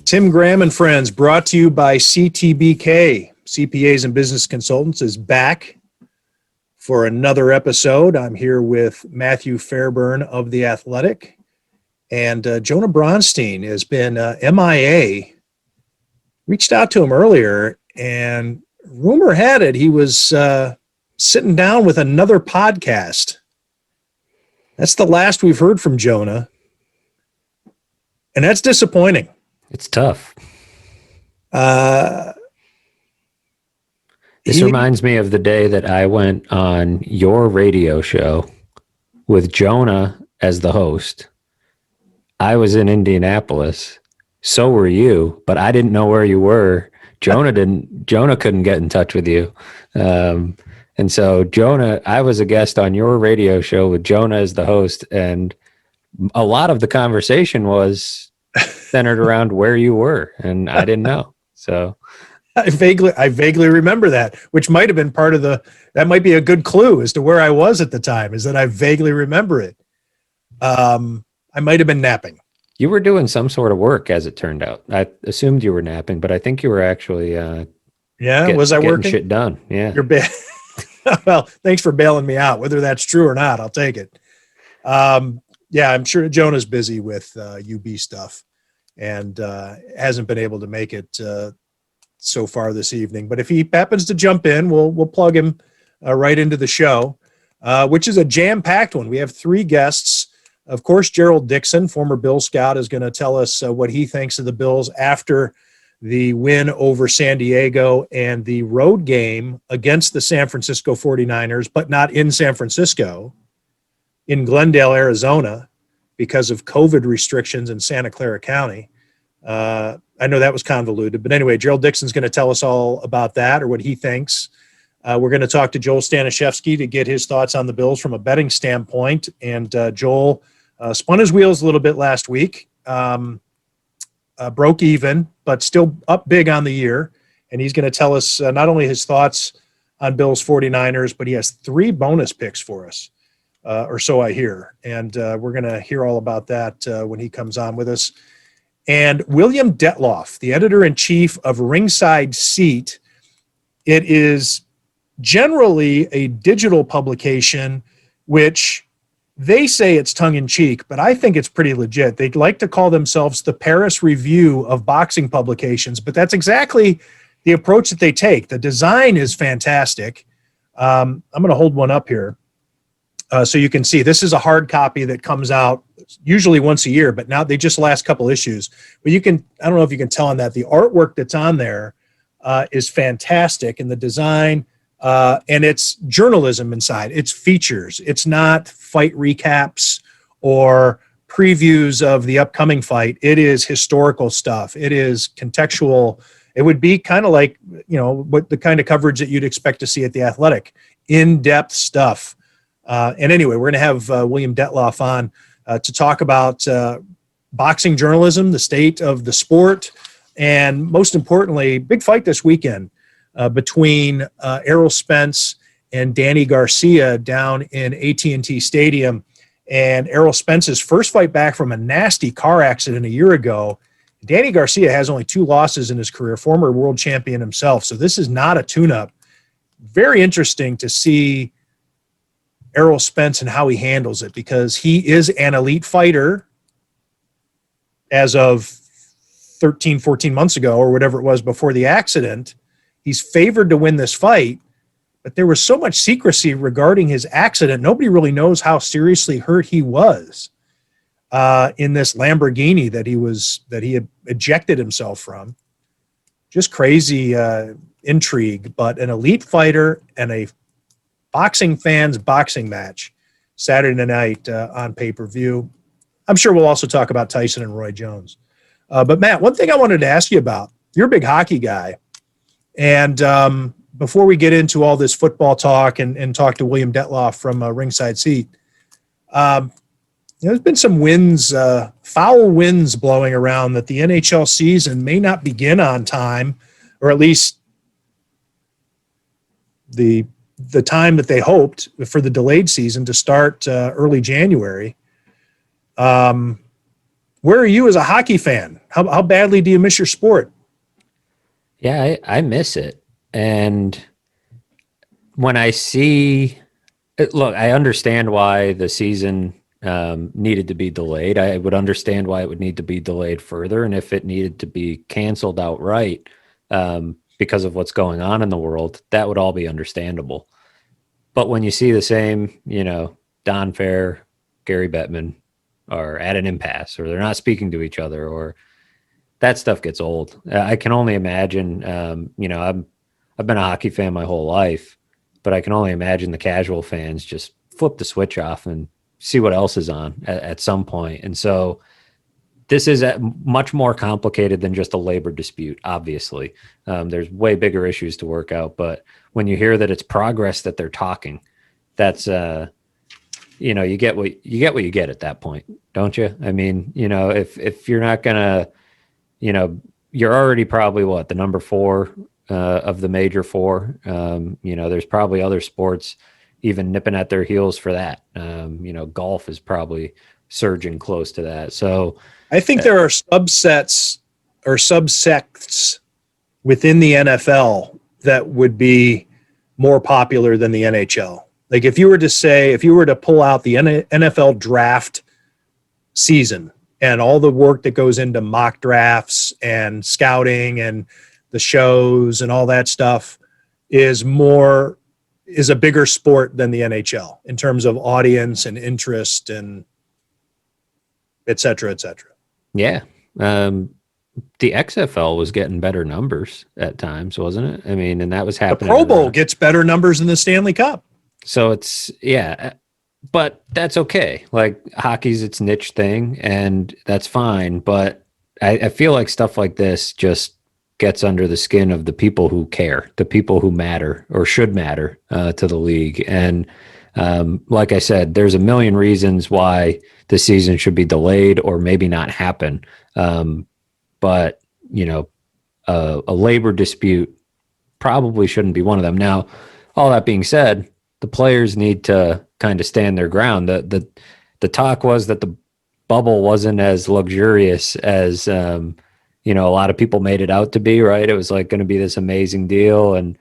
Tim Graham and Friends, brought to you by CTBK, CPAs and Business Consultants, is back for another episode. I'm here with Matthew Fairburn of The Athletic, and Jonah Bronstein has been MIA. Reached out to him earlier, and rumor had it he was sitting down with another podcast. That's the last we've heard from Jonah, and that's disappointing. It's tough. This reminds me of the day that I went on your radio show with Jonah as the host. I was in Indianapolis. So were you, but I didn't know where you were. Jonah couldn't get in touch with you. And so Jonah, I was a guest on your radio show with Jonah as the host. And a lot of the conversation was centered around where you were, and I didn't know. So I vaguely remember that, which might have been that might be a good clue as to where I was at the time, is that I vaguely remember it. I might have been napping. You were doing some sort of work, as it turned out. I assumed you were napping, but I think you were actually was I working? Getting shit done. Yeah. You're well, thanks for bailing me out. Whether that's true or not, I'll take it. Yeah, I'm sure Jonah's busy with UB stuff and hasn't been able to make it so far this evening. But if he happens to jump in, we'll plug him right into the show, which is a jam-packed one. We have three guests. Of course, Gerald Dixon, former Bill scout, is going to tell us what he thinks of the Bills after the win over San Diego and the road game against the San Francisco 49ers, but not in San Francisco, in Glendale, Arizona, because of COVID restrictions in Santa Clara County. I know that was convoluted, but anyway, Gerald Dixon's going to tell us all about that, or what he thinks. We're going to talk to Joel Staniszewski to get his thoughts on the Bills from a betting standpoint. And Joel spun his wheels a little bit last week, broke even, but still up big on the year. And he's going to tell us not only his thoughts on Bills 49ers, but he has 3 bonus picks for us. Or so I hear. And we're going to hear all about that when he comes on with us. And William Dettloff, the editor-in-chief of Ringside Seat. It is generally a digital publication, which they say it's tongue-in-cheek, but I think it's pretty legit. They'd like to call themselves the Paris Review of boxing publications, but that's exactly the approach that they take. The design is fantastic. I'm going to hold one up here. So you can see this is a hard copy that comes out usually once a year, but now they just last couple issues. But I don't know if you can tell on that, the artwork that's on there is fantastic, and the design, and it's journalism inside. It's features. It's not fight recaps or previews of the upcoming fight. It is historical stuff. It is contextual. It would be kind of like, what the kind of coverage that you'd expect to see at The Athletic, in-depth stuff. And anyway, we're going to have William Dettloff on to talk about boxing journalism, the state of the sport, and most importantly, big fight this weekend between Errol Spence and Danny Garcia down in AT&T Stadium. And Errol Spence's first fight back from a nasty car accident a year ago. Danny Garcia has only 2 losses in his career, former world champion himself. So this is not a tune-up. Very interesting to see Errol Spence and how he handles it, because he is an elite fighter as of 13, 14 months ago, or whatever it was before the accident. He's favored to win this fight, but there was so much secrecy regarding his accident. Nobody really knows how seriously hurt he was in this Lamborghini that he had ejected himself from. Just crazy intrigue, but an elite fighter and a boxing fans boxing match Saturday night on pay-per-view. I'm sure we'll also talk about Tyson and Roy Jones. But Matt, one thing I wanted to ask you about, you're a big hockey guy. And before we get into all this football talk and talk to William Dettloff from Ringside Seat, there's been some winds, foul winds blowing around that the NHL season may not begin on time, or at least the time that they hoped for the delayed season to start early January. where are you as a hockey fan? How badly do you miss your sport? Yeah, I miss it. And when I see, look, I understand why the season needed to be delayed. I would understand why it would need to be delayed further. And if it needed to be canceled outright because of what's going on in the world, that would all be understandable. But when you see the same, Don Fair, Gary Bettman are at an impasse, or they're not speaking to each other, or that stuff gets old. I can only imagine, I've been a hockey fan my whole life, but I can only imagine the casual fans just flip the switch off and see what else is on at some point. And so this is much more complicated than just a labor dispute, obviously. There's way bigger issues to work out, but when you hear that it's progress that they're talking, that's, you get what you get at that point, don't you? I mean, if you're not gonna, you're already probably the number 4 of the major 4. There's probably other sports even nipping at their heels for that. Golf is probably surging close to that. So I think there are subsets or subsects within the NFL that would be more popular than the NHL. Like if you were to pull out the NFL draft season and all the work that goes into mock drafts and scouting and the shows and all that stuff is a bigger sport than the NHL in terms of audience and interest and et cetera, et cetera. Yeah. The XFL was getting better numbers at times, wasn't it? I mean, and that was happening. The Pro Bowl gets better numbers than the Stanley Cup. So it's, but that's okay. Like hockey's its niche thing and that's fine. But I feel like stuff like this just gets under the skin of the people who care, the people who matter or should matter to the league. And like I said, there's a million reasons why the season should be delayed or maybe not happen. But, a labor dispute probably shouldn't be one of them. Now, all that being said, the players need to kind of stand their ground. The talk was that the bubble wasn't as luxurious as, a lot of people made it out to be, right? It was like going to be this amazing deal. And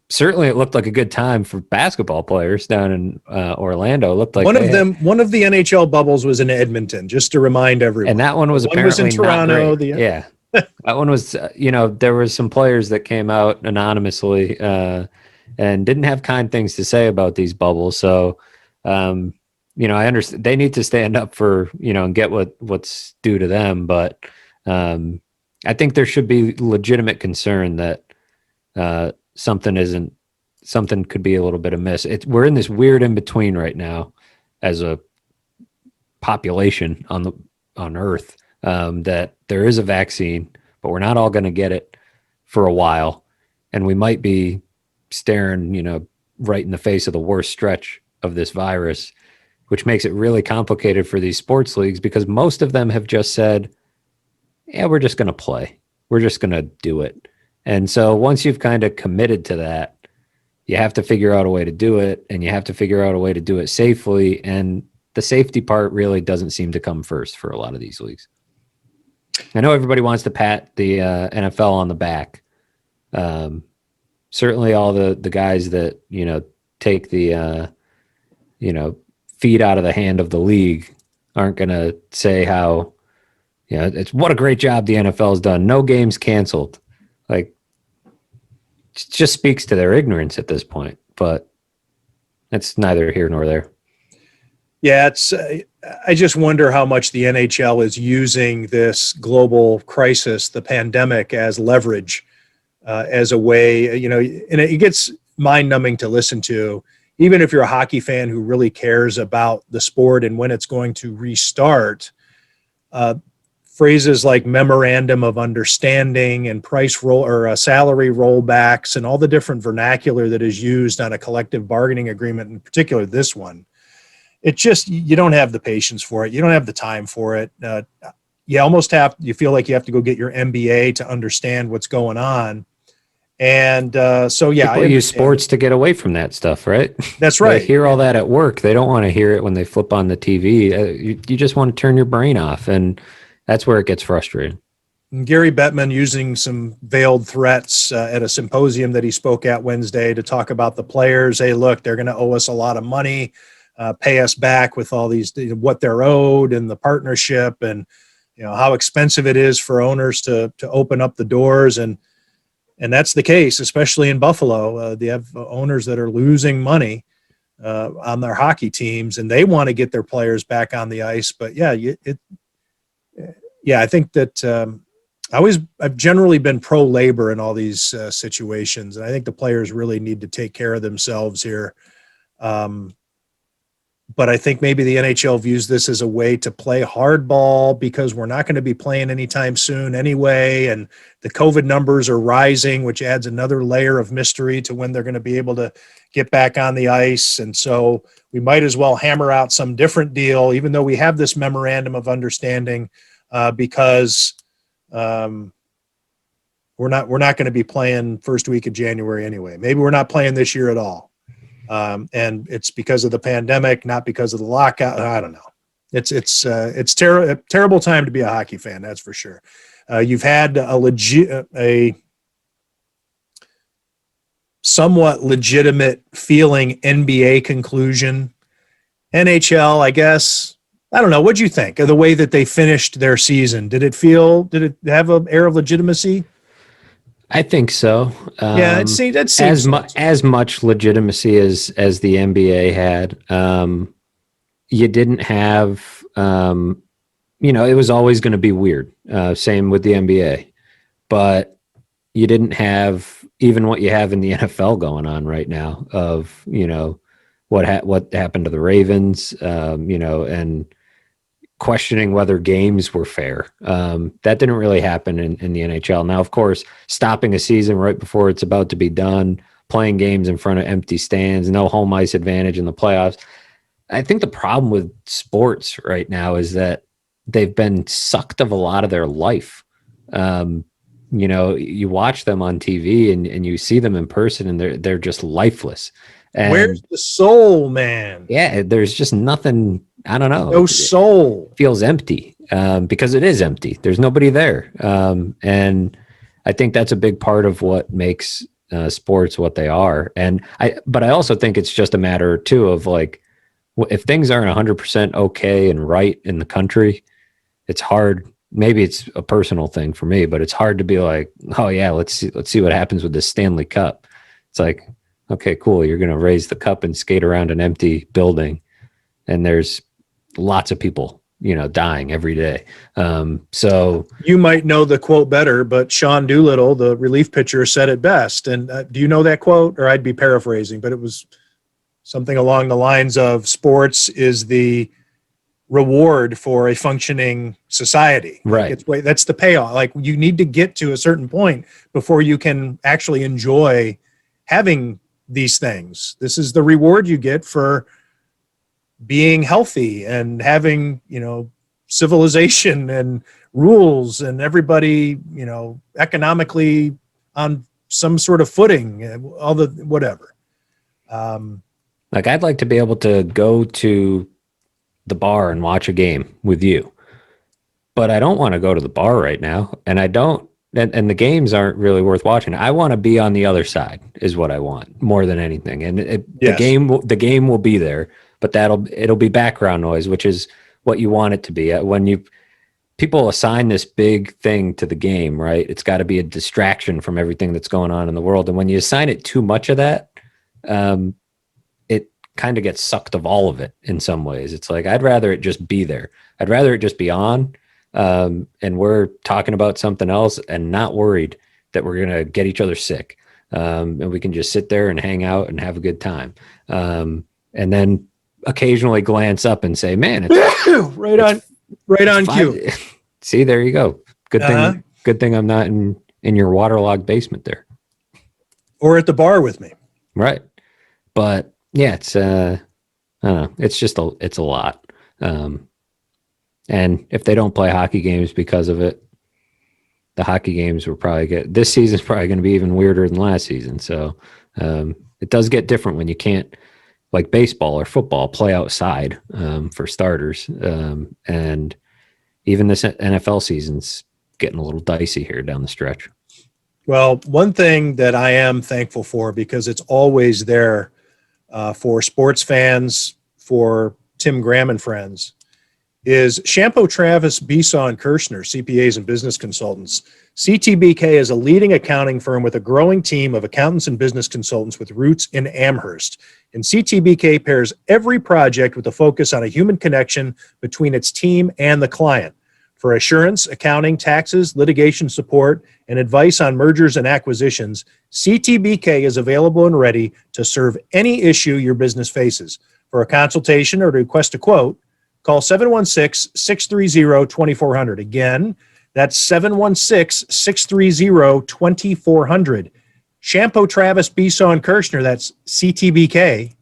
certainly it looked like a good time for basketball players down in Orlando. It looked like one of the NHL bubbles was in Edmonton, just to remind everyone. And that one was apparently in Toronto. not great. Yeah. That one was, there was some players that came out anonymously and didn't have kind things to say about these bubbles. So, I understand they need to stand up for, and get what's due to them. But I think there should be legitimate concern that something could be a little bit amiss. We're in this weird in between right now as a population on Earth, that there is a vaccine, but we're not all going to get it for a while. And we might be staring, right in the face of the worst stretch of this virus, which makes it really complicated for these sports leagues because most of them have just said, yeah, we're just going to play. We're just going to do it. And so once you've kind of committed to that, you have to figure out a way to do it, and you have to figure out a way to do it safely. And the safety part really doesn't seem to come first for a lot of these leagues. I know everybody wants to pat the NFL on the back. Certainly all the guys that, take the, feet out of the hand of the league aren't going to say how, it's what a great job the NFL's done. No games canceled. Like, it just speaks to their ignorance at this point, but it's neither here nor there. Yeah, I just wonder how much the NHL is using this global crisis, the pandemic, as leverage, as a way, and it gets mind-numbing to listen to, even if you're a hockey fan who really cares about the sport and when it's going to restart. Phrases like memorandum of understanding and salary rollbacks and all the different vernacular that is used on a collective bargaining agreement, in particular this one. It just, you don't have the patience for it. You don't have the time for it. You feel like you have to go get your MBA to understand what's going on. And so, yeah, People use sports to get away from that stuff, right? That's They right. hear all that at work. They don't want to hear it when they flip on the TV. You just want to turn your brain off, and that's where it gets frustrating. And Gary Bettman using some veiled threats at a symposium that he spoke at Wednesday to talk about the players. Hey, look, they're going to owe us a lot of money, pay us back with all these, what they're owed and the partnership, and how expensive it is for owners to open up the doors. And that's the case, especially in Buffalo. They have owners that are losing money on their hockey teams, and they want to get their players back on the ice. But yeah, I think that I've generally been pro labor in all these situations, and I think the players really need to take care of themselves here. But I think maybe the NHL views this as a way to play hardball because we're not going to be playing anytime soon anyway. And the COVID numbers are rising, which adds another layer of mystery to when they're going to be able to get back on the ice. And so we might as well hammer out some different deal, even though we have this memorandum of understanding, because we're not going to be playing first week of January anyway. Maybe we're not playing this year at all. And it's because of the pandemic, not because of the lockout. I don't know. It's terrible time to be a hockey fan. That's for sure. You've had a somewhat legitimate feeling NBA conclusion. NHL, I guess. I don't know. What'd you think of the way that they finished their season? Did it have an air of legitimacy? I think so. Yeah, it seemed as much legitimacy as the NBA had. You didn't have, it was always going to be weird. Same with the NBA, but you didn't have even what you have in the NFL going on right now. Of what happened to the Ravens, and questioning whether games were fair. That didn't really happen in the NHL. Now, of course, stopping a season right before it's about to be done, playing games in front of empty stands, no home ice advantage in the playoffs. I think the problem with sports right now is that they've been sucked of a lot of their life. You watch them on TV and you see them in person and they're just lifeless. And where's the soul, man? Yeah, there's just nothing. I don't know. No soul. It feels empty because it is empty. There's nobody there. And I think that's a big part of what makes sports what they are. But I also think it's just a matter too of like, if things aren't 100% okay and right in the country, it's hard. Maybe it's a personal thing for me, but it's hard to be like, oh yeah, let's see what happens with this Stanley Cup. It's like, okay, cool. You're going to raise the cup and skate around an empty building, and there's lots of people, dying every day. So you might know the quote better, but Sean Doolittle, the relief pitcher, said it best. And do you know that quote? Or I'd be paraphrasing, but it was something along the lines of sports is the reward for a functioning society. Right. That's the payoff. Like you need to get to a certain point before you can actually enjoy having these things. This is the reward you get for being healthy and having, civilization and rules and everybody, economically on some sort of footing, all the whatever. Like I'd like to be able to go to the bar and watch a game with you, but I don't want to go to the bar right now. And I don't, and the games aren't really worth watching. I want to be on the other side is what I want more than anything. And Yes. the game will be there, but it'll be background noise, which is what you want it to be. When people assign this big thing to the game, right? It's got to be a distraction from everything that's going on in the world. And when you assign it too much of that, it kind of gets sucked of all of it in some ways. It's like, I'd rather it just be there. I'd rather it just be on. And we're talking about something else and not worried that we're going to get each other sick. And we can just sit there and hang out and have a good time. And then occasionally glance up and say, man, it's right on cue. See, there you go. Good thing I'm not in your waterlogged basement there. Or at the bar with me. Right. But yeah, it's I don't know. It's just it's a lot. And if they don't play hockey games because of it, the hockey games were this season's probably going to be even weirder than last season. So it does get different when you can't, like baseball or football, play outside for starters. And even this NFL season's getting a little dicey here down the stretch. Well, one thing that I am thankful for, because it's always there for sports fans, for Tim Graham and friends, is Shampo, Travis, Besaw, and Kirshner, CPAs and business consultants. CTBK is a leading accounting firm with a growing team of accountants and business consultants with roots in Amherst. And CTBK pairs every project with a focus on a human connection between its team and the client. For assurance, accounting, taxes, litigation support, and advice on mergers and acquisitions, CTBK is available and ready to serve any issue your business faces. For a consultation or to request a quote, call 716-630-2400. Again, that's 716-630-2400. Shampo, Travis, Besaw, and Kirshner, that's CTBK.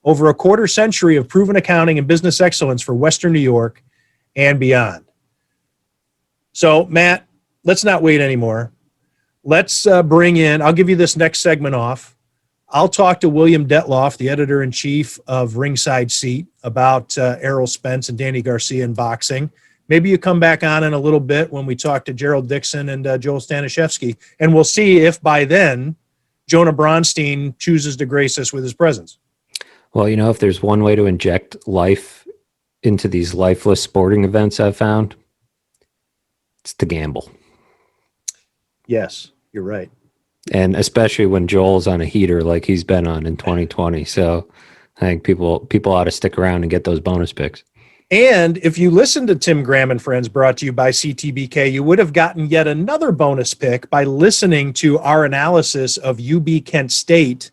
Over a quarter century of proven accounting and business excellence for Western New York and beyond. So, Matt, let's not wait anymore. Let's bring in, I'll give you this next segment off. I'll talk to William Dettloff, the editor-in-chief of Ringside Seat, about Errol Spence-Danny Garcia in boxing. Maybe you come back on in a little bit when we talk to Gerald Dixon and Joel Staniszewski, and we'll see if by then Jonah Bronstein chooses to grace us with his presence. Well, if there's one way to inject life into these lifeless sporting events, I've found, it's to gamble. Yes, you're right. And especially when Joel's on a heater like he's been on in 2020. So I think people ought to stick around and get those bonus picks. And if you listen to Tim Graham and Friends, brought to you by CTBK, you would have gotten yet another bonus pick by listening to our analysis of UB Kent State,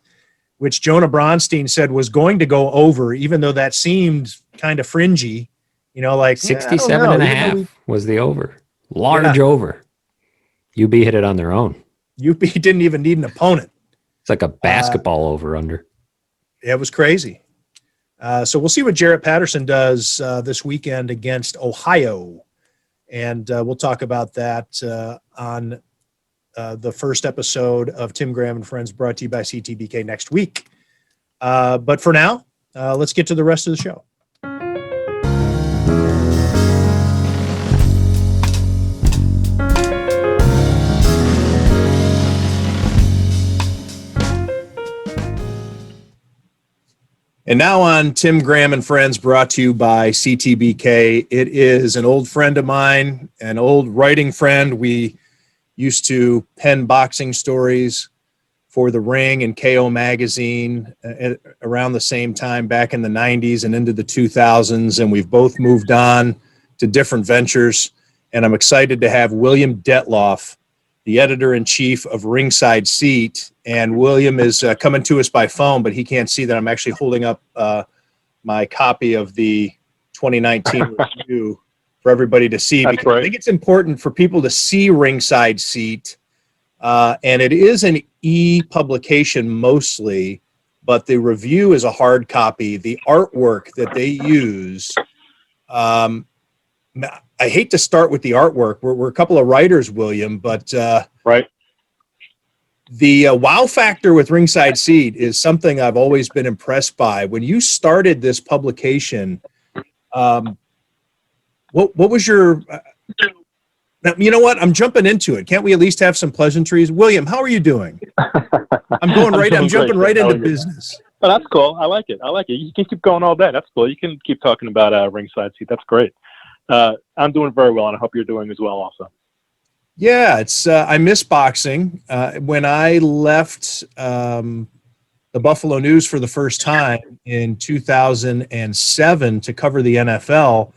which Jonah Bronstein said was going to go over, even though that seemed kind of fringy, like 67 and a half was the over. Large over. UB hit it on their own. UB didn't even need an opponent. It's like a basketball over under. It was crazy. So we'll see what Jarrett Patterson does this weekend against Ohio. And we'll talk about that on the first episode of Tim Graham and Friends, brought to you by CTBK next week. But for now, let's get to the rest of the show. And now on Tim Graham and Friends, brought to you by CTBK. It is an old friend of mine, an old writing friend. We used to pen boxing stories for The Ring and KO Magazine around the same time back in the 90s and into the 2000s. And we've both moved on to different ventures. And I'm excited to have William Dettloff, the editor-in-chief of Ringside Seat. And William is coming to us by phone, but he can't see that I'm actually holding up my copy of the 2019 review for everybody to see. That's because right. I think it's important for people to see Ringside Seat. And it is an e-publication mostly, but the review is a hard copy. The artwork that they use, I hate to start with the artwork. We're a couple of writers, William, but right. The wow factor with Ringside Seat is something I've always been impressed by. When you started this publication, what was your? You know what? I'm jumping into it. Can't we at least have some pleasantries? William, how are you doing? I'm going right. I'm jumping right into business. Oh, that's cool. I like it. You can keep going all day. That's cool. You can keep talking about Ringside Seat. That's great. I'm doing very well, and I hope you're doing as well also. Yeah, it's I miss boxing. When I left the Buffalo News for the first time in 2007 to cover the NFL,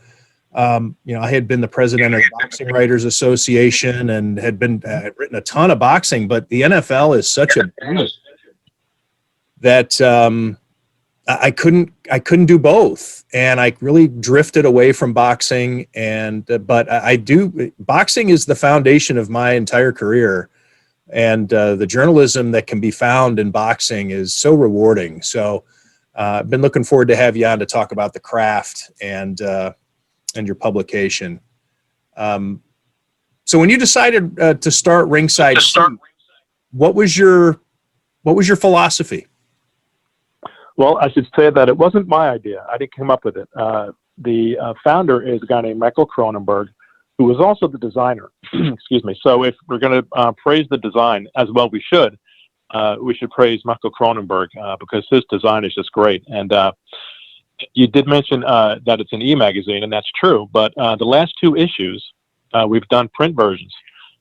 I had been the president of the Boxing Writers Association and had written a ton of boxing, but the NFL is such a beast that I couldn't do both, and I really drifted away from boxing. But I do. Boxing is the foundation of my entire career, and the journalism that can be found in boxing is so rewarding. So I've been looking forward to have you on to talk about the craft and your publication. So when you decided to start Ringside Seat, what was your philosophy? Well, I should say that it wasn't my idea. I didn't come up with it. The founder is a guy named Michael Cronenberg, who was also the designer. Excuse me. So if we're going to praise the design, as well we should praise Michael Cronenberg because his design is just great. And you did mention that it's an e-magazine, and that's true. But the last 2 issues, we've done print versions,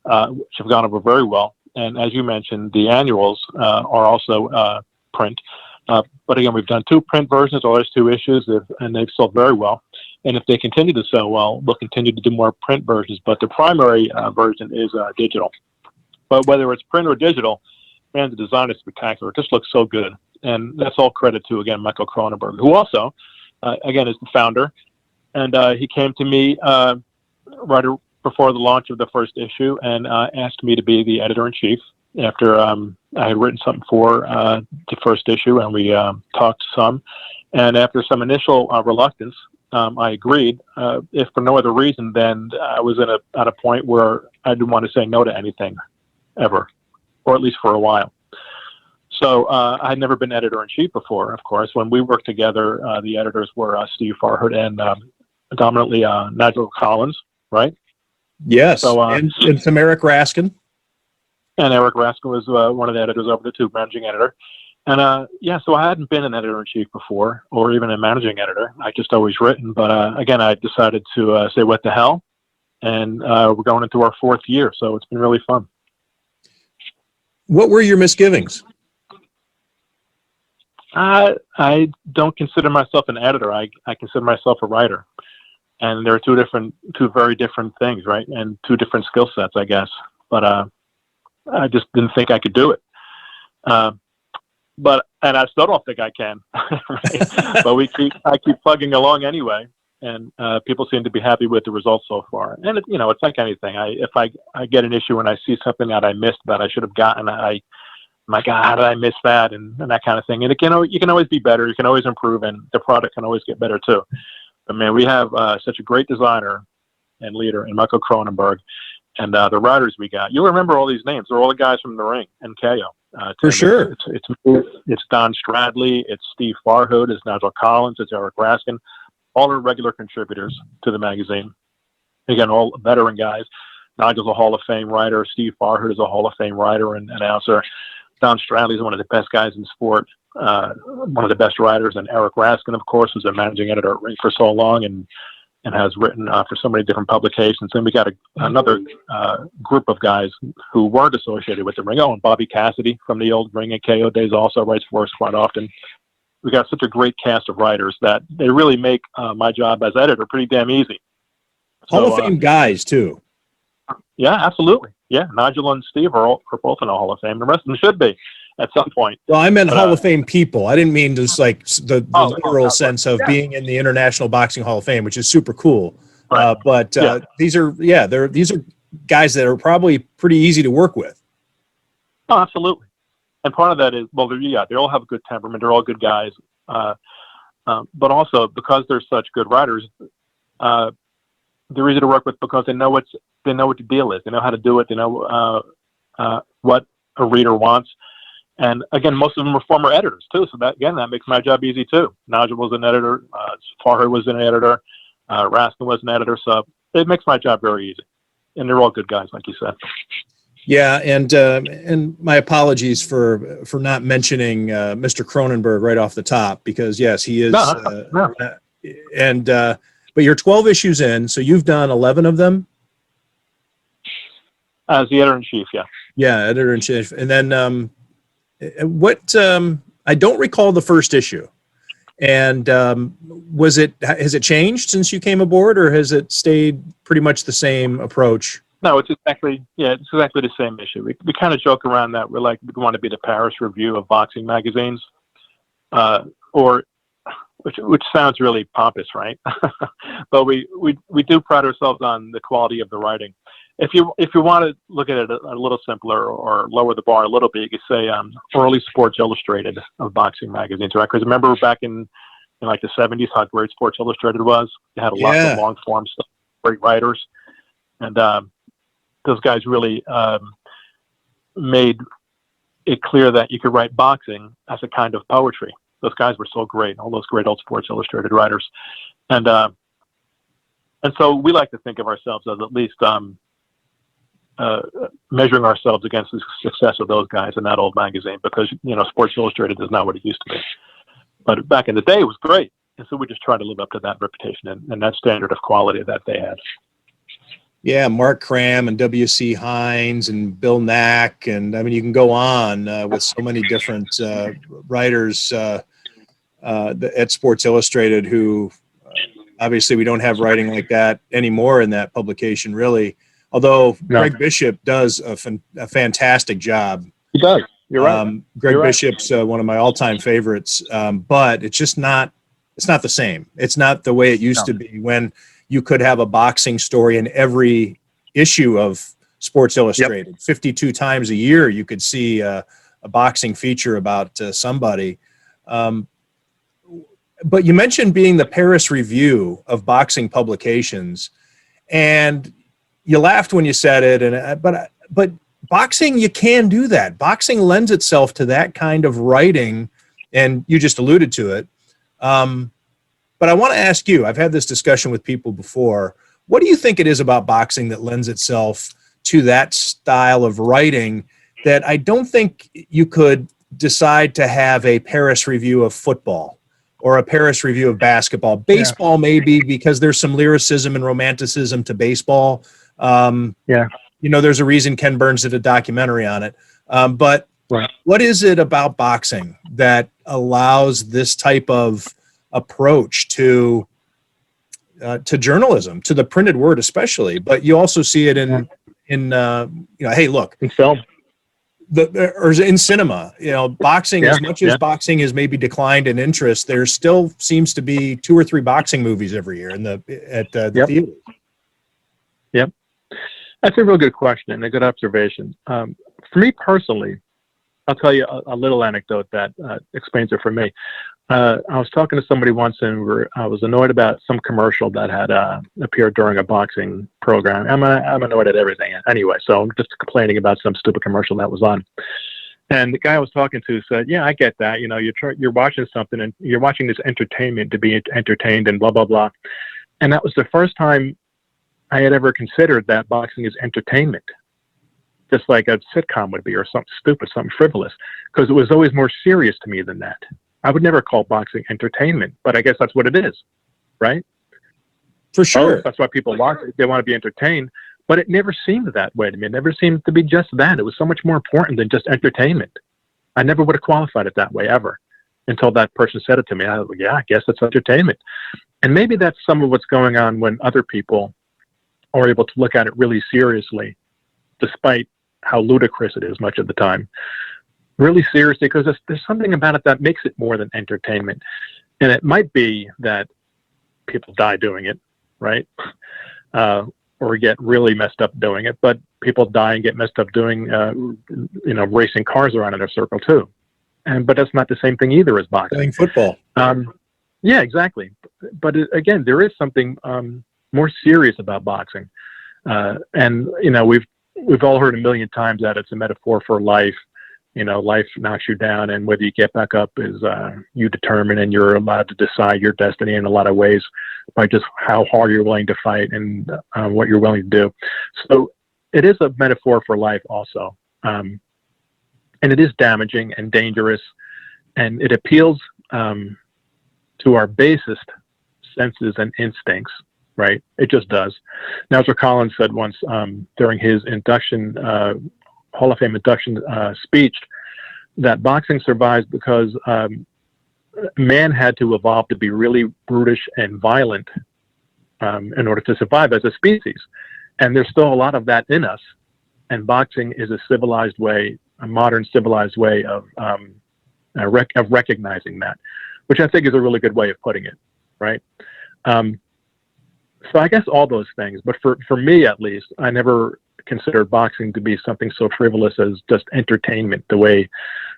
which have gone over very well. And as you mentioned, the annuals are also print. But again, we've done 2 print versions, the last 2 issues, and they've sold very well. And if they continue to sell well, we'll continue to do more print versions. But the primary version is digital. But whether it's print or digital, man, the design is spectacular. It just looks so good. And that's all credit to, again, Michael Cronenberg, who also, again, is the founder. And he came to me right before the launch of the first issue and asked me to be the editor-in-chief after I had written something for the first issue, and we talked some. And after some initial reluctance, I agreed, if for no other reason than I was at a point where I didn't want to say no to anything ever, or at least for a while. So I had never been editor-in-chief before, of course. When we worked together, the editors were Steve Farhood and dominantly Nigel Collins, right? Yes, So, and some Eric Raskin. And Eric Raskin was one of the editors over the 2, managing editor. And so I hadn't been an editor-in-chief before, or even a managing editor. I just always written. But again, I decided to say what the hell, and we're going into our 4th year, so it's been really fun. What were your misgivings? I don't consider myself an editor. I consider myself a writer. And there are 2 very different things, right? And 2 different skill sets, I guess. But I just didn't think I could do it. And I still don't think I can. Right? But I keep plugging along anyway. And people seem to be happy with the results so far. And it's like anything. If I get an issue and I see something that I missed that I should have gotten, I'm like, how did I miss that? And that kind of thing. And you can always be better. You can always improve, and the product can always get better too. But man, we have such a great designer and leader in Michael Cronenberg, and the writers we got. You'll remember all these names. They're all the guys from The Ring and KO. For sure. It's Don Stradley. It's Steve Farhood. It's Nigel Collins. It's Eric Raskin. All are regular contributors to the magazine. Again, all veteran guys. Nigel's a Hall of Fame writer. Steve Farhood is a Hall of Fame writer and announcer. Don Stradley is one of the best guys in sport, one of the best writers. And Eric Raskin, of course, was a managing editor at Ring for so long and has written for so many different publications. And we got another group of guys who weren't associated with the Ring. Oh, and Bobby Cassidy from the old Ring and KO days also writes for us quite often. We got such a great cast of writers that they really make my job as editor pretty damn easy. Hall of Fame guys, too. Yeah, absolutely. Yeah, Nigel and Steve are both in the Hall of Fame. The rest of them should be at some point. Well, I meant Hall of Fame people. I didn't mean just like the literal sense of being in the International Boxing Hall of Fame, which is super cool. Right. These are guys that are probably pretty easy to work with. Oh, absolutely. And part of that is, well, they all have a good temperament. They're all good guys. But also because they're such good writers, they're easy to work with because they know what the deal is. They know how to do it. They know what a reader wants. And again, most of them are former editors too. So that makes my job easy too. Nigel was an editor. Farher was an editor. Raskin was an editor. So it makes my job very easy. And they're all good guys, like you said. Yeah, and my apologies for not mentioning Mr. Cronenberg right off the top, because yes, he is. No. But you're 12 issues in, so you've done 11 of them. As the editor-in-chief, yeah. Yeah, editor-in-chief. And then I don't recall the first issue. And has it changed since you came aboard, or has it stayed pretty much the same approach? No, it's exactly the same issue. We kind of joke around that we want to be the Paris Review of boxing magazines, which sounds really pompous, right? But we do pride ourselves on the quality of the writing. If you want to look at it a little simpler or lower the bar a little bit, you could say early Sports Illustrated of boxing magazines, right? Because remember back in like the 70s how great Sports Illustrated was? They had lots of long form stuff, great writers, and those guys really made it clear that you could write boxing as a kind of poetry. Those guys were so great, all those great old Sports Illustrated writers. And so we like to think of ourselves as at least measuring ourselves against the success of those guys in that old magazine, because, Sports Illustrated is not what it used to be. But back in the day, it was great. And so we just try to live up to that reputation and that standard of quality that they had. Yeah, Mark Cram and W.C. Hines and Bill Knack, and I mean, you can go on with so many different writers at Sports Illustrated who obviously we don't have writing like that anymore in that publication, really. Although Greg Bishop does a fantastic job. He does. You're right. Greg Bishop's one of my all-time favorites, but it's just not. It's not the same. It's not the way it used to be when you could have a boxing story in every issue of Sports Illustrated. Yep. 52 times a year, you could see a boxing feature about somebody. But you mentioned being the Paris Review of boxing publications, and you laughed when you said it. But boxing, you can do that. Boxing lends itself to that kind of writing, and you just alluded to it. But I want to ask you, I've had this discussion with people before. What do you think it is about boxing that lends itself to that style of writing that I don't think you could decide to have a Paris Review of football or a Paris Review of basketball? Baseball, maybe, because there's some lyricism and romanticism to baseball. There's a reason Ken Burns did a documentary on it. But what is it about boxing that allows this type of approach to journalism, to the printed word especially? But you also see it in hey, look, in film, or in cinema. Boxing, as much as boxing has maybe declined in interest, there still seems to be 2 or 3 boxing movies every year at the theaters. Yep, that's a real good question and a good observation. For me personally, I'll tell you a little anecdote that explains it for me. I was talking to somebody once, and I was annoyed about some commercial that had appeared during a boxing program. I'm annoyed at everything anyway, so I'm just complaining about some stupid commercial that was on. And the guy I was talking to said, "Yeah, I get that. You're watching something, and you're watching this entertainment to be entertained, and blah blah blah." And that was the first time I had ever considered that boxing is entertainment, just like a sitcom would be, or something stupid, something frivolous, because it was always more serious to me than that. I would never call boxing entertainment, but I guess that's what it is, right? For sure. That's why people watch it. They want to be entertained, but it never seemed that way to me. It never seemed to be just that. It was so much more important than just entertainment. I never would have qualified it that way ever until that person said it to me. I was like, yeah, I guess it's entertainment. And maybe that's some of what's going on when other people are able to look at it really seriously, despite how ludicrous it is much of the time. Really seriously, because there's something about it that makes it more than entertainment. And it might be that people die doing it, right? Or get really messed up doing it, but people die and get messed up doing, racing cars around in a circle too. But that's not the same thing either as boxing. Playing football. Yeah, exactly. But again, there is something more serious about boxing. And we've all heard a million times that it's a metaphor for life. Life knocks you down, and whether you get back up is you determine, and you're allowed to decide your destiny in a lot of ways by just how hard you're willing to fight and what you're willing to do. So it is a metaphor for life also. And it is damaging and dangerous, and it appeals to our basest senses and instincts, right? It just does. Now, as Collins said once during his induction Hall of Fame induction speech, that boxing survives because man had to evolve to be really brutish and violent in order to survive as a species. And there's still a lot of that in us. And boxing is a civilized way, a modern civilized way of recognizing that, which I think is a really good way of putting it, right? So I guess all those things, but for me at least, I never considered boxing to be something so frivolous as just entertainment, the way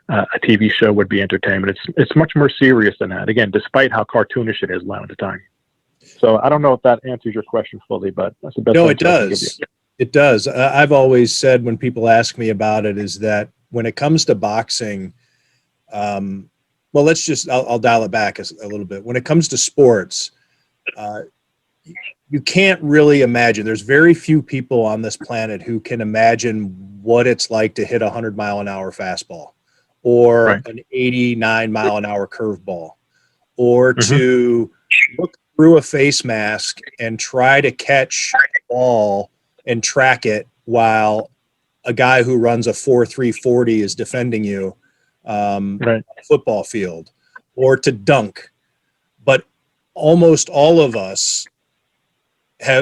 a TV show would be entertainment. It's much more serious than that, again, despite how cartoonish it is a lot of the time. So I don't know if that answers your question fully, but that's the best. No, it does. It does. I've always said when people ask me about it is that when it comes to boxing, well, I'll dial it back a little bit. When it comes to sports, you can't really imagine. There's very few people on this planet who can imagine what it's like to hit a 100-mile-an-hour fastball or Right. an 89-mile-an-hour curveball or Mhm. to look through a face mask and try to catch a ball and track it while a guy who runs a 4.3 40 is defending you Right. on a football field, or to dunk. But almost all of us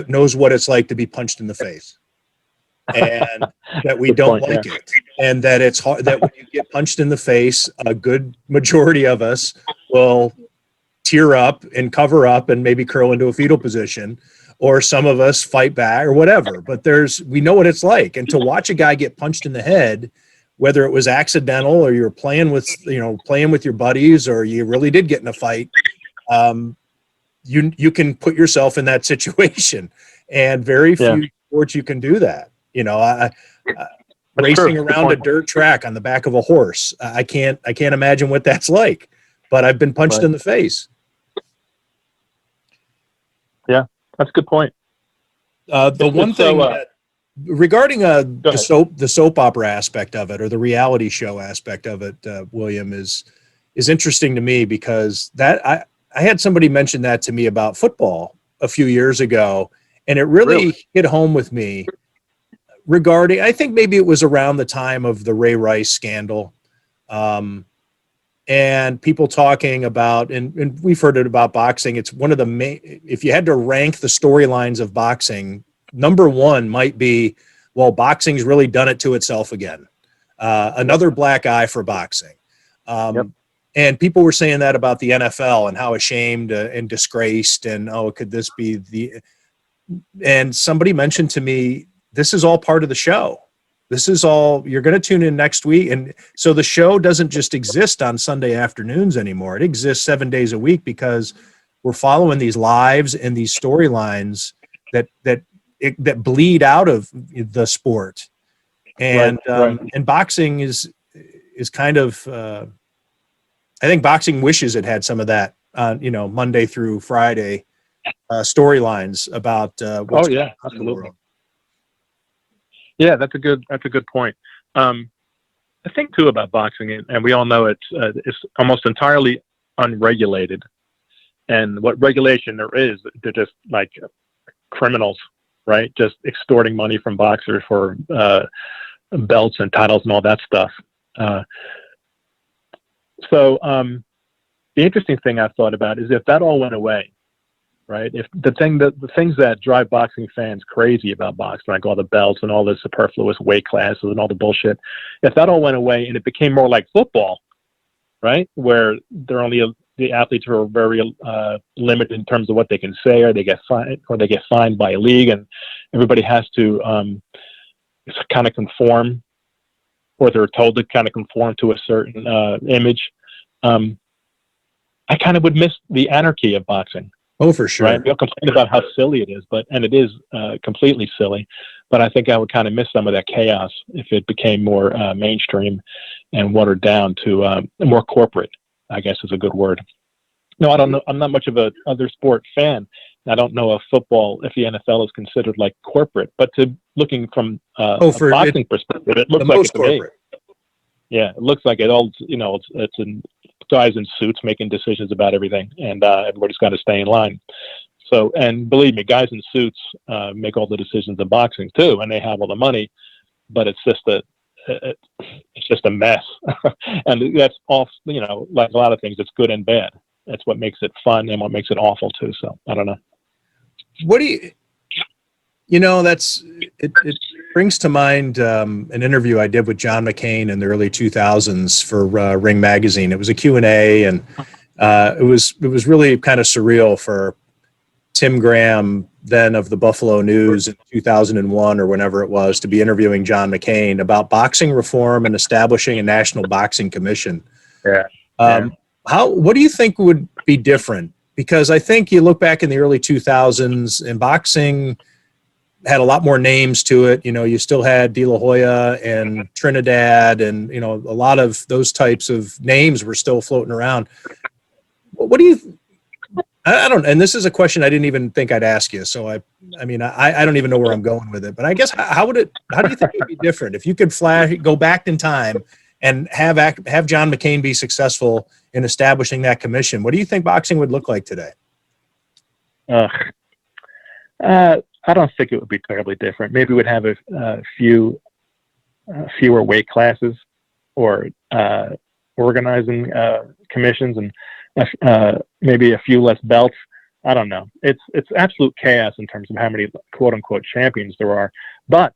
knows what it's like to be punched in the face, and that we Good don't point, like it, and that it's hard, that when you get punched in the face, a good majority of us will tear up and cover up and maybe curl into a fetal position, or some of us fight back or whatever. But we know what it's like. And to watch a guy get punched in the head, whether it was accidental or you're playing with your buddies or you really did get in a fight, you can put yourself in that situation, and very few sports you can do that. Racing true. around a dirt track on the back of a horse, I can't imagine what that's like, but I've been punched in the face. Yeah, that's a good point. The one thing that, regarding the soap opera aspect of it, or the reality show aspect of it, William, is interesting to me, because that I had somebody mention that to me about football a few years ago, and it really hit home with me regarding, I think maybe it was around the time of the Ray Rice scandal, and people talking about, and we've heard it about boxing. It's one of the main, if you had to rank the storylines of boxing, number one might be, well, boxing's really done it to itself again. Another black eye for boxing. And people were saying that about the NFL and how ashamed and disgraced, and, oh, could this be and somebody mentioned to me, this is all part of the show. This is all, you're going to tune in next week. And so the show doesn't just exist on Sunday afternoons anymore. It exists 7 days a week, because we're following these lives and these storylines that bleed out of the sport. And, and boxing is kind of, I think boxing wishes it had some of that, Monday through Friday storylines about what's going on in the world. Yeah, that's a good point. I think too about boxing, and we all know it's almost entirely unregulated. And what regulation there is, they're just like criminals, right? Just extorting money from boxers for belts and titles and all that stuff. So the interesting thing I've thought about is if that all went away, right? If the things that drive boxing fans crazy about boxing, like all the belts and all the superfluous weight classes and all the bullshit, if that all went away and it became more like football, right, where the athletes are very limited in terms of what they can say, or they get fined by a league, and everybody has to kind of conform, or they're told to kind of conform to a certain image. I kind of would miss the anarchy of boxing. Oh, for sure. Right? We'll complain about how silly it is, and it is completely silly. But I think I would kind of miss some of that chaos if it became more mainstream and watered down to more corporate, I guess is a good word. No, I don't know. I'm not much of a other sport fan. I don't know if the NFL is considered like corporate, but looking from a boxing perspective, it looks like it to me. Yeah, it looks like it all. It's in guys in suits making decisions about everything, and everybody's got to stay in line. So, and believe me, guys in suits make all the decisions in boxing too, and they have all the money, but it's just a mess. And that's all, like a lot of things, it's good and bad. That's what makes it fun and what makes it awful too. So I don't know. What do you, it brings to mind an interview I did with John McCain in the early 2000s for Ring Magazine. It was a Q&A, and it was really kind of surreal for Tim Graham, then of the Buffalo News in 2001 or whenever it was, to be interviewing John McCain about boxing reform and establishing a national boxing commission. Yeah. What do you think would be different? Because I think you look back in the early 2000s and boxing had a lot more names to it. You know, you still had De La Hoya and Trinidad, and you know, a lot of those types of names were still floating around. What do you? I don't. And this is a question I didn't even think I'd ask you. So I mean, I don't even know where I'm going with it. But I guess how do you think it'd be different if you could go back in time and have John McCain be successful in establishing that commission? What do you think boxing would look like today? I don't think it would be terribly different. Maybe we'd have a fewer weight classes, or organizing commissions, and maybe a few less belts. I don't know. It's absolute chaos in terms of how many quote unquote champions there are. But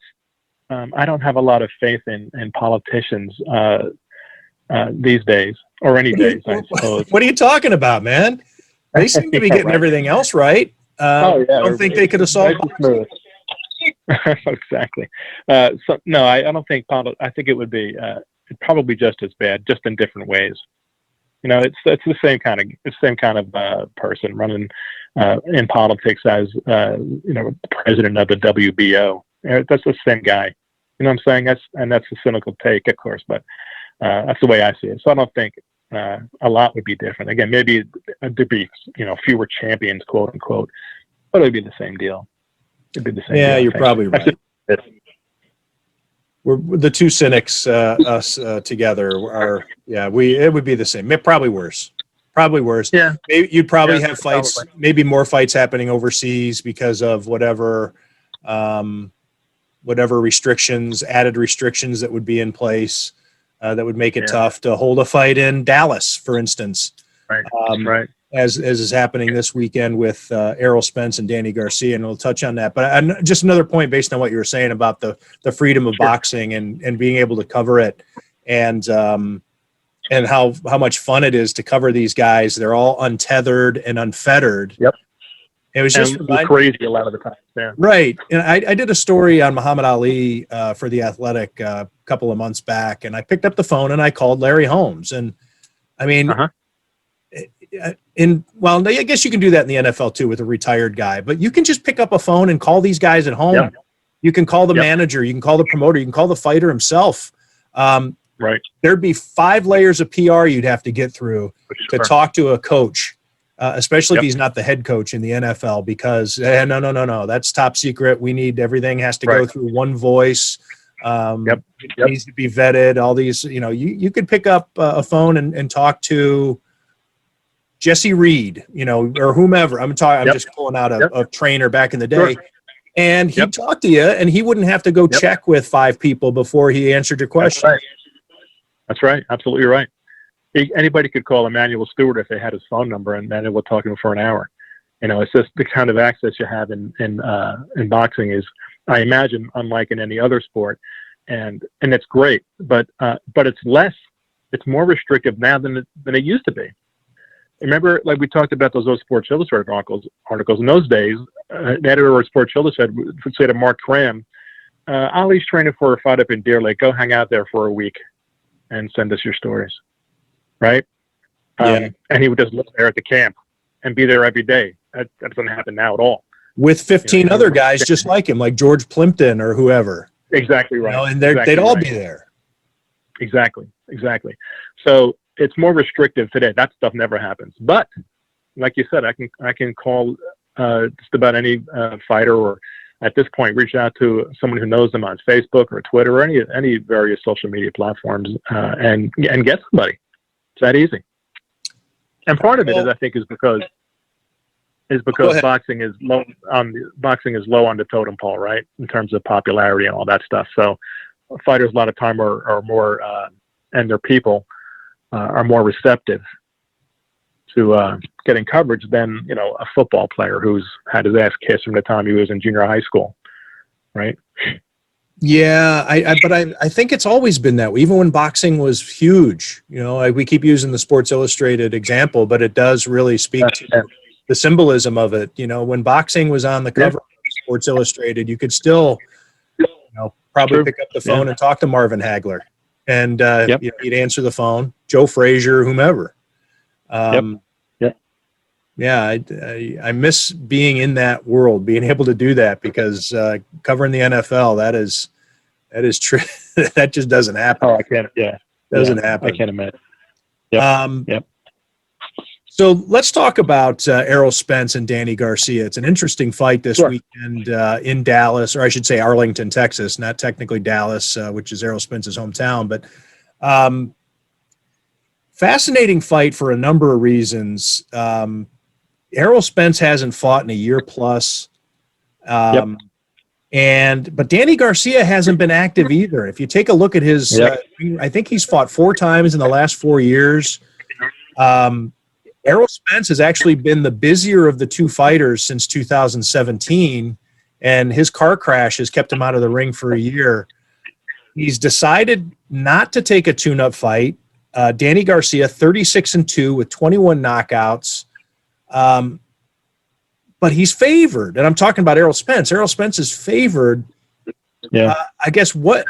I don't have a lot of faith in politicians these days, or any days, I suppose. What are you talking about, man? They seem to be getting everything else right. I don't think they could have solved it. Exactly. So no, I don't think I think it would be probably just as bad, just in different ways. You know, it's the same kind of person running in politics as you know, president of the WBO. That's the same guy. You know what I'm saying? That's a cynical take, of course, but that's the way I see it. So I don't think a lot would be different. Again, maybe there'd be, you know, fewer champions, quote unquote, but it'd be the same deal. It'd be the same. Yeah, deal, you're probably right. We're the two cynics, us together. It would be the same. Probably worse. Probably worse. Yeah. Maybe you'd probably have fights. Probably. Maybe more fights happening overseas because of whatever restrictions, added restrictions that would be in place that would make it tough to hold a fight in Dallas, for instance. Right. Right. As is happening this weekend with Errol Spence-Danny Garcia, and we'll touch on that. But just another point based on what you were saying about the freedom of boxing and being able to cover it, and how much fun it is to cover these guys. They're all untethered and unfettered. Yep. It was just crazy a lot of the time. Yeah. Right. And I did a story on Muhammad Ali for The Athletic a couple of months back, and I picked up the phone and I called Larry Holmes. And I mean, I guess you can do that in the NFL too with a retired guy, but you can just pick up a phone and call these guys at home. Yep. You can call the manager, you can call the promoter, you can call the fighter himself. Right. There'd be 5 layers of PR you'd have to get through to talk to a coach, especially if he's not the head coach in the NFL, because no, that's top secret. We need everything has to go through one voice. It needs to be vetted. All these, you know, you could pick up a phone and talk to Jesse Reed, you know, or whomever. I'm just pulling out a trainer back in the day. Sure. And he'd talk to you, and he wouldn't have to go check with 5 people before he answered your question. That's right. Absolutely right. Anybody could call Emmanuel Stewart if they had his phone number, and then we'll talk to him for an hour. You know, it's just the kind of access you have in boxing is, I imagine, unlike in any other sport, and it's great. But it's more restrictive now than it used to be. Remember, like we talked about those old Sports Illustrated articles. In those days, the editor of Sports Illustrated would say to Mark Cram, Ali's training for a fight up in Deer Lake. Go hang out there for a week and send us your stories. Right? And he would just live there at the camp and be there every day. That doesn't happen now at all. With 15 other guys just like him, like George Plimpton or whoever. Exactly right. You know, and they'd all be there. Exactly. So it's more restrictive today. That stuff never happens. But like you said, I can call just about any fighter, or at this point reach out to someone who knows them on Facebook or Twitter or any various social media platforms and get somebody. It's that easy. And part of it is, I think, is because boxing is low on the totem pole, right, in terms of popularity and all that stuff. So fighters a lot of time are more and their people are more receptive to getting coverage than, you know, a football player who's had his ass kissed from the time he was in junior high school, right? Yeah, I think it's always been that way. Even when boxing was huge, you know, we keep using the Sports Illustrated example, but it does really speak to the symbolism of it. You know, when boxing was on the cover of Sports Illustrated, you could still, you know, probably pick up the phone and talk to Marvin Hagler, and you know, he'd answer the phone, Joe Frazier, whomever. Yeah, I miss being in that world, being able to do that, because covering the NFL, that is true. That just doesn't happen. Oh, I can't. Yeah, Doesn't yeah, happen. I can't imagine. Yep. Yep. So let's talk about Errol Spence and Danny Garcia. It's an interesting fight this weekend in Dallas, or I should say Arlington, Texas, not technically Dallas, which is Errol Spence's hometown, but fascinating fight for a number of reasons. Errol Spence hasn't fought in a year plus. But Danny Garcia hasn't been active either. If you take a look at his, I think he's fought 4 times in the last 4 years. Errol Spence has actually been the busier of the 2 fighters since 2017, and his car crash has kept him out of the ring for a year. He's decided not to take a tune-up fight. Danny Garcia, 36-2 with 21 knockouts. But he's favored, and I'm talking about Errol Spence. Errol Spence is favored. Yeah. I guess what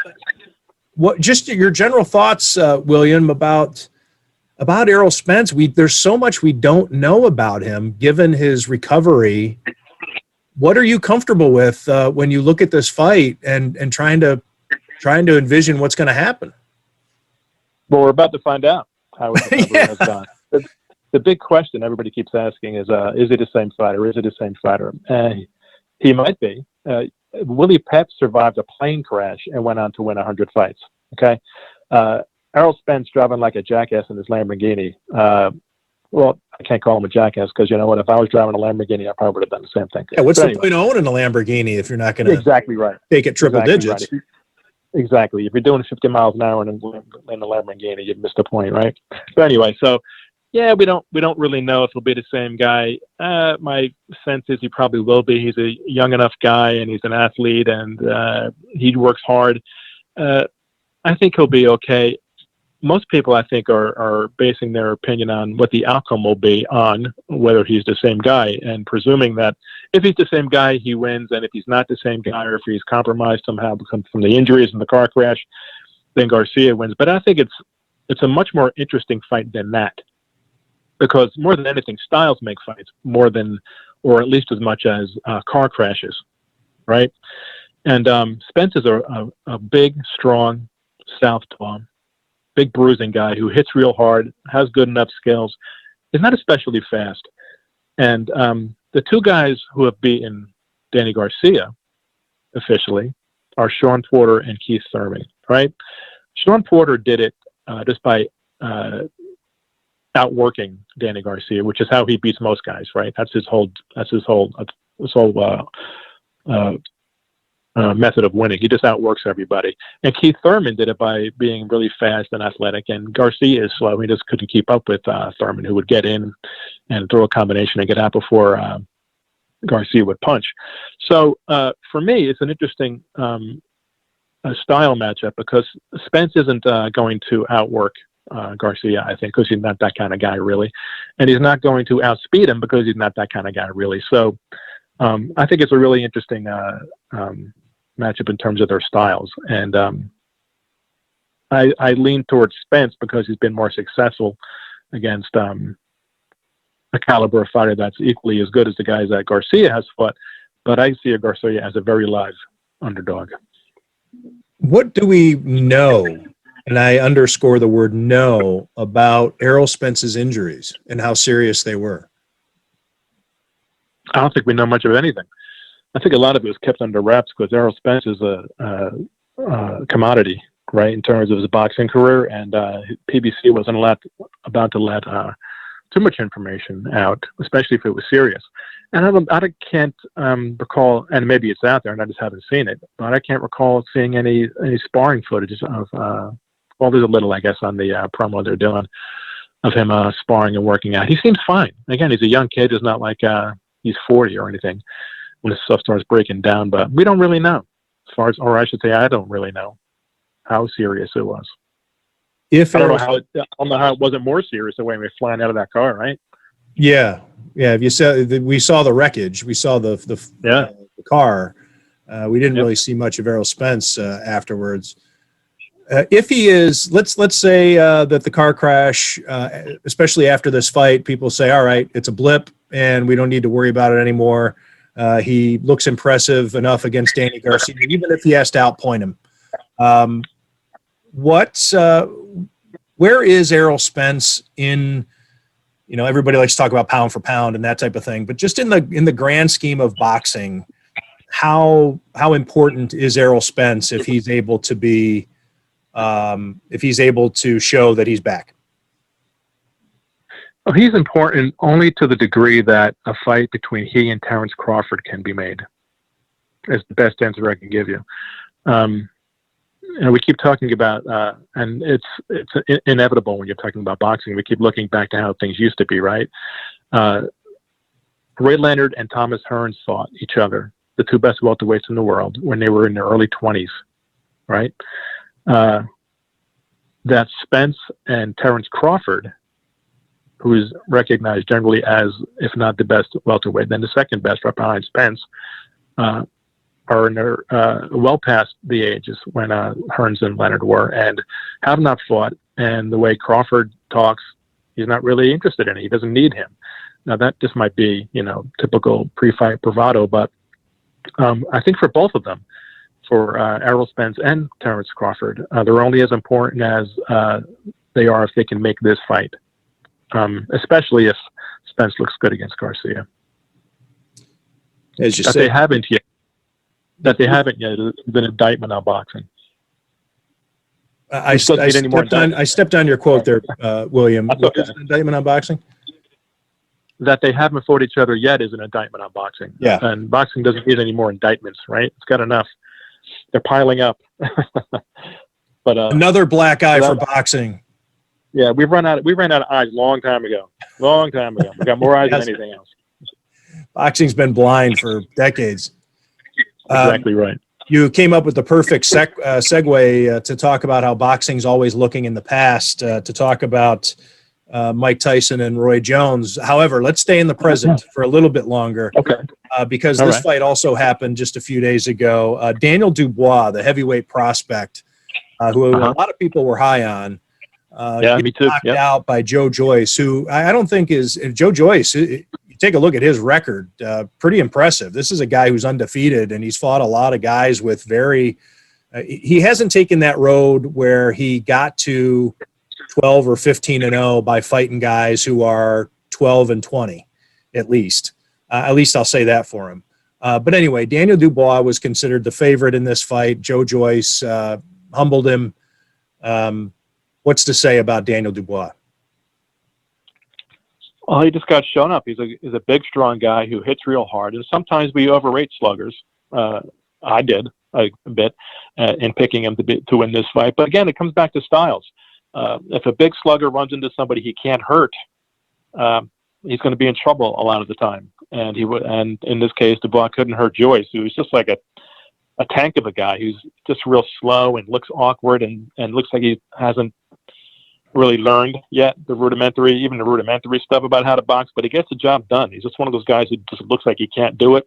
just your general thoughts, William, about Errol Spence. There's so much we don't know about him, given his recovery. What are you comfortable with when you look at this fight and trying to envision what's going to happen? Well, we're about to find out how his recovery has gone. The big question everybody keeps asking is he the same fighter? Is it the same fighter? He might be. Willie Pep survived a plane crash and went on to win 100 fights. Okay. Errol Spence driving like a jackass in his Lamborghini. Well, I can't call him a jackass because, you know what, if I was driving a Lamborghini, I probably would have done the same thing. Yeah, what's the point of owning a Lamborghini if you're not going to exactly right. take it triple digits? Right. Exactly. If you're doing 50 miles an hour in a Lamborghini, you've missed the point, right? So anyway, yeah, we don't really know if he'll be the same guy. My sense is he probably will be. He's a young enough guy, and he's an athlete, and he works hard. I think he'll be okay. Most people, I think, are basing their opinion on what the outcome will be on whether he's the same guy, and presuming that if he's the same guy, he wins, and if he's not the same guy, or if he's compromised somehow from the injuries and the car crash, then Garcia wins. But I think it's a much more interesting fight than that, because more than anything, styles make fights more than, or at least as much as car crashes, right? And Spence is a big, strong southpaw, big bruising guy who hits real hard, has good enough skills, is not especially fast. And the 2 guys who have beaten Danny Garcia officially are Sean Porter and Keith Thurman, right? Sean Porter did it just by outworking Danny Garcia, which is how he beats most guys, right? That's his whole method of winning. He just outworks everybody. And Keith Thurman did it by being really fast and athletic, and Garcia is slow. He just couldn't keep up with Thurman, who would get in and throw a combination and get out before Garcia would punch. So for me, it's an interesting style matchup, because Spence isn't going to outwork Garcia, I think, because he's not that kind of guy, really. And he's not going to outspeed him because he's not that kind of guy, really. So I think it's a really interesting matchup in terms of their styles. And I lean towards Spence because he's been more successful against a caliber of fighter that's equally as good as the guys that Garcia has fought. But I see Garcia as a very live underdog. What do we know, and I underscore the word know, about Errol Spence's injuries and how serious they were? I don't think we know much of anything. I think a lot of it was kept under wraps because Errol Spence is a commodity, right, in terms of his boxing career, and PBC wasn't about to let too much information out, especially if it was serious. And I can't recall, and maybe it's out there and I just haven't seen it, but I can't recall seeing any sparring footage of, well, there's a little, I guess, on the promo they're doing of him sparring and working out. He seems fine. Again, he's a young kid. It's not like he's 40 or anything when his stuff starts breaking down, but we don't really know, as far as, or I should say, I don't really know how serious it was. I don't know how it wasn't more serious the way we were flying out of that car, right? Yeah. If you saw, we saw the wreckage, we saw the car. We didn't really see much of Errol Spence afterwards. If he is, let's say that the car crash, especially after this fight, people say, all right, it's a blip. and we don't need to worry about it anymore. He looks impressive enough against Danny Garcia, even if he has to outpoint him. Where is Errol Spence in, everybody likes to talk about pound for pound and that type of thing, but just in the grand scheme of boxing, how important is Errol Spence if he's able to be, if he's able to show that he's back? Well, he's important only to the degree that a fight between he and Terrence Crawford can be made. Is the best answer I can give you. We keep talking about, and it's inevitable when you're talking about boxing. We keep looking back to how things used to be, right? Ray Leonard and Thomas Hearns fought each other, the two best welterweights in the world, when they were in their early 20s, right? That's Spence and Terrence Crawford, who is recognized generally as, if not the best welterweight, then the second best right behind Spence, are in their, well past the ages when Hearns and Leonard were, and have not fought. And the way Crawford talks, he's not really interested in it. He doesn't need him. Now that just might be, typical pre-fight bravado, but I think for both of them, for Errol Spence and Terrence Crawford, they're only as important as they are if they can make this fight, especially if Spence looks good against Garcia. As you said, they haven't yet is an indictment on boxing. I stepped on your quote there, William. What is an indictment on boxing? That they haven't fought each other yet is an indictment on boxing. Yeah. And boxing doesn't need any more indictments, right? It's got enough. They're piling up. But another black eye for boxing. Yeah, we ran out of eyes long time ago. Long time ago. We got more eyes than anything else. Boxing's been blind for decades. Exactly right. You came up with the perfect segue to talk about how boxing's always looking in the past, to talk about Mike Tyson and Roy Jones. However, let's stay in the present for a little bit longer. Okay. Because this fight also happened just a few days ago. Daniel Dubois, the heavyweight prospect, who a lot of people were high on, me too. Knocked out by Joe Joyce, who I don't think is Joe Joyce. You take a look at his record, pretty impressive. This is a guy who's undefeated, and he's fought a lot of guys with very. He hasn't taken that road where he got to 12 or 15-0 by fighting guys who are 12 and 20, at least. At least I'll say that for him. But anyway, Daniel Dubois was considered the favorite in this fight. Joe Joyce humbled him. What's to say about Daniel Dubois? Well, he just got shown up. He's a big, strong guy who hits real hard. And sometimes we overrate sluggers. I did a bit in picking him to win this fight. But again, it comes back to styles. If a big slugger runs into somebody he can't hurt, he's going to be in trouble a lot of the time. And and in this case, Dubois couldn't hurt Joyce, who's just like a tank of a guy who's just real slow and looks awkward and looks like he hasn't really learned yet the rudimentary stuff about how to box, but he gets the job done. He's just one of those guys who just looks like he can't do it.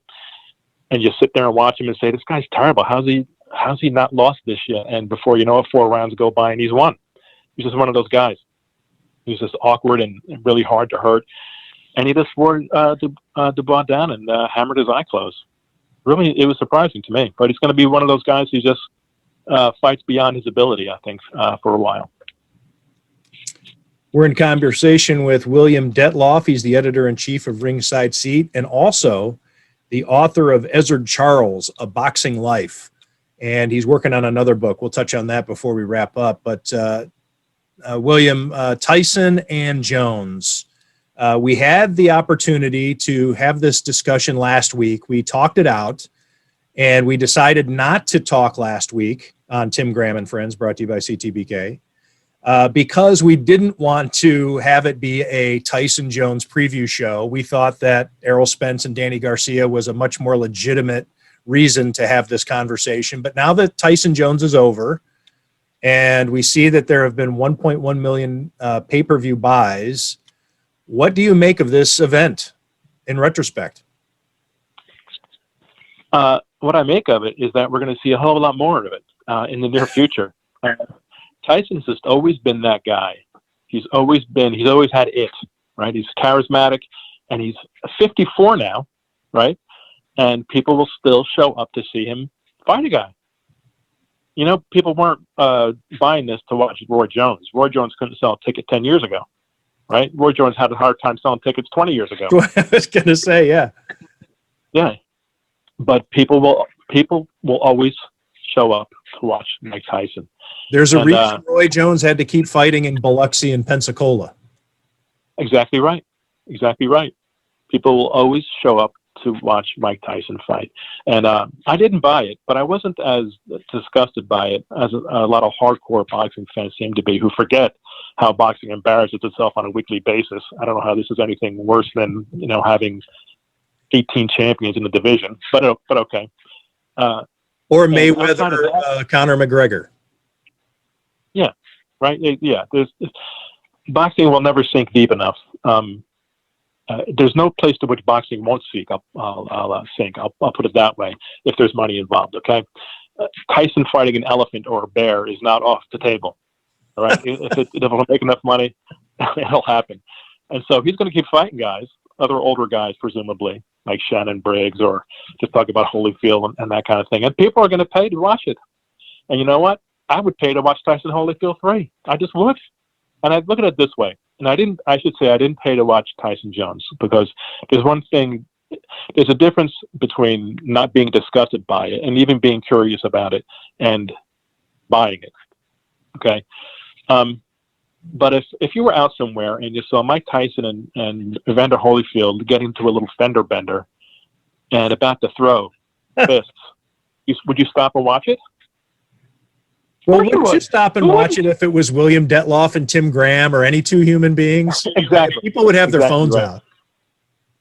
And you sit there and watch him and say, this guy's terrible. How's he not lost this yet? And before you know it, 4 rounds go by and he's won. He's just one of those guys. He's just awkward and really hard to hurt. And he just wore Dubois down and hammered his eye closed. Really, it was surprising to me. But he's going to be one of those guys who just fights beyond his ability, I think, for a while. We're in conversation with William Dettloff. He's the editor-in-chief of Ringside Seat and also the author of Ezzard Charles, A Boxing Life. And he's working on another book. We'll touch on that before we wrap up. But William, Tyson and Jones, we had the opportunity to have this discussion last week. We talked it out, and we decided not to talk last week on Tim Graham and Friends, brought to you by CTBK. Because we didn't want to have it be a Tyson Jones preview show. We thought that Errol Spence and Danny Garcia was a much more legitimate reason to have this conversation. But now that Tyson Jones is over and we see that there have been 1.1 million pay-per-view buys, what do you make of this event in retrospect? What I make of it is that we're going to see a hell of a lot more of it in the near future. Tyson's just always been that guy. He's always had it, right? He's charismatic. and he's 54 now, right? And people will still show up to see him fight a guy. You know, people weren't buying this to watch Roy Jones. Roy Jones couldn't sell a ticket 10 years ago, right? Roy Jones had a hard time selling tickets 20 years ago. I was going to say, yeah. Yeah. But people will always show up to watch Mike Tyson. There's a reason Roy Jones had to keep fighting in Biloxi and Pensacola. Exactly right. Exactly right. People will always show up to watch Mike Tyson fight. And I didn't buy it, but I wasn't as disgusted by it as a lot of hardcore boxing fans seem to be, who forget how boxing embarrasses itself on a weekly basis. I don't know how this is anything worse than, you know, having 18 champions in the division, but okay. Or Mayweather, Conor McGregor. Yeah, right. Yeah, boxing will never sink deep enough. There's no place to which boxing won't sink. I'll sink. I'll put it that way. If there's money involved, okay. Tyson fighting an elephant or a bear is not off the table. All right. if it'll make enough money, it'll happen. And so he's going to keep fighting guys, other older guys, presumably, like Shannon Briggs, or just talk about Holyfield and that kind of thing. And people are going to pay to watch it. And you know what? I would pay to watch Tyson Holyfield 3. I just would. And I'd look at it this way. And I didn't pay to watch Tyson Jones, because there's a difference between not being disgusted by it and even being curious about it and buying it. Okay. But if you were out somewhere and you saw Mike Tyson and Evander Holyfield getting to a little fender bender and about to throw fists, would you stop and watch it? Well, wouldn't you stop and watch it if it was William Dettloff and Tim Graham or any two human beings? Exactly. People would have their phones out.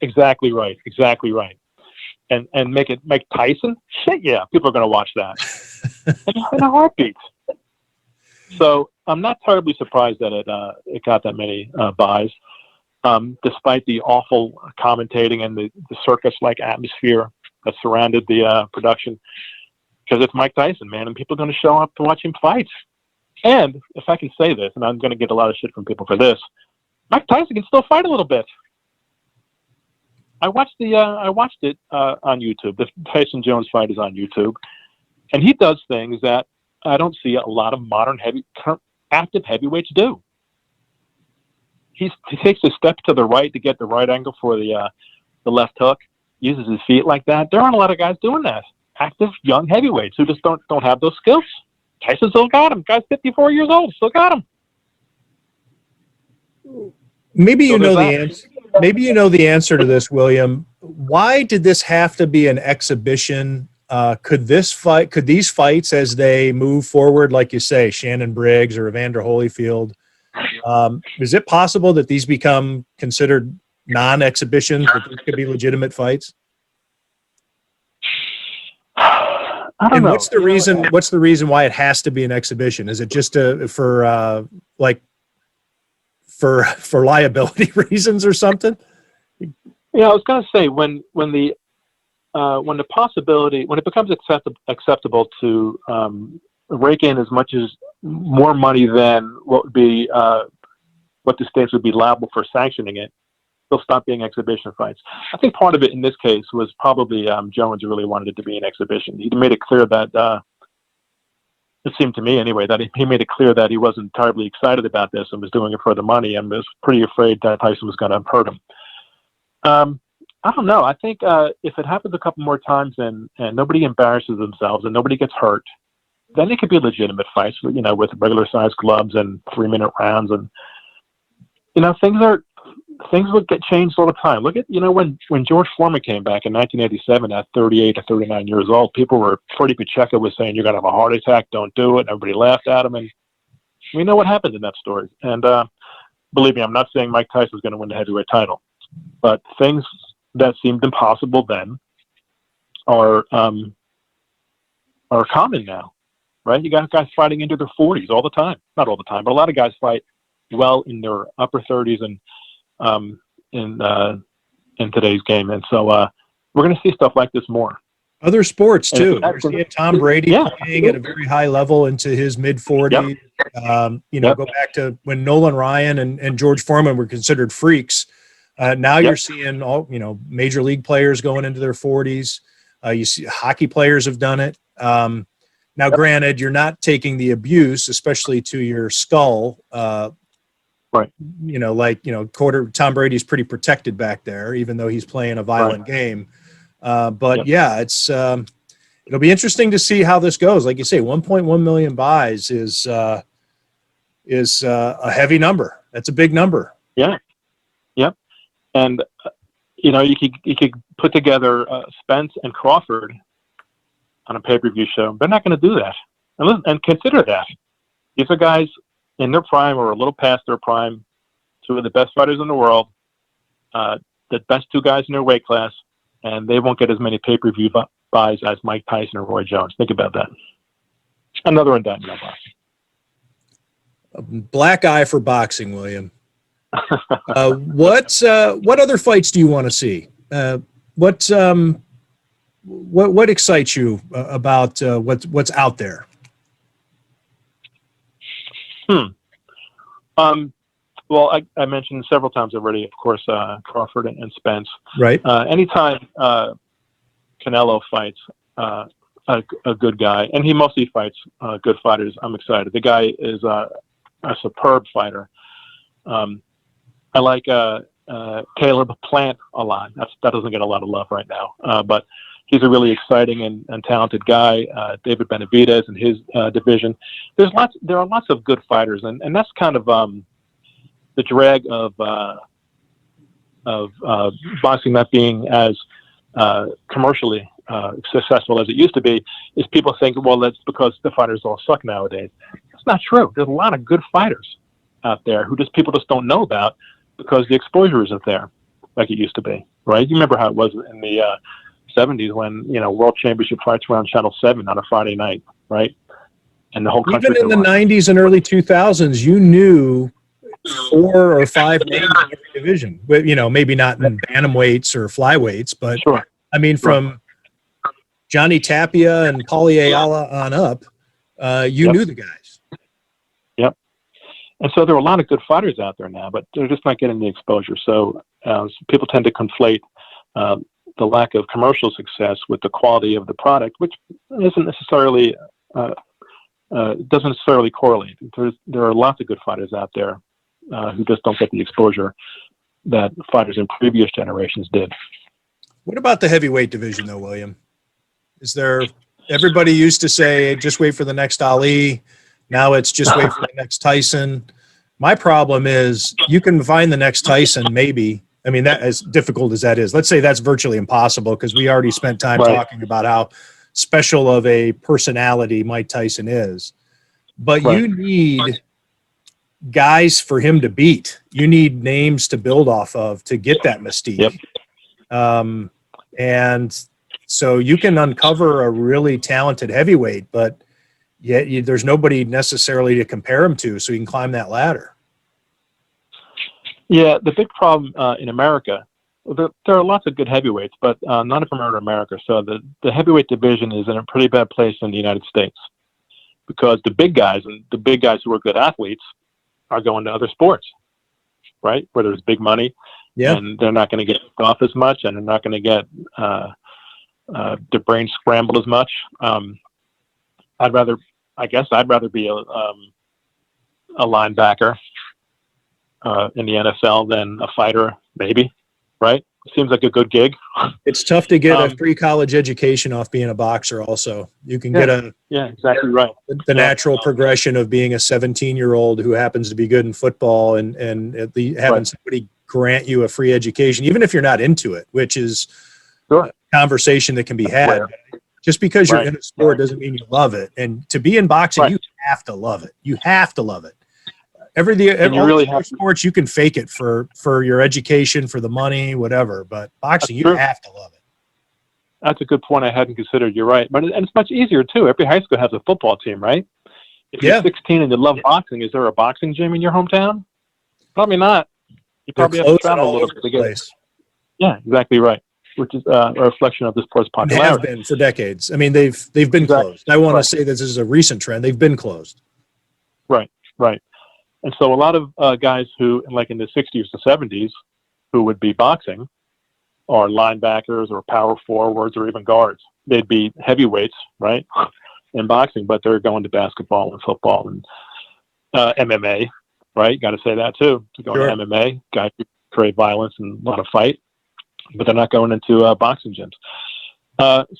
Exactly right. Exactly right. And make Tyson? Shit, yeah. People are going to watch that in a heartbeat. So I'm not terribly surprised that it got that many buys, despite the awful commentating and the circus-like atmosphere that surrounded the production. Because it's Mike Tyson, man, and people are going to show up to watch him fight. And if I can say this, and I'm going to get a lot of shit from people for this, Mike Tyson can still fight a little bit. I watched it on YouTube. The Tyson Jones fight is on YouTube, and he does things that I don't see a lot of modern active heavyweights do. He takes a step to the right to get the right angle for the left hook, uses his feet like that. There aren't a lot of guys doing that. Active young heavyweights who just don't have those skills. Tyson still got him. Guy's 54 years old, still got him. Maybe you know the answer. Maybe you know the answer to this, William. Why did this have to be an exhibition? Could these fights, as they move forward, like you say, Shannon Briggs or Evander Holyfield, is it possible that these become considered non-exhibitions, that these could be legitimate fights? I don't know. What's the reason? What's the reason why it has to be an exhibition? Is it just for liability reasons or something? Yeah, I was going to say when it becomes acceptable to rake in as much as more money than what the states would be liable for sanctioning it, they'll stop being exhibition fights. I think part of it in this case was probably Jones really wanted it to be an exhibition. He made it clear that it seemed to me anyway that he made it clear that he wasn't terribly excited about this and was doing it for the money, and was pretty afraid that Tyson was going to hurt him. I don't know. I think if it happens a couple more times and nobody embarrasses themselves and nobody gets hurt, then it could be legitimate fights, with regular sized gloves and 3-minute rounds, and things would get changed all the time. Look at, when George Foreman came back in 1987 at 38 or 39 years old, people were, Freddie Pacheco was saying, you're going to have a heart attack, don't do it. Everybody laughed at him, and we know what happened in that story. And believe me, I'm not saying Mike Tyson's going to win the heavyweight title, but things that seemed impossible then are common now, right? You got guys fighting into their 40s all the time. Not all the time, but a lot of guys fight well in their upper 30s and in today's game. And so we're going to see stuff like this more. Other sports too. We're seeing Tom Brady playing at a very high level into his mid-40s. Yep. Go back to when Nolan Ryan and George Foreman were considered freaks. Now you're seeing all, major league players going into their 40s. You see hockey players have done it. Now, granted, you're not taking the abuse, especially to your skull. Right. Tom Brady's pretty protected back there, even though he's playing a violent game. But it's it'll be interesting to see how this goes. Like you say, 1.1 million buys is a heavy number. That's a big number. Yeah. Yep. And you could put together Spence and Crawford on a pay-per-view show. They're not going to do that. And consider that. These are guys in their prime or a little past their prime, two of the best fighters in the world, the best two guys in their weight class, and they won't get as many pay-per-view buys as Mike Tyson or Roy Jones. Think about that. Another indictment on boxing. A black eye for boxing, William. What other fights do you want to see? What excites you about what's out there? Well, I mentioned several times already, of course, Crawford and Spence. Right. Anytime Canelo fights a good guy, and he mostly fights good fighters, I'm excited. The guy is a superb fighter. I like Caleb Plant a lot. That doesn't get a lot of love right now, but he's a really exciting and talented guy. David Benavidez in his division. There are lots of good fighters, and that's kind of the drag of boxing not being as commercially successful as it used to be. Is people think, well, that's because the fighters all suck nowadays. That's not true. There's a lot of good fighters out there who people just don't know about because the exposure isn't there like it used to be, right? You remember how it was in the 70s when world championship fights were on Channel 7 on a Friday night, right? And the whole country. Even in the 90s and early 2000s, you knew 4 or 5 names in every division. But, maybe not in bantamweights or flyweights, but sure. I mean, from Johnny Tapia and Paulie Ayala on up, you knew the guys. Yep. And so there are a lot of good fighters out there now, but they're just not getting the exposure. So people tend to conflate the lack of commercial success with the quality of the product, which isn't necessarily doesn't necessarily correlate. There are lots of good fighters out there who just don't get the exposure that fighters in previous generations did. What about the heavyweight division, though, William? Everybody used to say, just wait for the next Ali. Now it's just wait for the next Tyson. My problem is you can find the next Tyson, maybe. I mean, that as difficult as that is. Let's say that's virtually impossible because we already spent time talking about how special of a personality Mike Tyson is. But you need guys for him to beat. You need names to build off of to get that mystique. Yep. And so you can uncover a really talented heavyweight, but yet there's nobody necessarily to compare him to, so you can climb that ladder. Yeah, the big problem in America, there are lots of good heavyweights, but none of them are in America. So the heavyweight division is in a pretty bad place in the United States because the big guys who are good athletes are going to other sports, right? Where there's big money, and they're not going to get off as much, and they're not going to get their brains scrambled as much. I'd rather be a linebacker in the NFL than a fighter, maybe, right? Seems like a good gig. It's tough to get a free college education off being a boxer also. You can get exactly right. The natural progression of being a 17-year-old who happens to be good in football and having somebody grant you a free education, even if you're not into it, which is a conversation that can be had. Just because you're in a sport doesn't mean you love it. And to be in boxing, you have to love it. You have to love it. All sports, you can fake it for your education, for the money, whatever. But boxing, you have to love it. That's a good point I hadn't considered. You're right. But it's much easier, too. Every high school has a football team, right? If you're 16 and you love boxing, is there a boxing gym in your hometown? Probably not. You probably have to travel a little bit to get it. Yeah, exactly right. Which is a reflection of the sport's popularity. They have been for decades. I mean, they've been closed. I want to say this is a recent trend. They've been closed. Right. And so a lot of guys who, like in the 60s to 70s, who would be boxing are linebackers or power forwards or even guards. They'd be heavyweights, right, in boxing, but they're going to basketball and football and MMA, right? Got to say that too. To go Sure. to MMA, guys who create violence and a lot of fight, but they're not going into boxing gyms.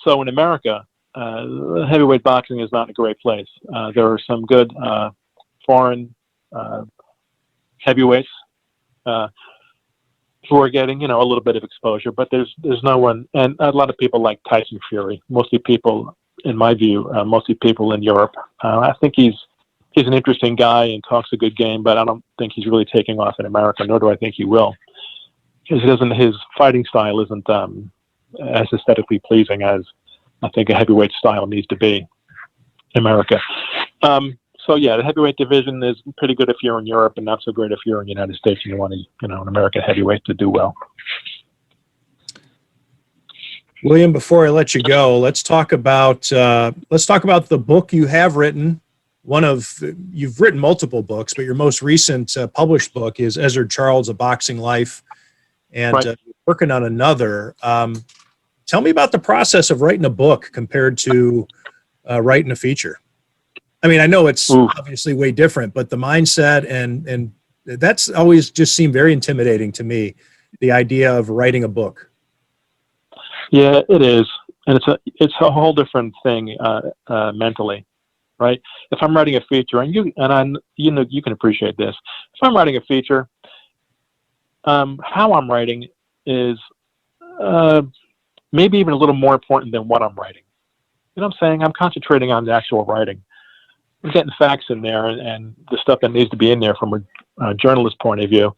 So in America, heavyweight boxing is not a great place. There are some good foreign heavyweights who are getting, a little bit of exposure, but there's no one, and a lot of people like Tyson Fury. Mostly people, in my view, mostly people in Europe. I think he's an interesting guy and talks a good game, but I don't think he's really taking off in America, nor do I think he will. Because his fighting style isn't as aesthetically pleasing as I think a heavyweight style needs to be in America. So yeah, the heavyweight division is pretty good if you're in Europe, and not so great if you're in the United States and you want an American heavyweight to do well. William, before I let you go, let's talk about the book you have written. You've written multiple books, but your most recent published book is Ezzard Charles: A Boxing Life, and Right. you're working on another. Tell me about the process of writing a book compared to writing a feature. I mean, I know it's obviously way different, but the mindset and that's always just seemed very intimidating to me, the idea of writing a book. Yeah, it is, and it's a whole different thing mentally, right? If I'm writing a feature, and you can appreciate this. If I'm writing a feature, how I'm writing is maybe even a little more important than what I'm writing. You know what I'm saying? I'm concentrating on the actual writing. I'm getting facts in there and the stuff that needs to be in there from a journalist point of view,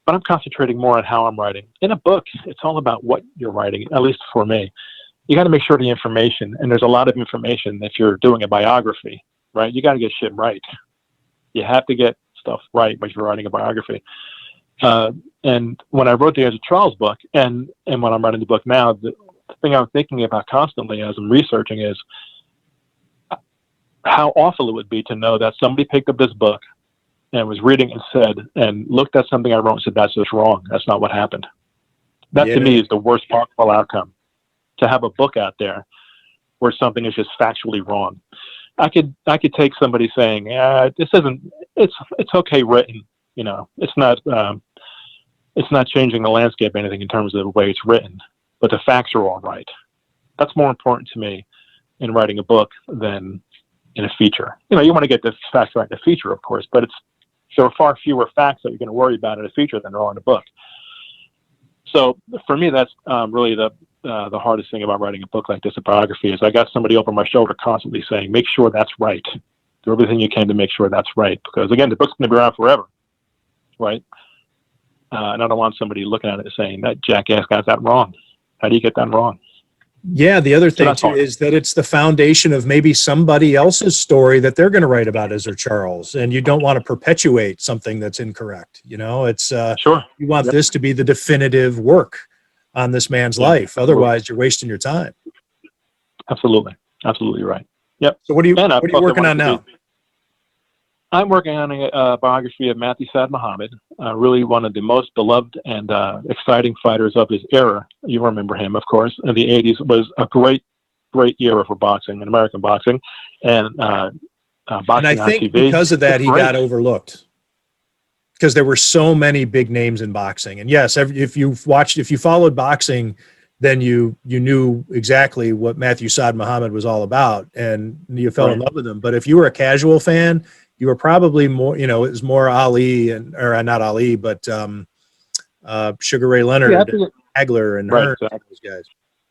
but I'm concentrating more on how I'm writing. In a book, it's all about what you're writing, at least for me. You got to make sure the information, and there's a lot of information if you're doing a biography, right? You got to get shit right. You have to get stuff right when you're writing a biography. And when I wrote the Ezzard Charles book, and when I'm writing the book now, the thing I'm thinking about constantly as I'm researching is how awful it would be to know that somebody picked up this book and was reading and said, and looked at something I wrote and said, that's just wrong. That's not what happened. That to me is the worst possible outcome, to have a book out there where something is just factually wrong. I could take somebody saying, this isn't, it's okay written, it's not changing the landscape or anything in terms of the way it's written, but the facts are all right. That's more important to me in writing a book than in a feature. You want to get the facts right in a feature, of course, but there are far fewer facts that you're going to worry about in a feature than there are in a book. So for me, that's really the hardest thing about writing a book like this, a biography, is I got somebody over my shoulder constantly saying, make sure that's right. Do everything you can to make sure that's right. Because again, the book's going to be around forever, right? And I don't want somebody looking at it and saying, that jackass got that wrong. How do you get that wrong? Yeah, the other thing too hard. is that it's the foundation of maybe somebody else's story that they're going to write about Ezzard Charles, and you don't want to perpetuate something that's incorrect. It's Sure. You want this to be the definitive work on this man's life. Otherwise, you're wasting your time. Absolutely right. Yep. So what are you working on now? I'm working on a biography of Matthew Saad Muhammad, really one of the most beloved and exciting fighters of his era. You remember him, of course. In the 80s was a great era for boxing and American boxing, and boxing and I think on TV. Because of that, he got overlooked. Because there were so many big names in boxing. And yes, if you followed boxing, then you knew exactly what Matthew Saad Muhammad was all about, and you fell in love with him. But if you were a casual fan, you were probably more, it was more Ali or not Ali, but Sugar Ray Leonard, Hagler, and Hearn, those guys.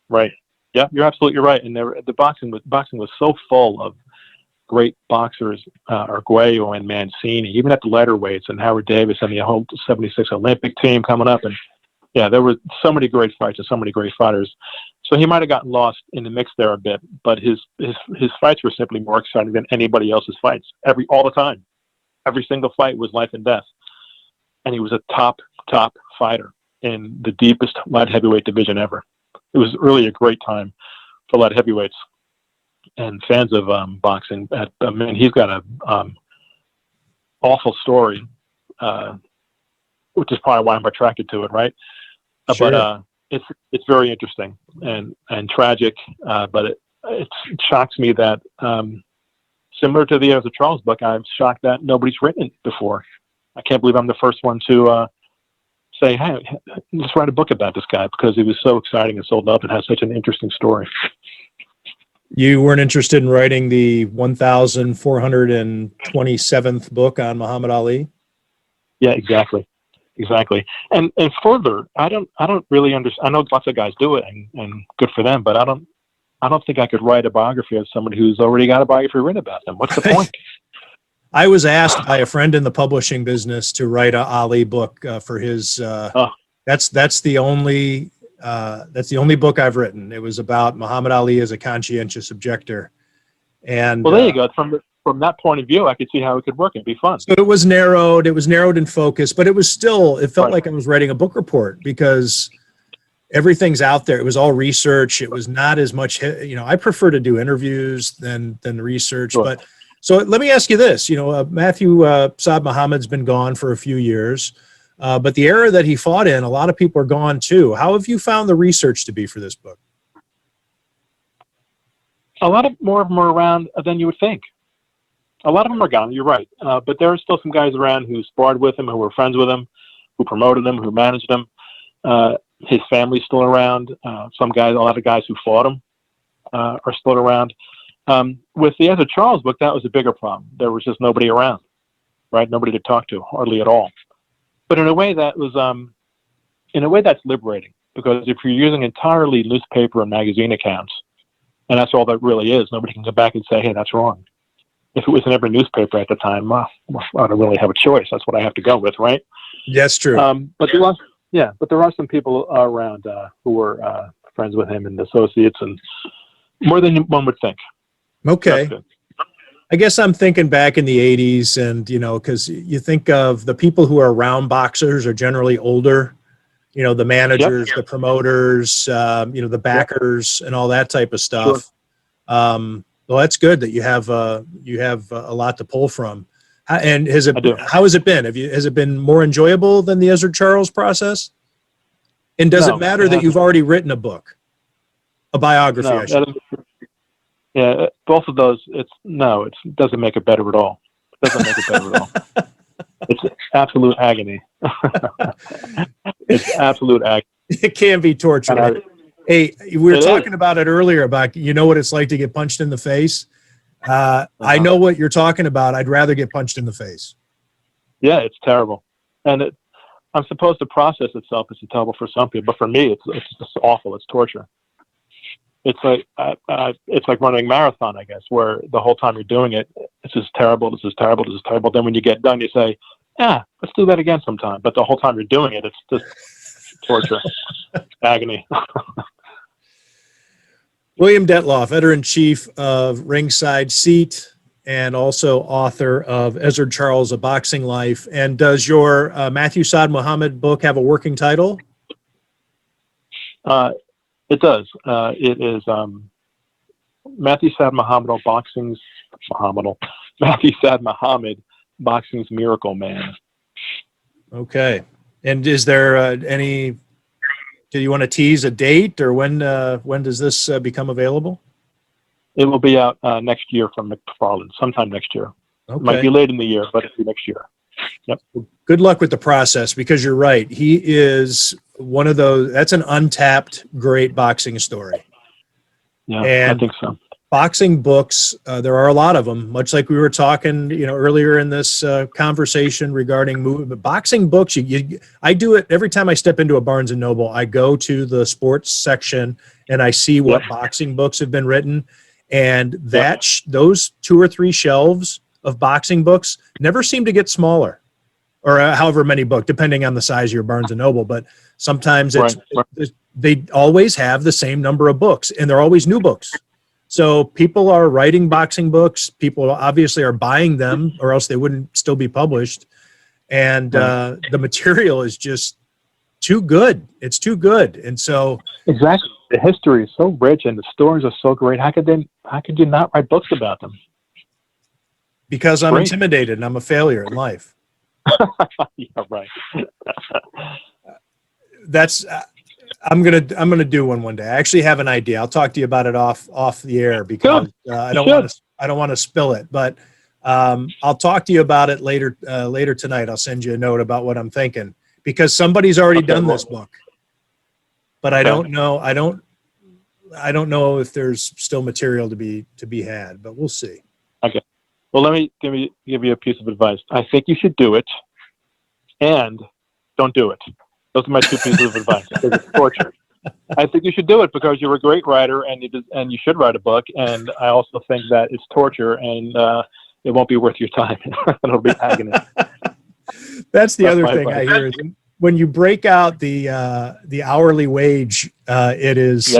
Right. Yeah, you're absolutely right. And the boxing was so full of great boxers, Arguello and Mancini, even at the lighter weights, and Howard Davis and the whole '76 Olympic team coming up. And yeah, there were so many great fights and so many great fighters. So he might have gotten lost in the mix there a bit, but his fights were simply more exciting than anybody else's fights all the time. Every single fight was life and death. And he was a top fighter in the deepest light heavyweight division ever. It was really a great time for light heavyweights and fans of boxing. He's got a awful story, which is probably why I'm attracted to it, right? Sure. But it's very interesting and tragic. But it shocks me that similar to the Ezra Charles book, I'm shocked that nobody's written it before. I can't believe I'm the first one to say, hey, let's write a book about this guy, because he was so exciting and so loved and has such an interesting story. You weren't interested in writing the 1,427th book on Muhammad Ali? Yeah, exactly. And further, I don't really understand. I know lots of guys do it, and good for them, but I don't think I could write a biography of somebody who's already got a biography written about them. What's the point? I was asked by a friend in the publishing business to write a Ali book for his. That's the only book I've written. It was about Muhammad Ali as a conscientious objector. And well, there you go. From that point of view, I could see how it could work. It'd be fun. So it was narrowed in focus, but it felt Right. like I was writing a book report, because everything's out there. It was all research. It was not as much, I prefer to do interviews than research. Sure. But so let me ask you this, Matthew Saad Muhammad's been gone for a few years, but the era that he fought in, a lot of people are gone too. How have you found the research to be for this book? A lot more of them are around than you would think. A lot of them are gone. You're right. But there are still some guys around who sparred with him, who were friends with him, who promoted him, who managed him. His family's still around. A lot of guys who fought him are still around. With the Ezra Charles book, that was a bigger problem. There was just nobody around, right? Nobody to talk to, hardly at all. But in a way that's liberating, because if you're using entirely newspaper and magazine accounts, and that's all that really is, nobody can go back and say, hey, that's wrong. If it was in every newspaper at the time, I don't really have a choice. That's what I have to go with, right? That's true. But there are some people around who were friends with him and associates, and more than one would think. Okay. I guess I'm thinking back in the 80s, and, because you think of the people who are around boxers are generally older, the managers, the promoters, the backers, and all that type of stuff. Sure. Well, that's good that you have a lot to pull from. And how has it been? Has it been more enjoyable than the Ezra Charles process? And does it matter that you've already written a book, a biography? No, yeah, both of those. It doesn't make it better at all. It's absolute agony. It's absolute agony. It can be torture. Hey, we were talking about it earlier about, what it's like to get punched in the face. I know what you're talking about. I'd rather get punched in the face. Yeah, it's terrible. And I'm supposed to process itself as terrible for some people, but for me, it's just awful. It's torture. It's like running a marathon, I guess, where the whole time you're doing it, this is terrible. Then when you get done, you say, let's do that again sometime. But the whole time you're doing it, it's just torture, agony. William Dettloff, editor-in-chief of Ringside Seat, and also author of Ezra Charles, A Boxing Life. And does your Matthew Saad Muhammad book have a working title? It does. It is Matthew Saad Muhammad, Matthew Saad Muhammad, Boxing's Miracle Man. Okay. And is there do you want to tease a date, or when does this become available? It will be out next year from McFarland, sometime next year. Okay. It might be late in the year, but it'll be next year. Yep. Well, good luck with the process, because you're right. He is one of those, that's an untapped great boxing story. Yeah, and I think so. Boxing books, there are a lot of them, much like we were talking, earlier in this conversation regarding movement. But boxing books, I do it every time I step into a Barnes and Noble. I go to the sports section and I see what boxing books have been written, and those 2 or 3 shelves of boxing books never seem to get smaller, or however many books, depending on the size of your Barnes and Noble. But sometimes they always have the same number of books, and they're always new books. So people are writing boxing books. People obviously are buying them, or else they wouldn't still be published. And the material is just too good. It's too good. And so exactly, the history is so rich and the stories are so great. How could you not write books about them? Because I'm intimidated and I'm a failure in life. Yeah, right. I'm gonna do one day. I actually have an idea. I'll talk to you about it off the air because I don't want to spill it. But I'll talk to you about it later tonight. I'll send you a note about what I'm thinking because somebody's already done this book, but I don't know. I don't know if there's still material to be had, but we'll see. Okay. Well, let me give you a piece of advice. I think you should do it, and don't do it. Those are my two pieces of advice. Because it's torture. I think you should do it because you're a great writer, and you should write a book. And I also think that it's torture, and it won't be worth your time. It'll be agony. That's the other thing I hear is when you break out the hourly wage, it is.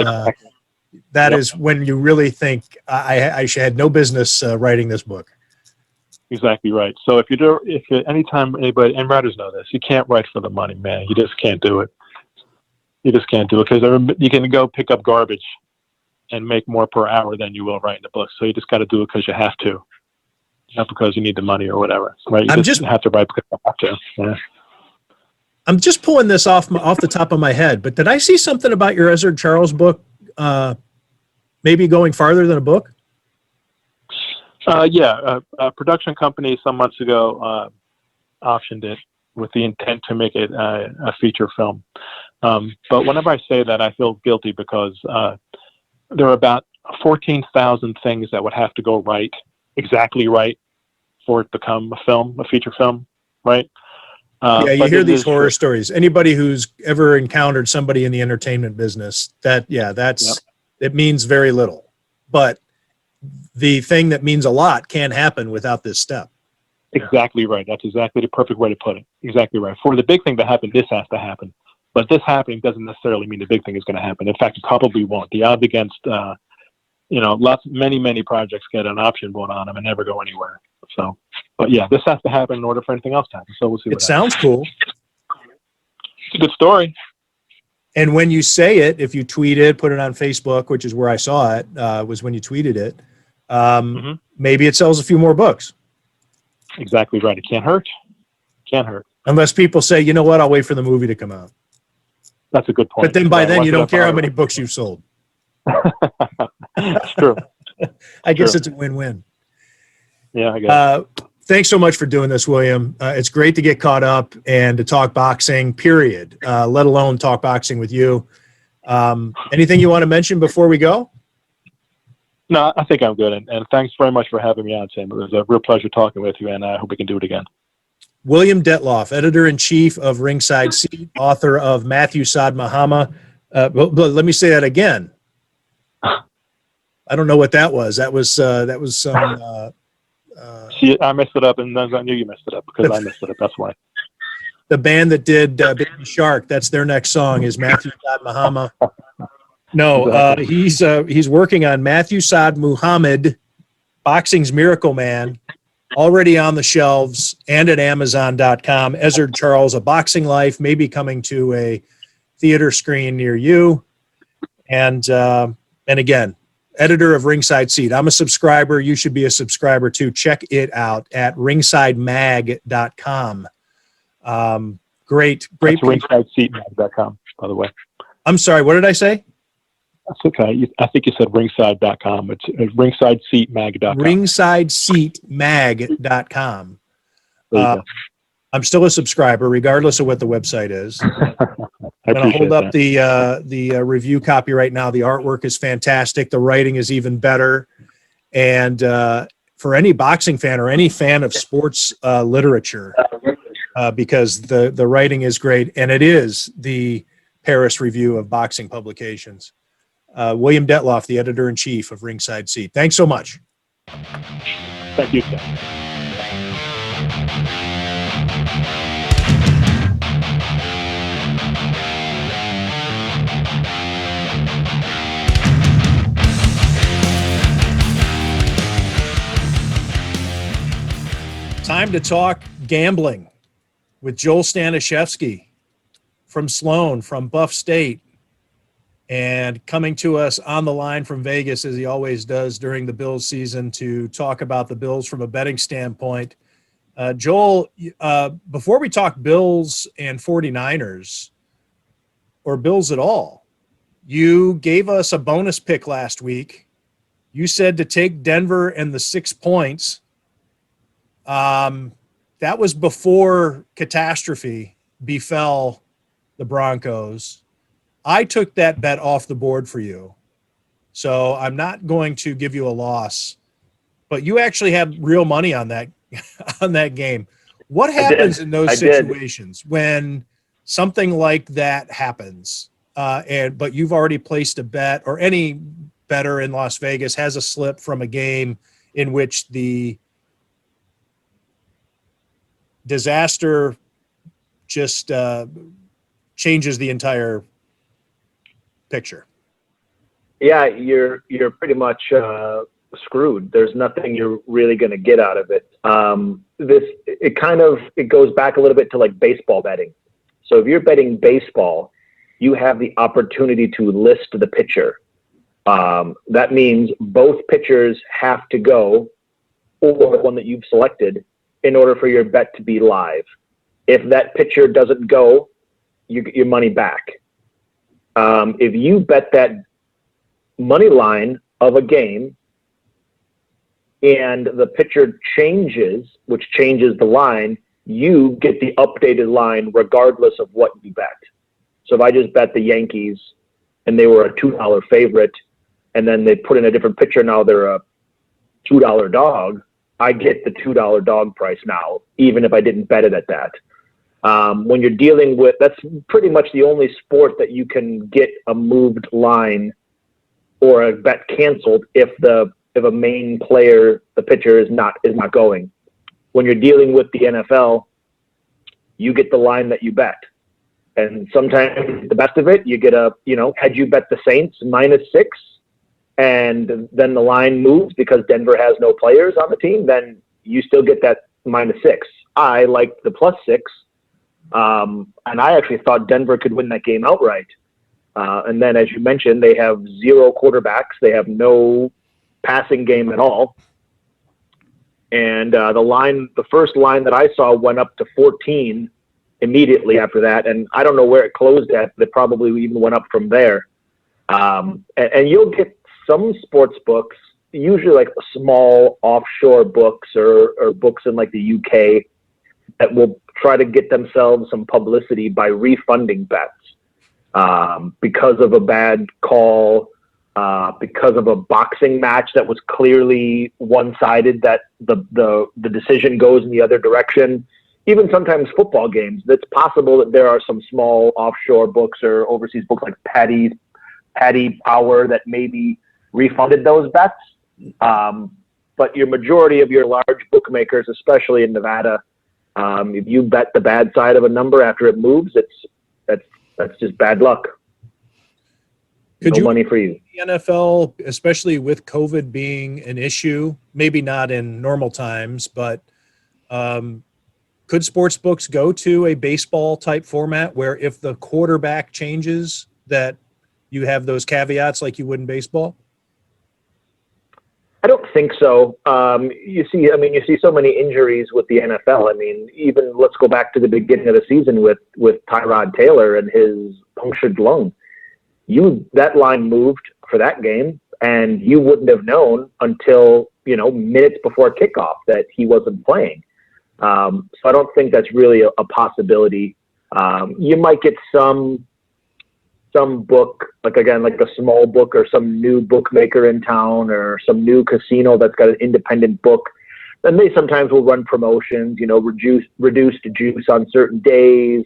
That is when you really think I had no business writing this book. Exactly right. So anytime anybody, and writers know this, you can't write for the money, man. You just can't do it. You just can't do it because you can go pick up garbage and make more per hour than you will writing a book. So you just got to do it because you have to, not because you need the money or whatever. Right? You just have to write because you have to. Yeah. I'm just pulling this off the top of my head, but did I see something about your Ezra Charles book? Maybe going farther than a book? A production company some months ago optioned it with the intent to make it a feature film. But whenever I say that, I feel guilty because there are about 14,000 things that would have to go right, exactly right, for it to become a feature film, right? You hear these horror stories. Anybody who's ever encountered somebody in the entertainment business, it means very little. But the thing that means a lot can't happen without this step. Exactly right. That's exactly the perfect way to put it. Exactly right. For the big thing to happen, this has to happen. But this happening doesn't necessarily mean the big thing is going to happen. In fact, it probably won't. The odds against, many projects get an option vote on them and never go anywhere. So, but yeah, this has to happen in order for anything else to happen. So we'll see. It sounds cool. It's a good story. And when you say it, if you tweet it, put it on Facebook, which is where I saw it, was when you tweeted it. Maybe it sells a few more books. Exactly right. It can't hurt. Can't hurt. Unless people say, you know what, I'll wait for the movie to come out. That's a good point. But then by then you don't care how many books you've sold. It's true. I guess it's a win-win. Yeah, I guess. Thanks so much for doing this, William. It's great to get caught up and to talk boxing, period, let alone talk boxing with you. Anything you want to mention before we go? No, I think I'm good. And thanks very much for having me on, Sam. It was a real pleasure talking with you, and I hope we can do it again. William Dettloff, editor-in-chief of Ringside Seat, author of Matthew Saad Muhammad. Let me say that again. I don't know what that was. That was some... See, I messed it up, and I knew you messed it up because I messed it up. That's why. The band that did Baby Shark, that's their next song, is Matthew Saad Muhammad. No, exactly. He's working on Matthew Saad Muhammad, Boxing's Miracle Man, already on the shelves and at Amazon.com. Ezra Charles, A Boxing Life, maybe coming to a theater screen near you. And again, editor of Ringside Seat. I'm a subscriber. You should be a subscriber too. Check it out at ringsidemag.com. Great. That's ringsideseatmag.com, by the way. I'm sorry, what did I say? That's okay. I think you said ringside.com. It's ringsideseatmag.com. Ringsideseatmag.com. I'm still a subscriber, regardless of what the website is. I'm going to hold up the review copy right now. The artwork is fantastic. The writing is even better. And for any boxing fan or any fan of sports literature, because the writing is great, and it is the Paris Review of Boxing Publications. William Dettloff, the editor-in-chief of Ringside Seat. Thanks so much. Thank you, Tim. Time to talk gambling with Joel Staniszewski from Sloan, from Buff State, and coming to us on the line from Vegas, as he always does during the Bills season, to talk about the Bills from a betting standpoint. Joel, before we talk Bills and 49ers, or Bills at all, You gave us a bonus pick last week. You said to take Denver and the 6 points. That was before catastrophe befell the Broncos. I took that bet off the board for you. So I'm not going to give you a loss, but you actually had real money on that on that game. What happens in those situations when something like that happens? But you've already placed a bet, or any bettor in Las Vegas has a slip from a game in which the disaster just changes the entire picture. Yeah, you're pretty much screwed. There's nothing you're really going to get out of it. It goes back a little bit to like baseball betting. So if you're betting baseball, you have the opportunity to list the pitcher. That means both pitchers have to go, or the one that you've selected, in order for your bet to be live. If that pitcher doesn't go, you get your money back. If you bet that money line of a game and the pitcher changes, which changes the line, you get the updated line regardless of what you bet. So if I just bet the Yankees and they were a $2 favorite and then they put in a different pitcher, now they're a $2 dog, I get the $2 dog price now, even if I didn't bet it at that. When you're dealing with, that's pretty much the only sport that you can get a moved line or a bet canceled if a main player, the pitcher, is not going. When you're dealing with the NFL, you get the line that you bet. And sometimes the best of it, you get had you bet the Saints -6 and then the line moves because Denver has no players on the team, then you still get that -6. I liked the +6. And I actually thought Denver could win that game outright. And then, as you mentioned, they have 0 quarterbacks. They have no passing game at all. And the first line that I saw went up to 14 immediately after that. And I don't know where it closed at. They probably even went up from there. And you'll get some sports books, usually like small offshore books or books in like the UK, that will try to get themselves some publicity by refunding bets because of a bad call, because of a boxing match that was clearly one-sided, that the decision goes in the other direction. Even sometimes football games, it's possible that there are some small offshore books or overseas books like Paddy Power that maybe refunded those bets. But your majority of your large bookmakers, especially in Nevada, if you bet the bad side of a number after it moves, that's just bad luck. No money for you. The NFL, especially with COVID being an issue, maybe not in normal times, but could sports books go to a baseball type format where if the quarterback changes, that you have those caveats like you would in baseball? I don't think so. You see so many injuries with the NFL. I mean, even let's go back to the beginning of the season with Tyrod Taylor and his punctured lung. That line moved for that game, and you wouldn't have known until minutes before kickoff that he wasn't playing. So I don't think that's really a possibility. You might get some book, like a small book or some new bookmaker in town or some new casino that's got an independent book. Then they sometimes will run promotions, reduced juice on certain days,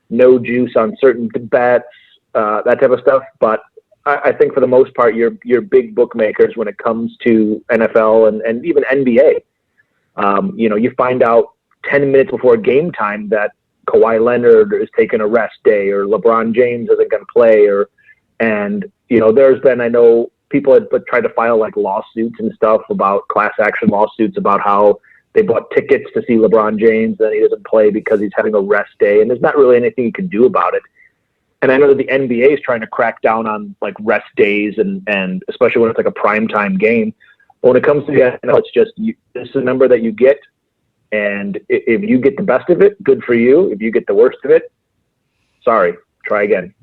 no juice on certain bets, that type of stuff. But I think for the most part, your big bookmakers when it comes to NFL and even NBA, you find out 10 minutes before game time that Kawhi Leonard is taking a rest day or LeBron James isn't going to play there's been, I know people had tried to file like lawsuits and stuff about class action lawsuits about how they bought tickets to see LeBron James and he doesn't play because he's having a rest day. And there's not really anything you can do about it. And I know that the NBA is trying to crack down on like rest days and especially when it's like a primetime game. But when it comes to the NFL, it's just, this is a number that you get. And if you get the best of it, good for you. If you get the worst of it, sorry, try again.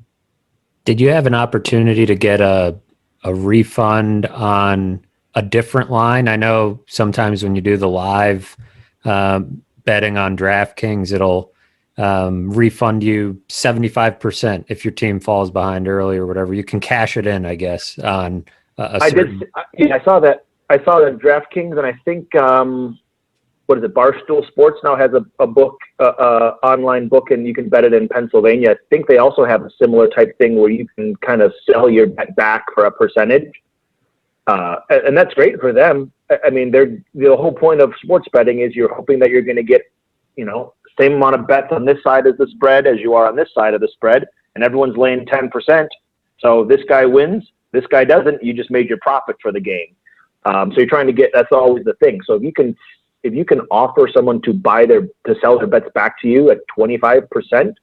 Did you have an opportunity to get a refund on a different line? I know sometimes when you do the live betting on DraftKings, it'll refund you 75% if your team falls behind early or whatever. You can cash it in, I guess, on a certain... I saw that. I saw that DraftKings, and I think what is it? Barstool Sports now has a book, online book, and you can bet it in Pennsylvania. I think they also have a similar type thing where you can kind of sell your bet back for a percentage, and that's great for them. I mean, the whole point of sports betting is you're hoping that you're going to get, same amount of bets on this side of the spread as you are on this side of the spread, and everyone's laying 10%. So this guy wins, this guy doesn't. You just made your profit for the game. So you're trying to get. That's always the thing. So if you can offer someone to sell their bets back to you at 25%,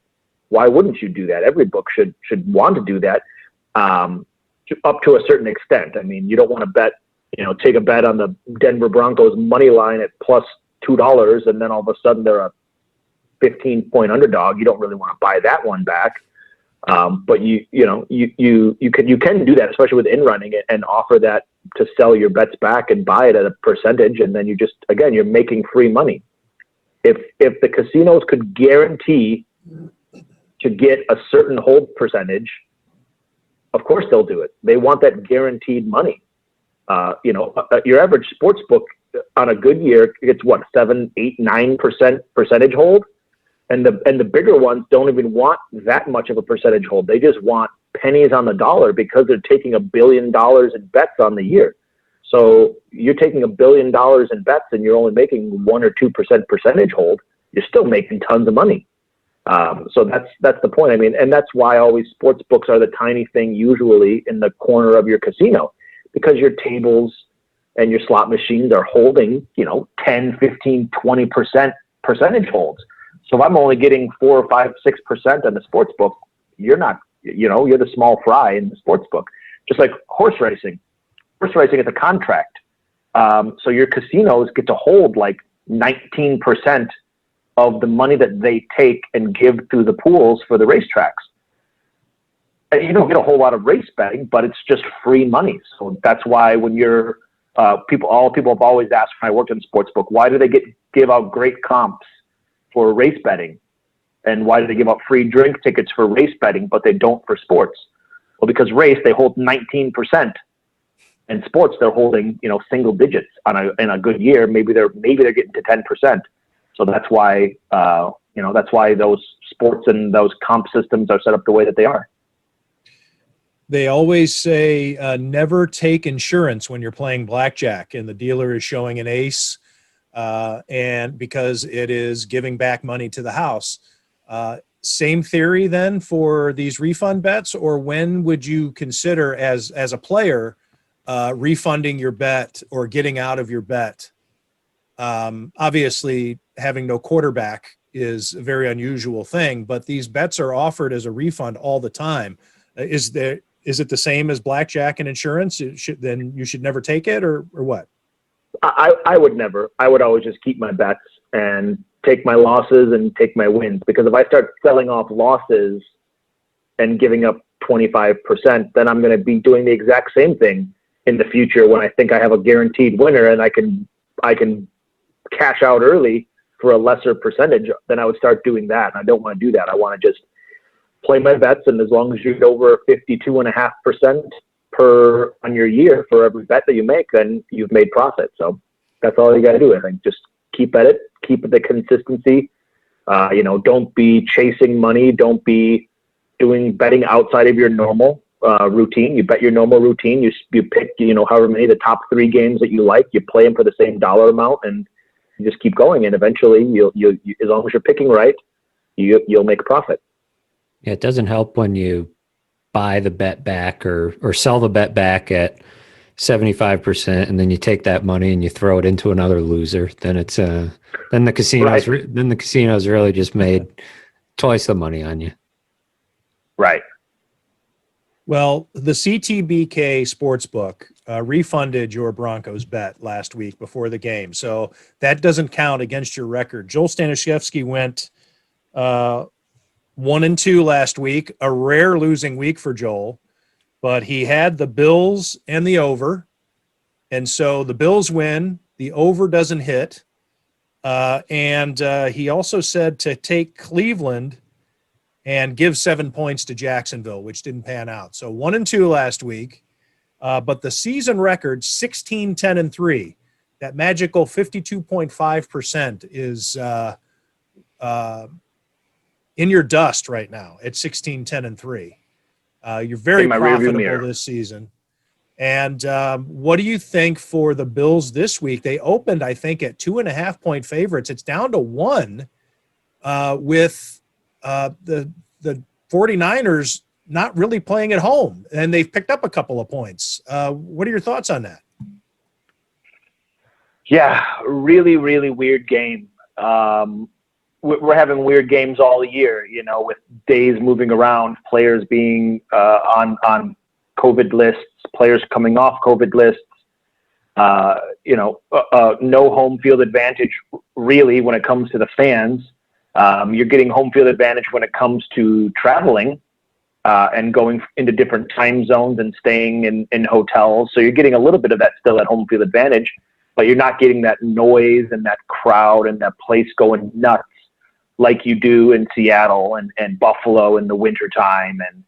why wouldn't you do that? Every book should want to do that, up to a certain extent. I mean, you don't want to bet, take a bet on the Denver Broncos money line at plus $2, and then all of a sudden they're a 15-point underdog. You don't really want to buy that one back. But you can do that, especially with in running it, and offer that to sell your bets back and buy it at a percentage, and then you're making free money. If the casinos could guarantee to get a certain hold percentage, of course they'll do it. They want that guaranteed money. Your average sports book on a good year gets 7, 8, 9% percentage hold, and the bigger ones don't even want that much of a percentage hold. They just want pennies on the dollar because they're taking $1 billion in bets on the year. So you're taking $1 billion in bets and you're only making 1 or 2% percentage hold. You're still making tons of money. So that's the point. I mean, and that's why always sports books are the tiny thing usually in the corner of your casino, because your tables and your slot machines are holding, 10, 15, 20% percentage holds. So if I'm only getting 4 or 5, 6% on the sports book, you're not, you're the small fry in the sports book. Just like horse racing. Horse racing is a contract. So your casinos get to hold like 19% of the money that they take and give through the pools for the racetracks. And you don't get a whole lot of race betting, but it's just free money. So that's why when you're people have always asked when I worked in sportsbook, why do they give out great comps for race betting? And why do they give out free drink tickets for race betting, but they don't for sports? Well, because race, they hold 19%. In sports, they're holding, single digits in a good year. Maybe they're getting to 10%. So that's why, that's why those sports and those comp systems are set up the way that they are. They always say never take insurance when you're playing blackjack and the dealer is showing an ace, and because it is giving back money to the house. Same theory then for these refund bets, or when would you consider as a player refunding your bet or getting out of your bet? Obviously, having no quarterback is a very unusual thing, but these bets are offered as a refund all the time. Is it the same as blackjack and insurance? Then you should never take it, or what? I would never. I would always just keep my bets and take my losses and take my wins, because if I start selling off losses and giving up 25%, then I'm going to be doing the exact same thing in the future when I think I have a guaranteed winner and I can cash out early for a lesser percentage. Then I would start doing that. And I don't want to do that. I want to just play my bets, and as long as you get over 52.5% per on your year for every bet that you make, then you've made profit. So that's all you got to do. I think just keep at it, keep the consistency. Don't be chasing money. Don't be doing betting outside of your normal routine. You bet your normal routine. You pick, however many of the top 3 games that you like. You play them for the same dollar amount, and you just keep going. And eventually, you as long as you're picking right, you'll make a profit. Yeah, it doesn't help when you buy the bet back or sell the bet back at 75%, and then you take that money and you throw it into another loser. Then it's then the casinos Right. then the casinos really just made twice the money on you. Right. Well, the CTBK Sportsbook refunded your Broncos bet last week before the game, so that doesn't count against your record. Joel Staniszewski went 1-2 last week, a rare losing week for Joel, but he had the Bills and the over. And so the Bills win, the over doesn't hit. And he also said to take Cleveland and give 7 points to Jacksonville, which didn't pan out. So 1-2 last week. But the season record, 16-10-3, that magical 52.5% is in your dust right now at 16-10-3. You're very In my rearview profitable mirror. this season. And what do you think for the Bills this week? They opened, I think, at 2.5-point favorites. It's down to 1 with the 49ers not really playing at home, and they've picked up a couple of points. What are your thoughts on that? Yeah, really, really weird game. We're having weird games all year, you know, with days moving around, players being on COVID lists, players coming off COVID lists, no home field advantage really when it comes to the fans. You're getting home field advantage when it comes to traveling and going into different time zones and staying in hotels. So you're getting a little bit of that still at home field advantage, but you're not getting that noise and that crowd and that place going nuts like you do in Seattle and Buffalo in the wintertime and,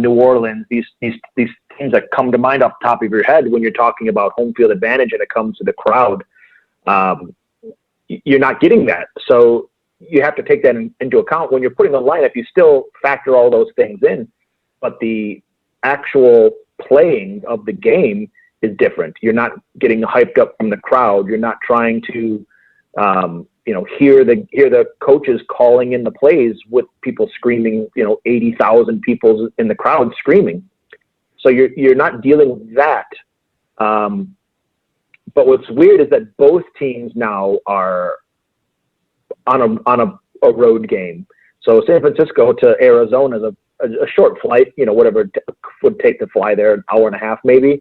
New Orleans, these teams that come to mind off the top of your head when you're talking about home field advantage and it comes to the crowd. You're not getting that. So you have to take that into account when you're putting a lineup. You still factor all those things in, but the actual playing of the game is different. You're not getting hyped up from the crowd. You're not trying to, hear the coaches calling in the plays with people screaming, 80,000 people in the crowd screaming. So you're not dealing with that. But what's weird is that both teams now are on a road game. So San Francisco to Arizona is a short flight, whatever it would take to fly there, an hour and a half maybe.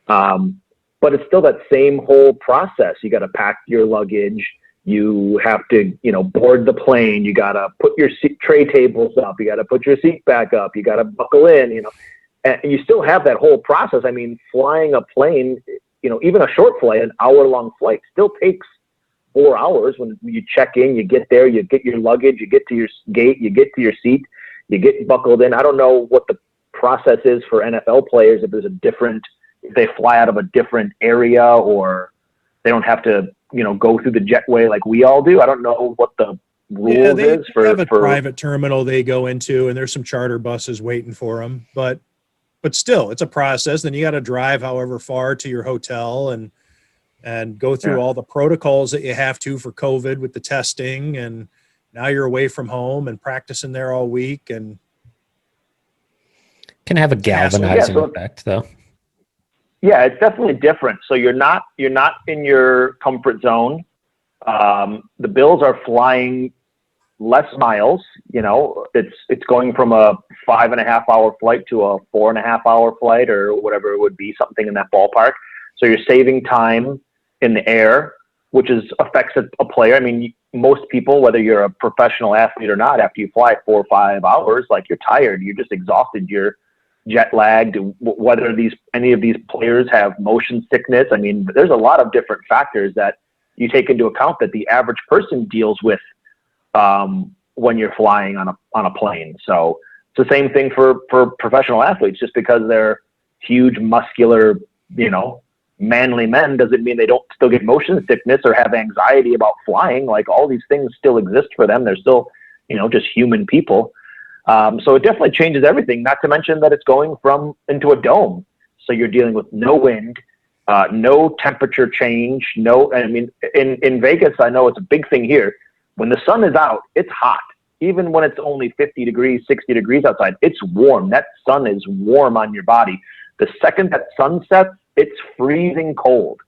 But it's still that same whole process. You got to pack your luggage. You have to, board the plane. You got to put your tray tables up. You got to put your seat back up. You got to buckle in, and you still have that whole process. I mean, flying a plane, even a short flight, an hour-long flight still takes 4 hours. When you check in, you get there, you get your luggage, you get to your gate, you get to your seat, you get buckled in. I don't know what the process is for NFL players, if if they fly out of a different area or they don't have to, go through the jetway like we all do. I don't know what the rules They is for have a private terminal they go into, and there's some charter buses waiting for them. But still, it's a process. Then you got to drive however far to your hotel and go through all the protocols that you have to for COVID with the testing. And now you're away from home and practicing there all week. And Can have a galvanizing effect, though. Yeah, it's definitely different. So you're not in your comfort zone. The Bills are flying less miles. It's going from a 5.5-hour flight to a 4.5-hour flight or whatever it would be, something in that ballpark. So you're saving time in the air, which affects a player. I mean, most people, whether you're a professional athlete or not, after you fly 4 or 5 hours, like you're tired, you're just exhausted, you're jet lagged, whether any of these players have motion sickness. I mean, there's a lot of different factors that you take into account that the average person deals with when you're flying on a plane. So it's the same thing for professional athletes. Just because they're huge, muscular, manly men doesn't mean they don't still get motion sickness or have anxiety about flying. Like, all these things still exist for them. They're still, just human people. So it definitely changes everything, not to mention that it's going into a dome. So you're dealing with no wind, no temperature change. In Vegas, I know it's a big thing here. When the sun is out, it's hot. Even when it's only 50 degrees, 60 degrees outside, it's warm. That sun is warm on your body. The second that sun sets, it's freezing cold.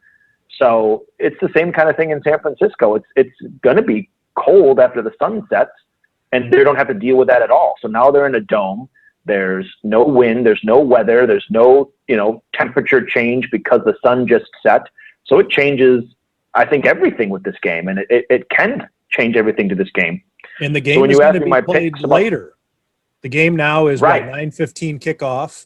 So it's the same kind of thing in San Francisco. It's going to be cold after the sun sets, and they don't have to deal with that at all. So now they're in a dome. There's no wind. There's no weather. There's no, temperature change because the sun just set. So it changes, I think, everything with this game, and it can change everything to this game. And the So game when is you going ask to me be my played picks about- later. The game now is Right. 9:15 kickoff,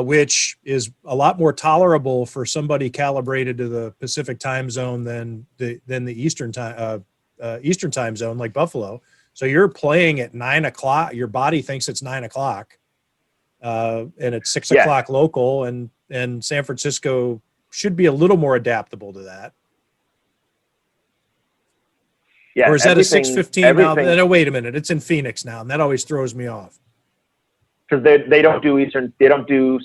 which is a lot more tolerable for somebody calibrated to the Pacific time zone than the Eastern time zone, like Buffalo. So you're playing at 9 o'clock. Your body thinks it's 9 o'clock, and it's 6 Yeah. o'clock local, and San Francisco should be a little more adaptable to that. Yeah, Or is that a everything- 6:15 now? everything- No, wait a minute. It's in Phoenix now, and that always throws me off. because they don't do Eastern, they don't do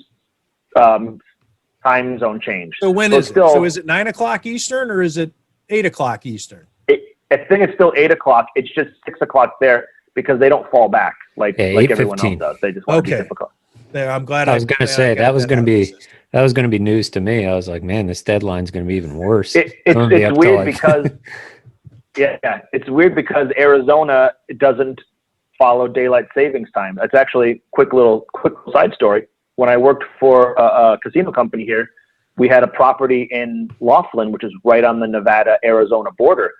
time zone change. So when So is it's still- it? So is it 9 o'clock Eastern or is it 8 o'clock Eastern? I think it's still 8 o'clock. It's just 6 o'clock there because they don't fall back like everyone else 8:15. does. They just want to Okay. be difficult. Yeah, I'm glad. I was going to say got that was that going out to of the be system. that was going to be news to me. I was like, man, this deadline's going to be even worse. It's gonna be up till weird like- because it's weird because Arizona doesn't follow daylight savings time. It's actually quick side story. When I worked for a casino company here, we had a property in Laughlin, which is right on the Nevada-Arizona border,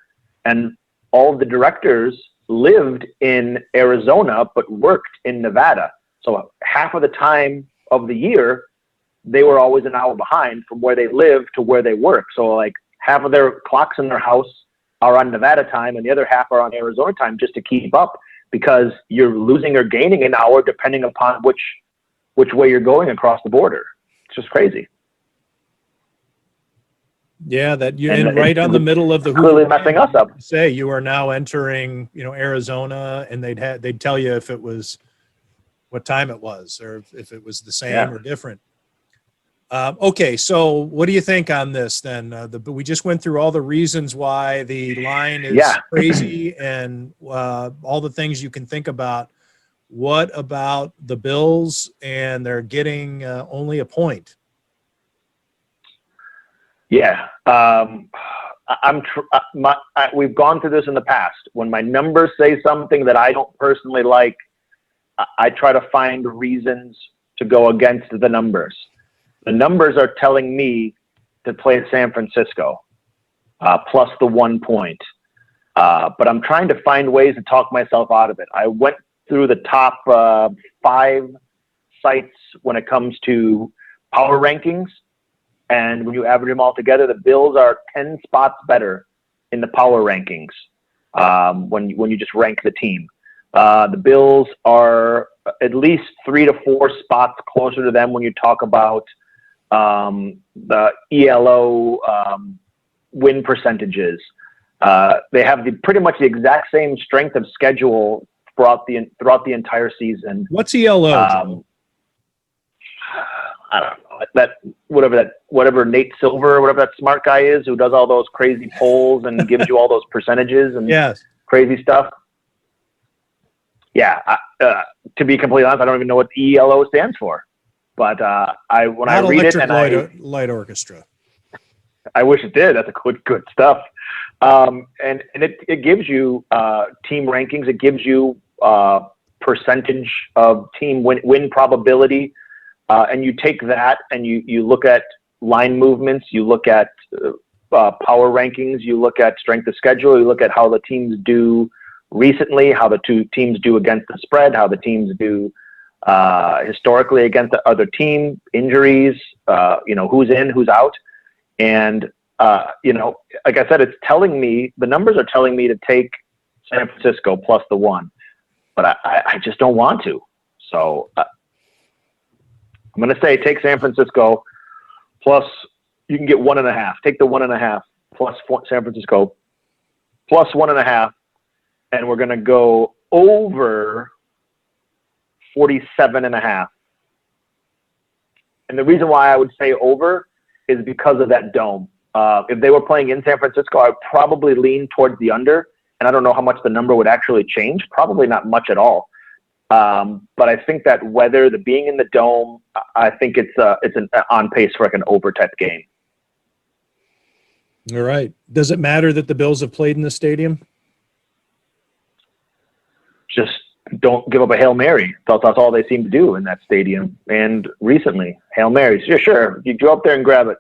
and all of the directors lived in Arizona but worked in Nevada. So half of the time of the year, they were always an hour behind from where they live to where they work. So like half of their clocks in their house are on Nevada time and the other half are on Arizona time just to keep up, because you're losing or gaining an hour depending upon which way you're going across the border. It's just crazy. Yeah, that you And and right on the middle of the clearly Hoover messing Dam, us up. Say you are now entering, Arizona, and they'd tell you if it was what time it was or if it was the same Yeah. or different. Okay, so what do you think on this then? We just went through all the reasons why the line is Yeah. crazy and all the things you can think about. What about the Bills and they're getting only a point? Yeah. We've gone through this in the past. When my numbers say something that I don't personally like, I try to find reasons to go against the numbers. The numbers are telling me to play San Francisco plus the 1 point. But I'm trying to find ways to talk myself out of it. I went through the top 5 sites when it comes to power rankings. And when you average them all together, the Bills are 10 spots better in the power rankings when you just rank the team. The Bills are at least 3 to 4 spots closer to them when you talk about the ELO win percentages. They have pretty much the exact same strength of schedule throughout the entire season. What's ELO? Joe? I don't know whatever Nate Silver, whatever that smart guy is who does all those crazy polls and gives you all those percentages and Yes. crazy stuff. Yeah, to be completely honest, I don't even know what ELO stands for. But when I Not read it, Electric and Light Orchestra. I wish it did. That's a good stuff. And it gives you team rankings. It gives you percentage of team win probability. And you take that and you look at line movements, you look at power rankings, you look at strength of schedule, you look at how the teams do recently, how the two teams do against the spread, how the teams do historically against the other team, injuries, who's in, who's out. And, like I said, it's telling me, the numbers are telling me to take San Francisco plus the 1, but I just don't want to. So I'm going to say take San Francisco plus, you can get 1.5. Take the 1.5 plus San Francisco plus 1.5. And we're going to go over 47.5. And the reason why I would say over is because of that dome. If they were playing in San Francisco, I would probably lean towards the under. And I don't know how much the number would actually change. Probably not much at all. But I think that weather, the being in the dome, I think it's on pace for like an over type game. All right. Does it matter that the Bills have played in the stadium? Just don't give up a Hail Mary. That's all they seem to do in that stadium. And recently, Hail Marys. Yeah, sure. You go up there and grab it.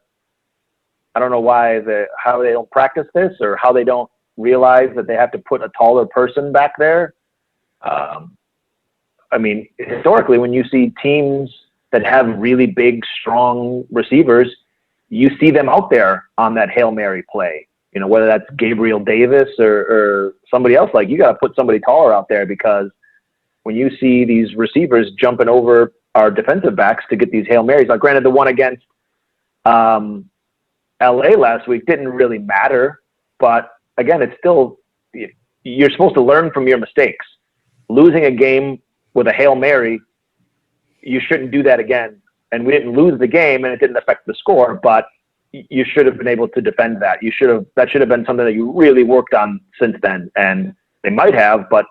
I don't know how they don't practice this or how they don't realize that they have to put a taller person back there. I mean, historically, when you see teams that have really big, strong receivers, you see them out there on that Hail Mary play. You know, whether that's Gabriel Davis or somebody else, like, you got to put somebody taller out there, because when you see these receivers jumping over our defensive backs to get these Hail Marys, now granted the one against LA last week didn't really matter, but again, it's still, you're supposed to learn from your mistakes. Losing a game with a Hail Mary, you shouldn't do that again. And we didn't lose the game, and it didn't affect the score, but you should have been able to defend that. That should have been something that you really worked on since then. And they might have, but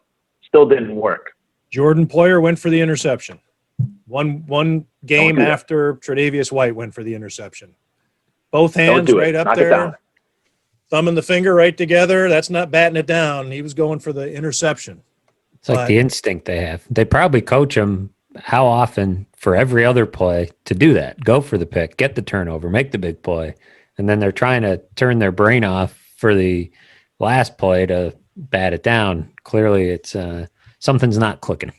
still didn't work. Jordan Poyer went for the interception. One game after Tre'Davious White went for the interception. Both hands right up there. Thumb and the finger right together. That's not batting it down. He was going for the interception. It's like the instinct they have. They probably coach him how often for every other play to do that. Go for the pick, get the turnover, make the big play. And then they're trying to turn their brain off for the last play to bat it down. Clearly it's something's not clicking.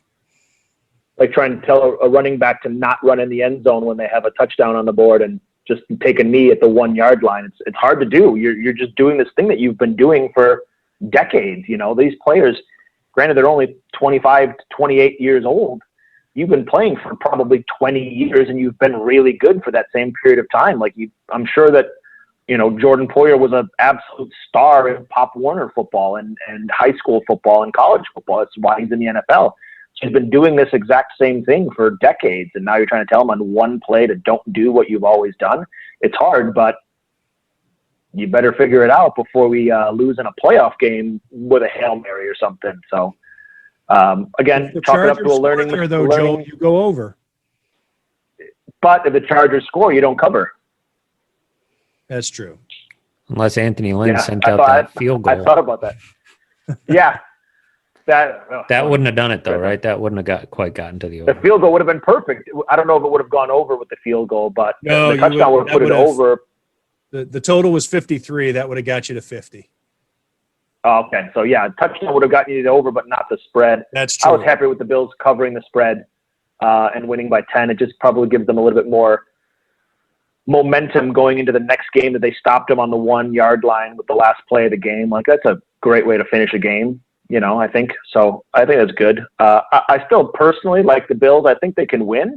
Like trying to tell a running back to not run in the end zone when they have a touchdown on the board and just take a knee at the 1 yard line. It's hard to do. You're just doing this thing that you've been doing for decades. You know, these players, granted, they're only 25 to 28 years old. You've been playing for probably 20 years, and you've been really good for that same period of time. Like, I'm sure that, you know, Jordan Poyer was an absolute star in Pop Warner football and high school football and college football. That's why he's in the NFL. So he's been doing this exact same thing for decades, and now you're trying to tell him on one play to don't do what you've always done. It's hard, but you better figure it out before we lose in a playoff game with a Hail Mary or something. So, again, chalk it up to a learning. Joe, you go over. But if the Chargers score, you don't cover. That's true. Unless Anthony Lynn sent out that field goal. I thought about that. Yeah. That wouldn't have done it, though, right? That wouldn't have quite gotten to the over. The field goal would have been perfect. I don't know if it would have gone over with the field goal, but the touchdown would have put it over. The total was 53. That would have got you to 50. Oh, okay. So, yeah, touchdown would have gotten you to over, but not the spread. That's true. I was happy with the Bills covering the spread and winning by 10. It just probably gives them a little bit more momentum going into the next game, that they stopped them on the 1 yard line with the last play of the game. Like, that's a great way to finish a game, you know, I think. So I think that's good. I still personally like the Bills. I think they can win.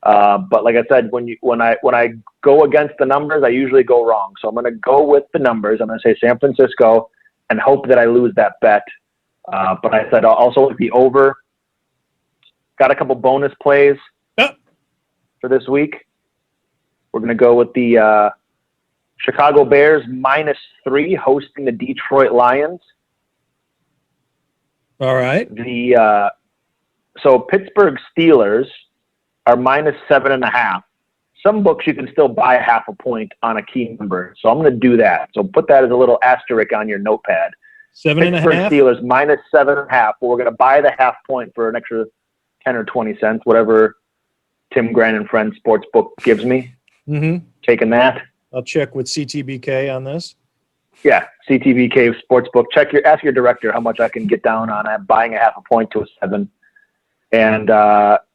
But like I said, when I go against the numbers, I usually go wrong. So I'm going to go with the numbers. I'm going to say San Francisco and hope that I lose that bet. But I said I'll also like the over. Got a couple bonus plays for this week. We're going to go with the Chicago Bears -3 hosting the Detroit Lions. All right. So Pittsburgh Steelers are -7.5. Some books you can still buy a half a point on a key number. So I'm going to do that. So put that as a little asterisk on your notepad. 7.5. Pittsburgh Steelers -7.5. But we're going to buy the half point for an extra 10 or 20 cents, whatever Tim Grant and Friends Sportsbook gives me. Mm-hmm. Taking that. I'll check with CTBK on this. Yeah, CTBK Sportsbook. Ask your director how much I can get down on. I'm buying a half a point to a 7. And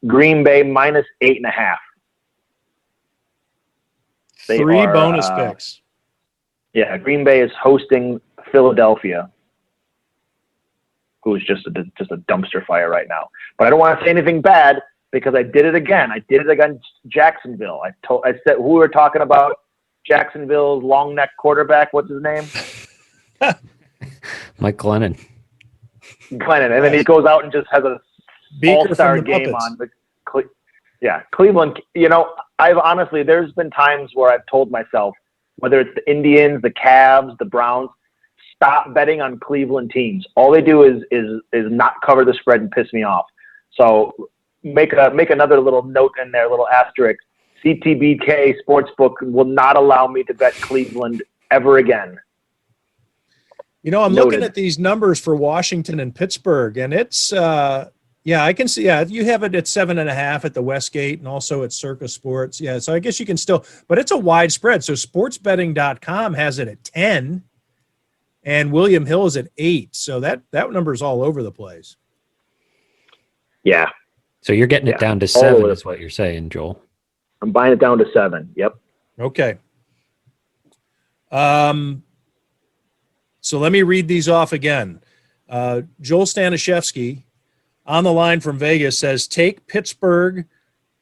Green Bay -8.5. 3 bonus picks. Yeah, Green Bay is hosting Philadelphia, who's just a dumpster fire right now. But I don't want to say anything bad because I did it again. I did it against Jacksonville. I said who we were talking about. Jacksonville's long neck quarterback. What's his name? Mike Glennon. And then he goes out and just has a all-star game on. Cleveland. You know, there's been times where I've told myself, whether it's the Indians, the Cavs, the Browns, stop betting on Cleveland teams. All they do is not cover the spread and piss me off. So make another little note in there, little asterisk. CTBK Sportsbook will not allow me to bet Cleveland ever again. You know, I'm looking at these numbers for Washington and Pittsburgh, and it's I can see. Yeah, you have it at 7.5 at the Westgate, and also at Circa Sports. Yeah, so I guess you can still, but it's a wide spread. So sportsbetting.com has it at 10, and William Hill is at 8. So that number is all over the place. Yeah. So you're getting it Yeah. down to All over 7 the is what you're saying, Joel. I'm buying it down to 7. Yep. Okay. So let me read these off again. Joel Staniszewski on the line from Vegas says, take Pittsburgh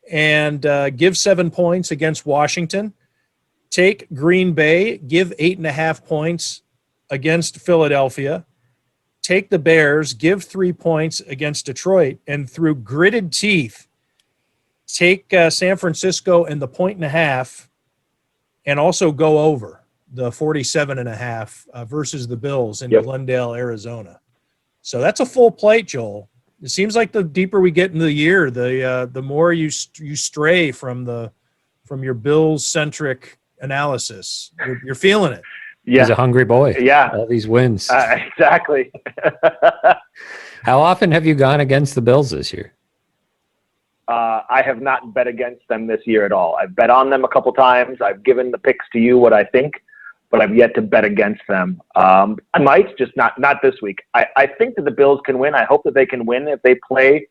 and give 7 points against Washington. Take Green Bay, give 8.5 points against Philadelphia. Take the Bears, give 3 points against Detroit. And through gritted teeth, take San Francisco and the 1.5, and also go over the 47.5 versus the Bills in Glendale, Arizona. So that's a full plate, Joel. It seems like the deeper we get into the year, the more you stray from your Bills-centric analysis. You're feeling it. Yeah. He's a hungry boy. Yeah. All these wins. Exactly. How often have you gone against the Bills this year? I have not bet against them this year at all. I've bet on them a couple times. I've given the picks to you what I think, but I've yet to bet against them. I might, just not this week. I think that the Bills can win. I hope that they can win if they play.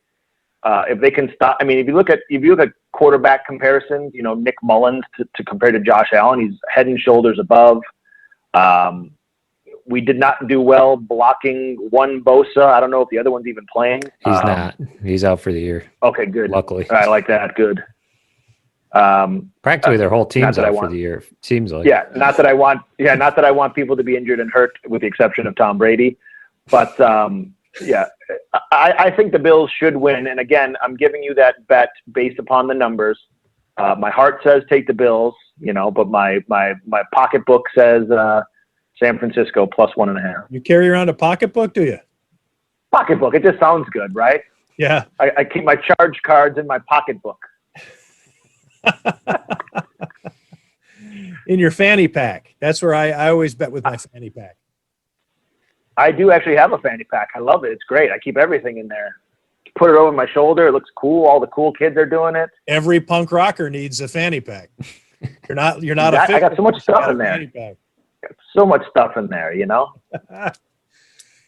If they can stop. I mean, if you look at quarterback comparisons, Nick Mullins to compare to Josh Allen, he's head and shoulders above. We did not do well blocking one Bosa. I don't know if the other one's even playing. He's not. He's out for the year. Okay, good. Luckily. I like that. Good. Practically their whole team's out for the year. Seems like. Yeah, not that I want people to be injured and hurt, with the exception of Tom Brady. But yeah, I think the Bills should win. And again, I'm giving you that bet based upon the numbers. My heart says take the Bills, but my pocketbook says San Francisco plus 1.5. You carry around a pocketbook, do you? Pocketbook. It just sounds good, right? Yeah. I keep my charge cards in my pocketbook. In your fanny pack. That's where I always bet with my fanny pack. I do actually have a fanny pack. I love it. It's great. I keep everything in there. Put it over my shoulder. It looks cool. All the cool kids are doing it. Every punk rocker needs a fanny pack. You're not I got so much stuff in there. Fanny pack. So much stuff in there,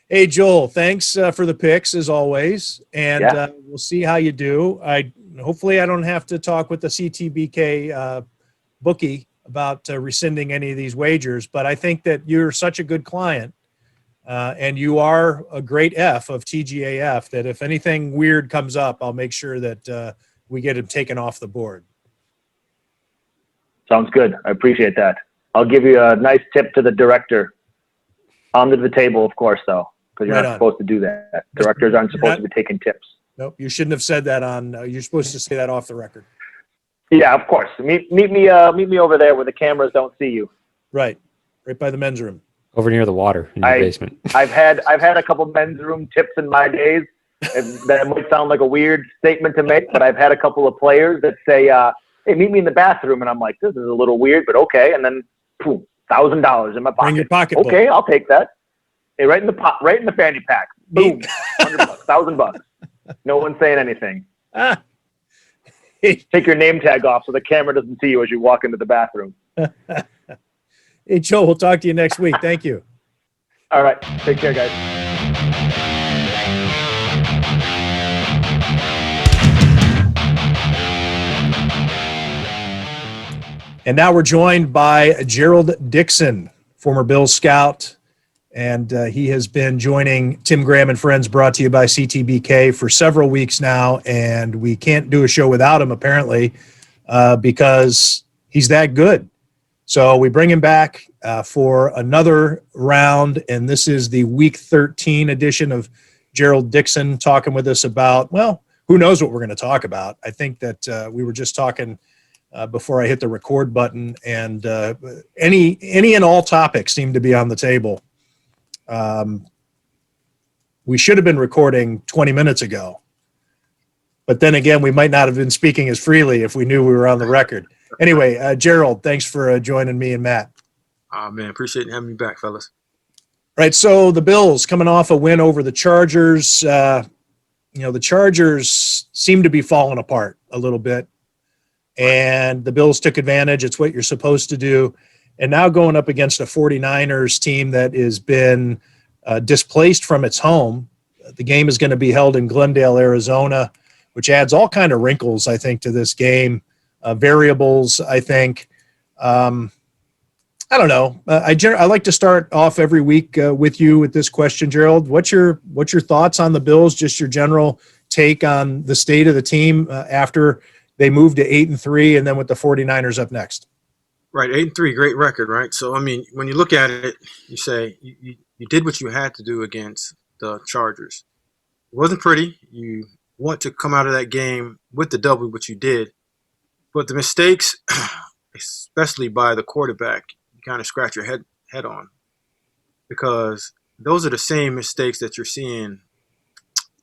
Hey, Joel, thanks for the picks as always. And we'll see how you do. Hopefully I don't have to talk with the CTBK bookie about rescinding any of these wagers, but I think that you're such a good client and you are a great F of TGAF that if anything weird comes up, I'll make sure that we get him taken off the board. Sounds good. I appreciate that. I'll give you a nice tip to the director. Under the table, of course, though, because you're not supposed to do that. Directors aren't supposed to be taking tips. Nope, you shouldn't have said that on. You're supposed to say that off the record. Yeah, of course. Meet me over there where the cameras don't see you. Right by the men's room. Over near the water in your basement. I've had a couple men's room tips in my days. That might sound like a weird statement to make, but I've had a couple of players that say, "Hey, meet me in the bathroom," and I'm like, "This is a little weird, but okay." And then, boom, $1,000 in my pocket. Bring your pocketbook. Okay, I'll take that. Hey, right in the fanny pack. Boom, $100, $1,000. No one's saying anything. Take your name tag off so the camera doesn't see you as you walk into the bathroom. Hey, Joe, we'll talk to you next week. Thank you. All right, take care, guys. And now we're joined by Gerald Dixon, former Bills scout, and he has been joining Tim Graham and Friends, brought to you by CTBK, for several weeks now, and we can't do a show without him, apparently, because he's that good. So we bring him back for another round, and this is the Week 13 edition of Gerald Dixon talking with us about, well, who knows what we're going to talk about. I think that we were just talking before I hit the record button, and any and all topics seem to be on the table. We should have been recording 20 minutes ago, but then again, we might not have been speaking as freely if we knew we were on the record. Anyway, Gerald, thanks for joining me and Matt. Oh, man, appreciate having me back, fellas. Right, so the Bills coming off a win over the Chargers. The Chargers seem to be falling apart a little bit, and the Bills took advantage. It's what you're supposed to do. and now going up against a 49ers team that has been displaced from its home. The game is going to be held in Glendale, Arizona, which adds all kind of wrinkles, I think, to this game, variables, I think. I don't know. I like to start off every week with you with this question, Gerald. What's your thoughts on the Bills? Just your general take on the state of the team after they moved to 8-3, and then with the 49ers up next. Right, 8-3, great record, right? So I mean, when you look at it, you say you did what you had to do against the Chargers. It wasn't pretty. You want to come out of that game with the W, which you did, but the mistakes, especially by the quarterback, you kind of scratch your head on, because those are the same mistakes that you're seeing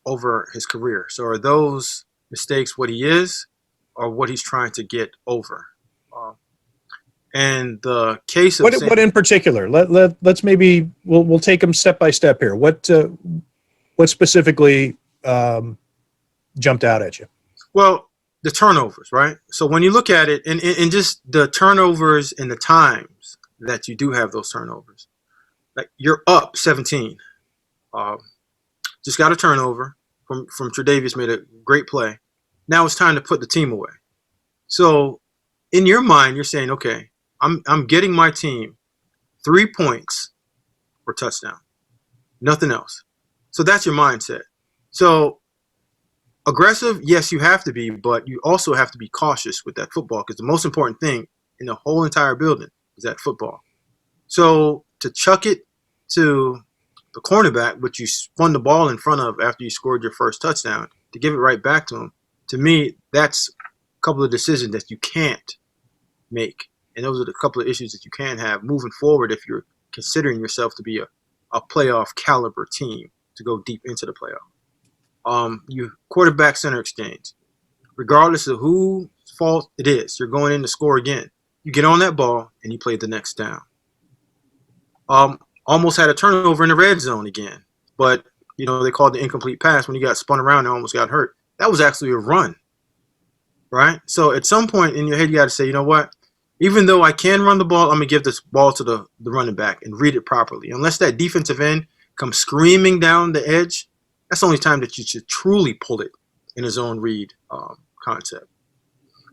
over his career. So are those mistakes what he is, or what he's trying to get over? And the case of what in particular? Let's maybe we'll take them step by step here. What specifically jumped out at you? Well, the turnovers, right? So when you look at it, and just the turnovers and the times that you do have those turnovers, like you're up 17, just got a turnover from Tre'Davious, made a great play. Now it's time to put the team away. So in your mind, you're saying, okay, I'm getting my team 3 points for touchdown, nothing else. So that's your mindset. So aggressive, yes, you have to be, but you also have to be cautious with that football, because the most important thing in the whole entire building is that football. So to chuck it to the cornerback, which you spun the ball in front of after you scored your first touchdown, to give it right back to him, to me, that's a couple of decisions that you can't make. And those are the couple of issues that you can have moving forward if you're considering yourself to be a playoff caliber team to go deep into the playoff. You quarterback center exchange. Regardless of whose fault it is, you're going in to score again. You get on that ball and you play the next down. Almost had a turnover in the red zone again, but they called the incomplete pass when he got spun around and almost got hurt. That was actually a run, right? So at some point in your head, you got to say, you know what? Even though I can run the ball, I'm going to give this ball to the running back and read it properly. Unless that defensive end comes screaming down the edge, that's the only time that you should truly pull it in a zone read concept.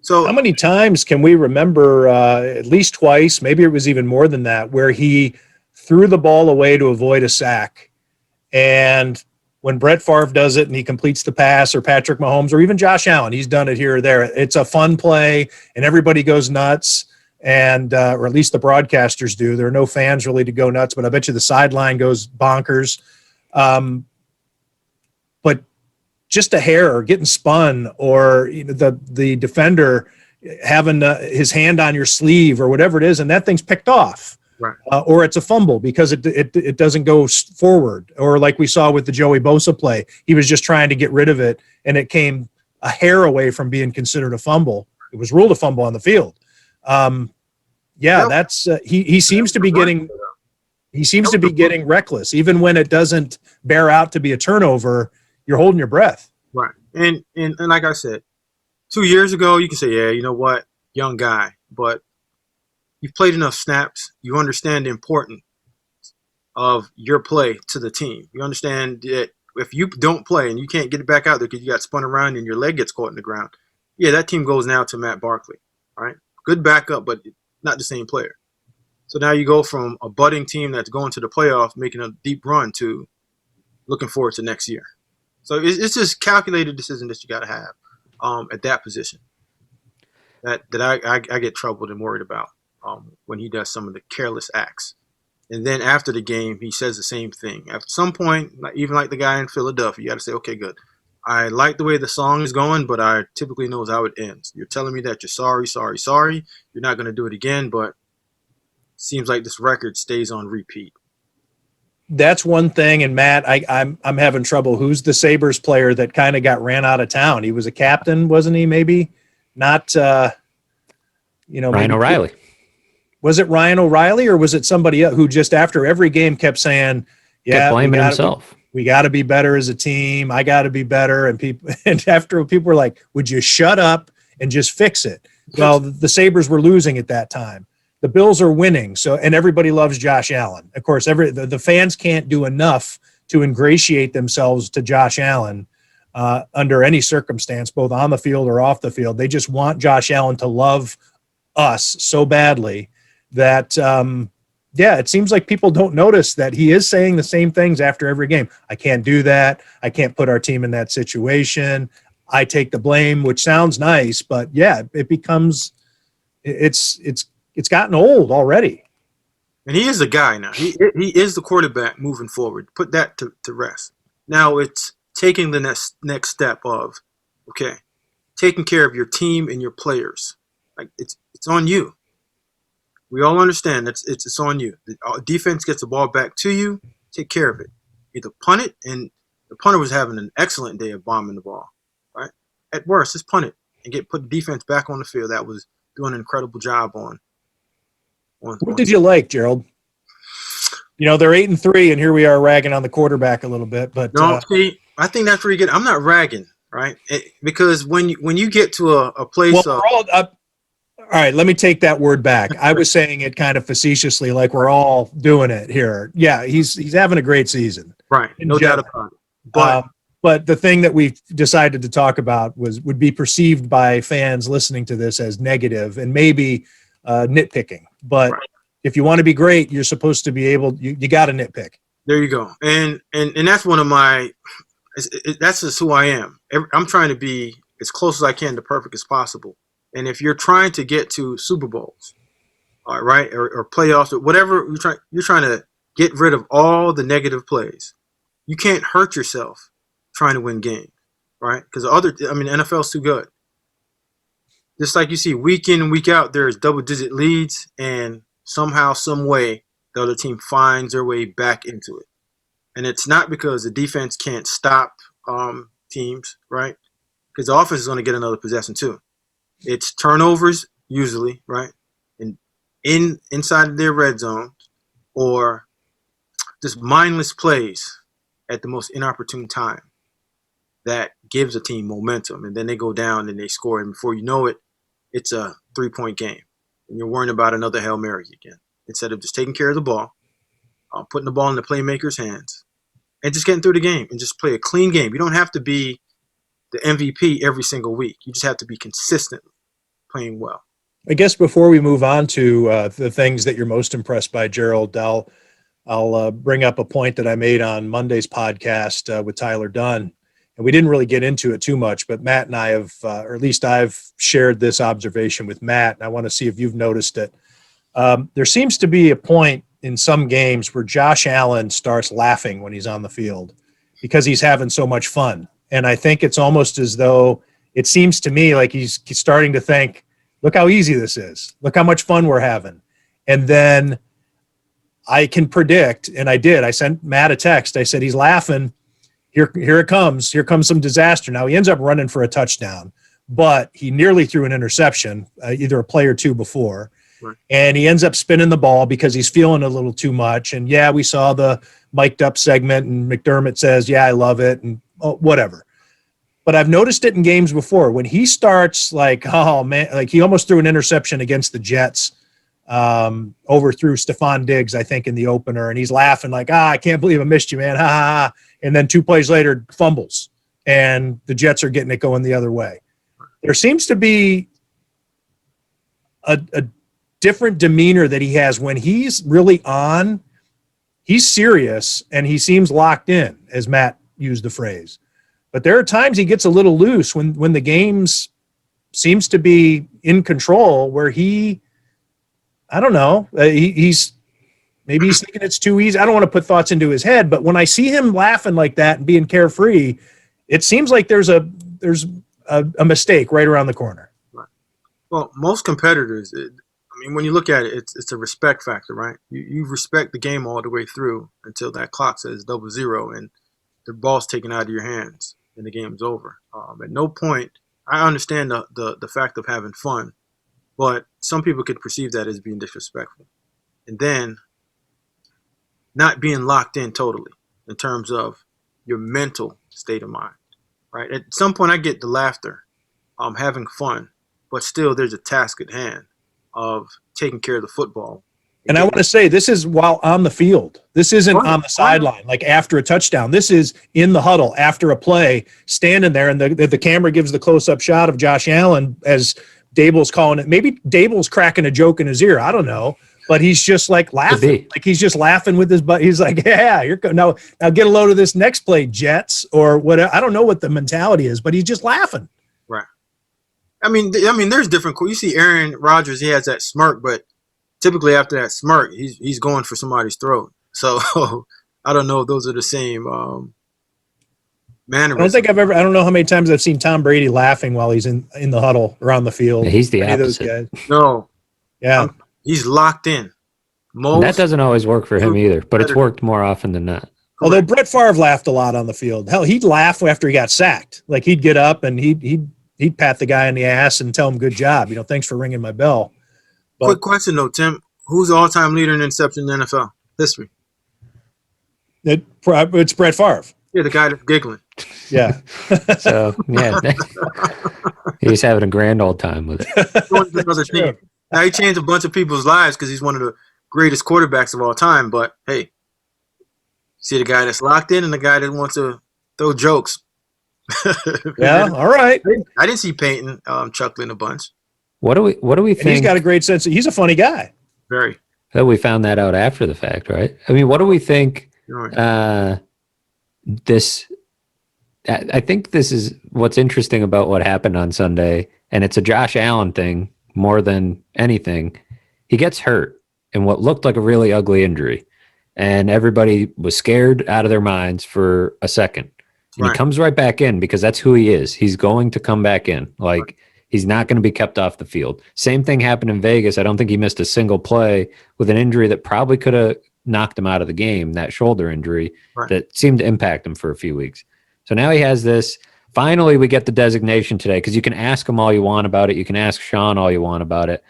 So how many times can we remember, at least twice, maybe it was even more than that, where he threw the ball away to avoid a sack, and when Brett Favre does it and he completes the pass, or Patrick Mahomes, or even Josh Allen, he's done it here or there. It's a fun play and everybody goes nuts, and or at least the broadcasters do. There are no fans really to go nuts, but I bet you the sideline goes bonkers. But just a hair or getting spun, or the defender having his hand on your sleeve or whatever it is, and that thing's picked off. right. Or it's a fumble because it doesn't go forward, or like we saw with the Joey Bosa play, he was just trying to get rid of it, and it came a hair away from being considered a fumble. It was ruled a fumble on the field. That's he seems to be getting reckless, even when it doesn't bear out to be a turnover. You're holding your breath. Right. And like I said, 2 years ago, you can say, yeah, you know what, young guy, but you've played enough snaps. You understand the importance of your play to the team. You understand that if you don't play and you can't get it back out there because you got spun around and your leg gets caught in the ground, yeah, that team goes now to Matt Barkley. All right. Good backup, but not the same player. So now you go from a budding team that's going to the playoff, making a deep run, to looking forward to next year. So it's just calculated decision that you got to have at that position that I get troubled and worried about when he does some of the careless acts. And then after the game, he says the same thing. At some point, even like the guy in Philadelphia, you got to say, okay, good. I like the way the song is going, but I typically knows how it ends. You're telling me that you're sorry. You're not going to do it again, but it seems like this record stays on repeat. That's one thing. And Matt, I'm having trouble. Who's the Sabres player that kind of got ran out of town? He was a captain, wasn't he? Maybe not. Ryan O'Reilly. Was it Ryan O'Reilly, or was it somebody else who just after every game kept saying, "Yeah, kept blaming himself. We got to be better as a team. I got to be better." And after people were like, "Would you shut up and just fix it?" Well, the Sabres were losing at that time. the Bills are winning. So, and everybody loves Josh Allen. Of course, the fans can't do enough to ingratiate themselves to Josh Allen under any circumstance, both on the field or off the field. They just want Josh Allen to love us so badly that, it seems like people don't notice that he is saying the same things after every game. I can't do that. I can't put our team in that situation. I take the blame, which sounds nice, but yeah, it becomes, it's gotten old already. And he is the guy now. He is the quarterback moving forward. Put that to rest. Now it's taking the next step of, okay, taking care of your team and your players. Like it's on you. We all understand that it's on you. The defense gets the ball back to you. Take care of it. Either punt it, and the punter was having an excellent day of bombing the ball. Right? At worst, just punt it and put the defense back on the field. That was doing an incredible job on. What did you like, Gerald? They're 8-3, and here we are ragging on the quarterback a little bit. But no, see, I think that's where you get. I'm not ragging, right? Because when you get to a place of all right, let me take that word back. I was saying it kind of facetiously, like we're all doing it here. Yeah, he's having a great season. Right, no doubt about it. But the thing that we decided to talk about would be perceived by fans listening to this as negative and maybe nitpicking. But if you want to be great, you're supposed to be able. You got to nitpick. There you go. And that's one of my. That's just who I am. I'm trying to be as close as I can to perfect as possible. And if you're trying to get to Super Bowls, all right, or playoffs or whatever you're trying to get rid of all the negative plays. You can't hurt yourself trying to win games, right? Because NFL's too good. Just like you see week in and week out, there's double-digit leads, and somehow, some way, the other team finds their way back into it. And it's not because the defense can't stop teams, right? Because the offense is going to get another possession too. It's turnovers usually, right? And inside of their red zone, or just mindless plays at the most inopportune time that gives a team momentum. And then they go down and they score. And before you know it, it's a 3-point game. And you're worrying about another Hail Mary again. Instead of just taking care of the ball, putting the ball in the playmaker's hands, and just getting through the game and just play a clean game. You don't have to be the MVP every single week. You just have to be consistent playing well. I guess before we move on to the things that you're most impressed by, Gerald, I'll bring up a point that I made on Monday's podcast with Tyler Dunn. And we didn't really get into it too much, but Matt and I have, or at least I've shared this observation with Matt, and I want to see if you've noticed it. There seems to be a point in some games where Josh Allen starts laughing when he's on the field because he's having so much fun. And I think it's almost as though it seems to me like he's starting to think, look how easy this is. Look how much fun we're having. And then I can predict, and I did. I sent Matt a text. I said, he's laughing. Here it comes. Here comes some disaster. Now he ends up running for a touchdown, but he nearly threw an interception, either a play or two before. Right. And he ends up spinning the ball because he's feeling a little too much. And yeah, we saw the mic'd up segment and McDermott says, yeah, I love it. And whatever. But I've noticed it in games before when he starts like, oh man, like he almost threw an interception against the Jets, overthrew Stephon Diggs, I think in the opener. And he's laughing like, I can't believe I missed you, man. Ha ha ha. And then 2 plays later fumbles and the Jets are getting it going the other way. There seems to be a different demeanor that he has when he's really on. He's serious and he seems locked in, as Matt used the phrase. But there are times he gets a little loose when the games seems to be in control where I don't know, he's thinking it's too easy. I don't want to put thoughts into his head, but when I see him laughing like that and being carefree, it seems like there's a mistake right around the corner. Right. Well, most competitors, when you look at it, it's a respect factor, right? You respect the game all the way through until that clock says 00 and the ball's taken out of your hands and the game's over. At no point, I understand the fact of having fun, but some people could perceive that as being disrespectful. And then not being locked in totally in terms of your mental state of mind, right? At some point I get the laughter, having fun, but still there's a task at hand of taking care of the football. And I want to say this is while on the field. This isn't on the sideline, like after a touchdown. This is in the huddle after a play, standing there, and the camera gives the close-up shot of Josh Allen as Dable's calling it. Maybe Dable's cracking a joke in his ear. I don't know. But he's just like laughing. Like he's just laughing with his butt. He's like, yeah, you're now get a load of this next play, Jets, or whatever. I don't know what the mentality is, but he's just laughing. Right. I mean, there's different. You see Aaron Rodgers, he has that smirk, but typically after that smirk, he's going for somebody's throat. So I don't know if those are the same mannerisms. I don't know how many times I've seen Tom Brady laughing while he's in the huddle or on the field. Yeah, he's the Any opposite. of those guys. No. Yeah. He's locked in. That doesn't always work for him either, but it's worked more often than not. Although Brett Favre laughed a lot on the field. Hell, he'd laugh after he got sacked. Like he'd get up and he'd pat the guy in the ass and tell him good job. Thanks for ringing my bell. But, quick question though, Tim. Who's the all-time leader in interception in the NFL history? It's Brett Favre. Yeah, the guy that's giggling. Yeah. So yeah, he's having a grand old time with it. Going to another team. Now he changed a bunch of people's lives because he's one of the greatest quarterbacks of all time. But hey, see the guy that's locked in and the guy that wants to throw jokes. Yeah, all right. I didn't see Peyton chuckling a bunch. What do we think? And he's got a great sense. He's a funny guy. Very. Oh, we found that out after the fact, right? I mean, what do we think? Right. I think this is what's interesting about what happened on Sunday, and it's a Josh Allen thing more than anything. He gets hurt in what looked like a really ugly injury, and everybody was scared out of their minds for a second. And he comes right back in because that's who he is. He's going to come back in. Like, he's not going to be kept off the field. Same thing happened in Vegas. I don't think he missed a single play with an injury that probably could have knocked him out of the game, that shoulder injury that seemed to impact him for a few weeks. So now he has this. Finally, we get the designation today because you can ask him all you want about it. You can ask Sean all you want about it.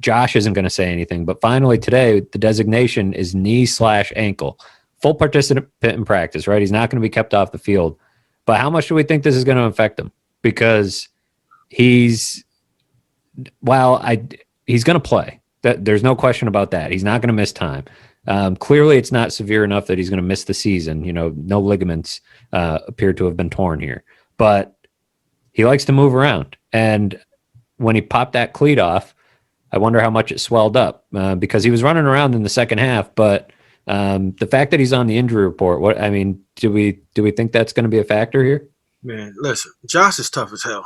Josh isn't going to say anything. But finally today, the designation is knee/ankle. Full participant in practice, right? He's not going to be kept off the field. But how much do we think this is going to affect him? Because he's going to play. There's no question about that. He's not going to miss time. Clearly, it's not severe enough that he's going to miss the season. No ligaments appear to have been torn here. But he likes to move around. And when he popped that cleat off, I wonder how much it swelled up because he was running around in the second half. But the fact that he's on the injury report, do we think that's going to be a factor here? Man, listen, Josh is tough as hell.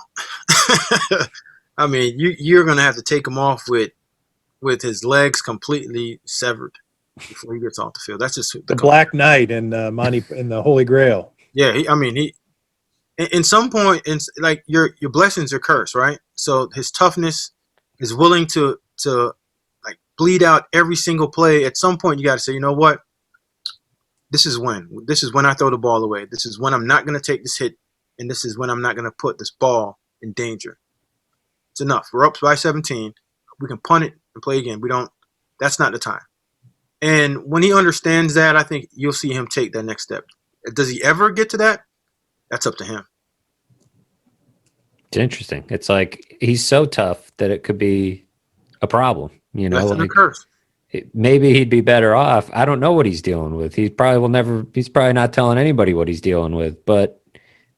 I mean, you're going to have to take him off with his legs completely severed before he gets off the field. That's just the Black Knight and Monty in the Holy Grail. Yeah, he in some point, like your blessings are cursed, right? So his toughness is willing to like bleed out every single play. At some point, you got to say, you know what? This is when I throw the ball away. This is when I'm not going to take this hit, and this is when I'm not going to put this ball in danger. It's enough. We're up by 17. We can punt it and play again. That's not the time. And when he understands that, I think you'll see him take that next step. Does he ever get to that? That's up to him. It's interesting. It's like he's so tough that it could be a problem. That's a curse. Maybe he'd be better off. I don't know what he's dealing with. He's probably not telling anybody what he's dealing with. But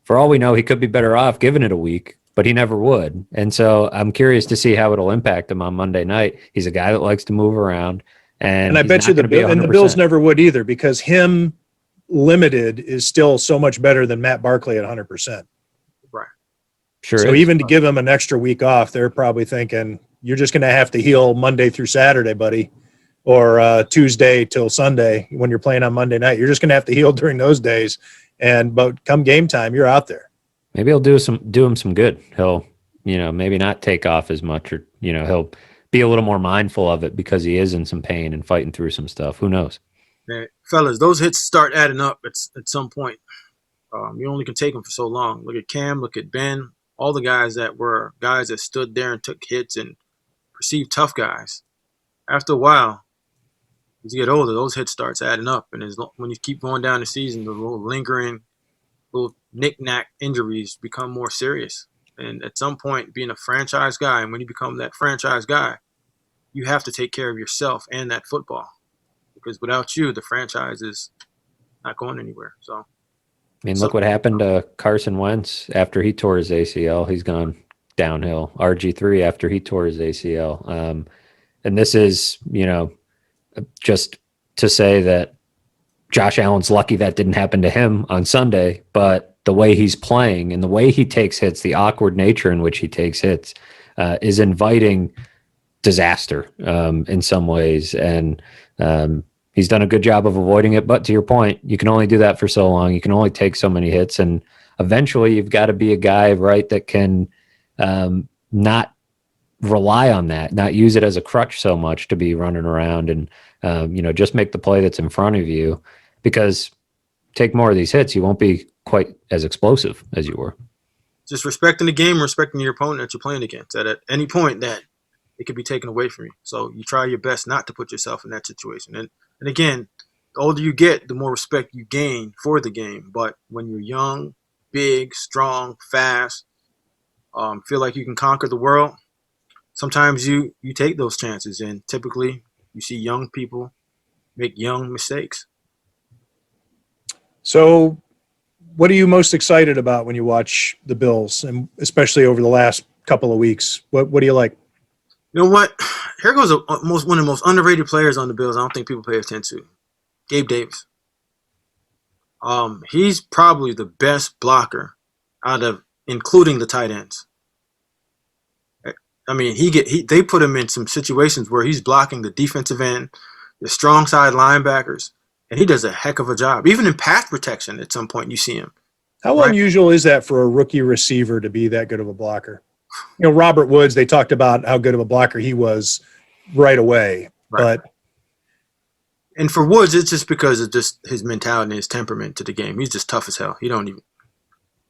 for all we know, he could be better off giving it a week, but he never would. And so I'm curious to see how it'll impact him on Monday night. He's a guy that likes to move around. And I bet you the Bills never would either because him limited is still so much better than Matt Barkley at 100%. Right. Sure. So even to give him an extra week off, they're probably thinking you're just going to have to heal Monday through Saturday, buddy, or Tuesday till Sunday when you're playing on Monday night. You're just going to have to heal during those days. But come game time, you're out there. Maybe he'll do him some good. He'll, maybe not take off as much, or he'll be a little more mindful of it because he is in some pain and fighting through some stuff. Who knows? Man, fellas, those hits start adding up at some point. You only can take them for so long. Look at Cam, look at Ben, all the guys that stood there and took hits and perceived tough guys. After a while, as you get older, those hits starts adding up. And when you keep going down the season, the little lingering, little knick-knack injuries become more serious. And at some point, being a franchise guy, and when you become that franchise guy, you have to take care of yourself and that football, because without you, the franchise is not going anywhere. So, I mean, look what happened to Carson Wentz after he tore his ACL. He's gone downhill. RG3 after he tore his ACL. And this is, just to say that Josh Allen's lucky that didn't happen to him on Sunday, but the way he's playing and the way he takes hits, the awkward nature in which he takes hits, is inviting disaster in some ways. And he's done a good job of avoiding it. But to your point, you can only do that for so long. You can only take so many hits. And eventually you've got to be a guy, right, that can not rely on that, not use it as a crutch so much to be running around and, just make the play that's in front of you, because take more of these hits, you won't be quite as explosive as you were. Just respecting the game, respecting your opponent that you're playing against. That at any point that it could be taken away from you. So you try your best not to put yourself in that situation. And again, the older you get, the more respect you gain for the game. But when you're young, big, strong, fast, feel like you can conquer the world, sometimes you take those chances. And typically you see young people make young mistakes. So what are you most excited about when you watch the Bills, and especially over the last couple of weeks? What do you like? You know what? Here goes one of the most underrated players on the Bills. I don't think people pay attention to. Gabe Davis. He's probably the best blocker out of, including the tight ends. I mean, they put him in some situations where he's blocking the defensive end, the strong side linebackers, and he does a heck of a job. Even in pass protection, at some point you see him. How unusual is that for a rookie receiver to be that good of a blocker? Robert Woods, they talked about how good of a blocker he was right away. Right. But and for Woods, it's just because of just his mentality and his temperament to the game. He's just tough as hell.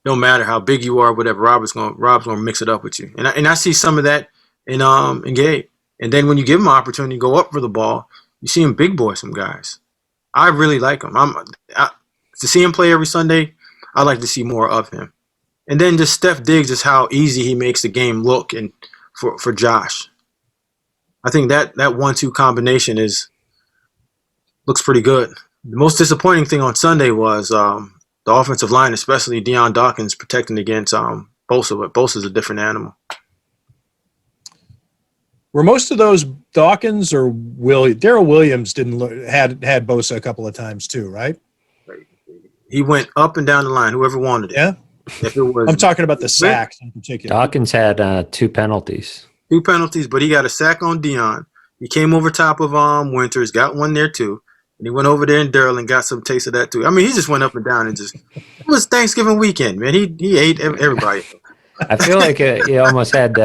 No matter how big you are, whatever, Rob's gonna mix it up with you. And I see some of that in Gabe. And then when you give him an opportunity to go up for the ball, you see him big boy some guys. I really like him. To see him play every Sunday, I like to see more of him. And then just Steph Diggs, just how easy he makes the game look, and for Josh. I think that 1-2 combination looks pretty good. The most disappointing thing on Sunday was the offensive line, especially Deion Dawkins protecting against Bosa, but Bosa's a different animal. were most of those Dawkins or Darrell Williams had Bosa a couple of times too, right? He went up and down the line, whoever wanted it. Yeah. If it was, I'm talking about the sacks in particular. Dawkins had 2 penalties. 2 penalties, but he got a sack on Deion. He came over top of Winters, got one there too. And he went over there in Darrell and got some taste of that too. I mean, he just went up and down and just – it was Thanksgiving weekend, man. He ate everybody. I feel like he almost had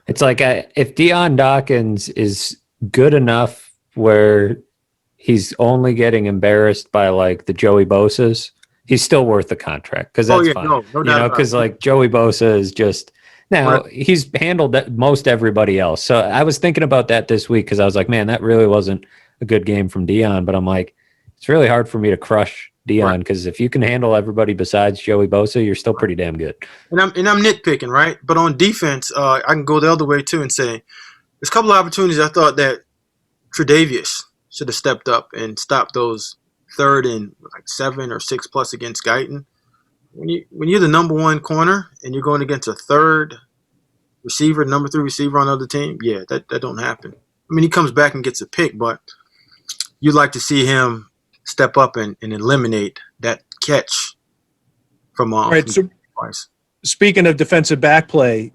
it's like if Deion Dawkins is good enough where he's only getting embarrassed by like the Joey Bosas, he's still worth the contract because that's fine. No doubt because like Joey Bosa is just now he's handled most everybody else. So I was thinking about that this week because I was like, man, that really wasn't a good game from Deion. But I'm like, it's really hard for me to crush Deion because if you can handle everybody besides Joey Bosa, you're still pretty damn good. And I'm nitpicking, right? But on defense, I can go the other way too and say there's a couple of opportunities I thought that Tre'Davious should have stepped up and stopped those 3rd and like 7 or 6 plus against Guyton. When you're the number 1 corner and you're going against a 3rd receiver, number 3 receiver on the other team, yeah, that don't happen. I mean, he comes back and gets a pick, but you'd like to see him step up and eliminate that catch from So speaking of defensive back play,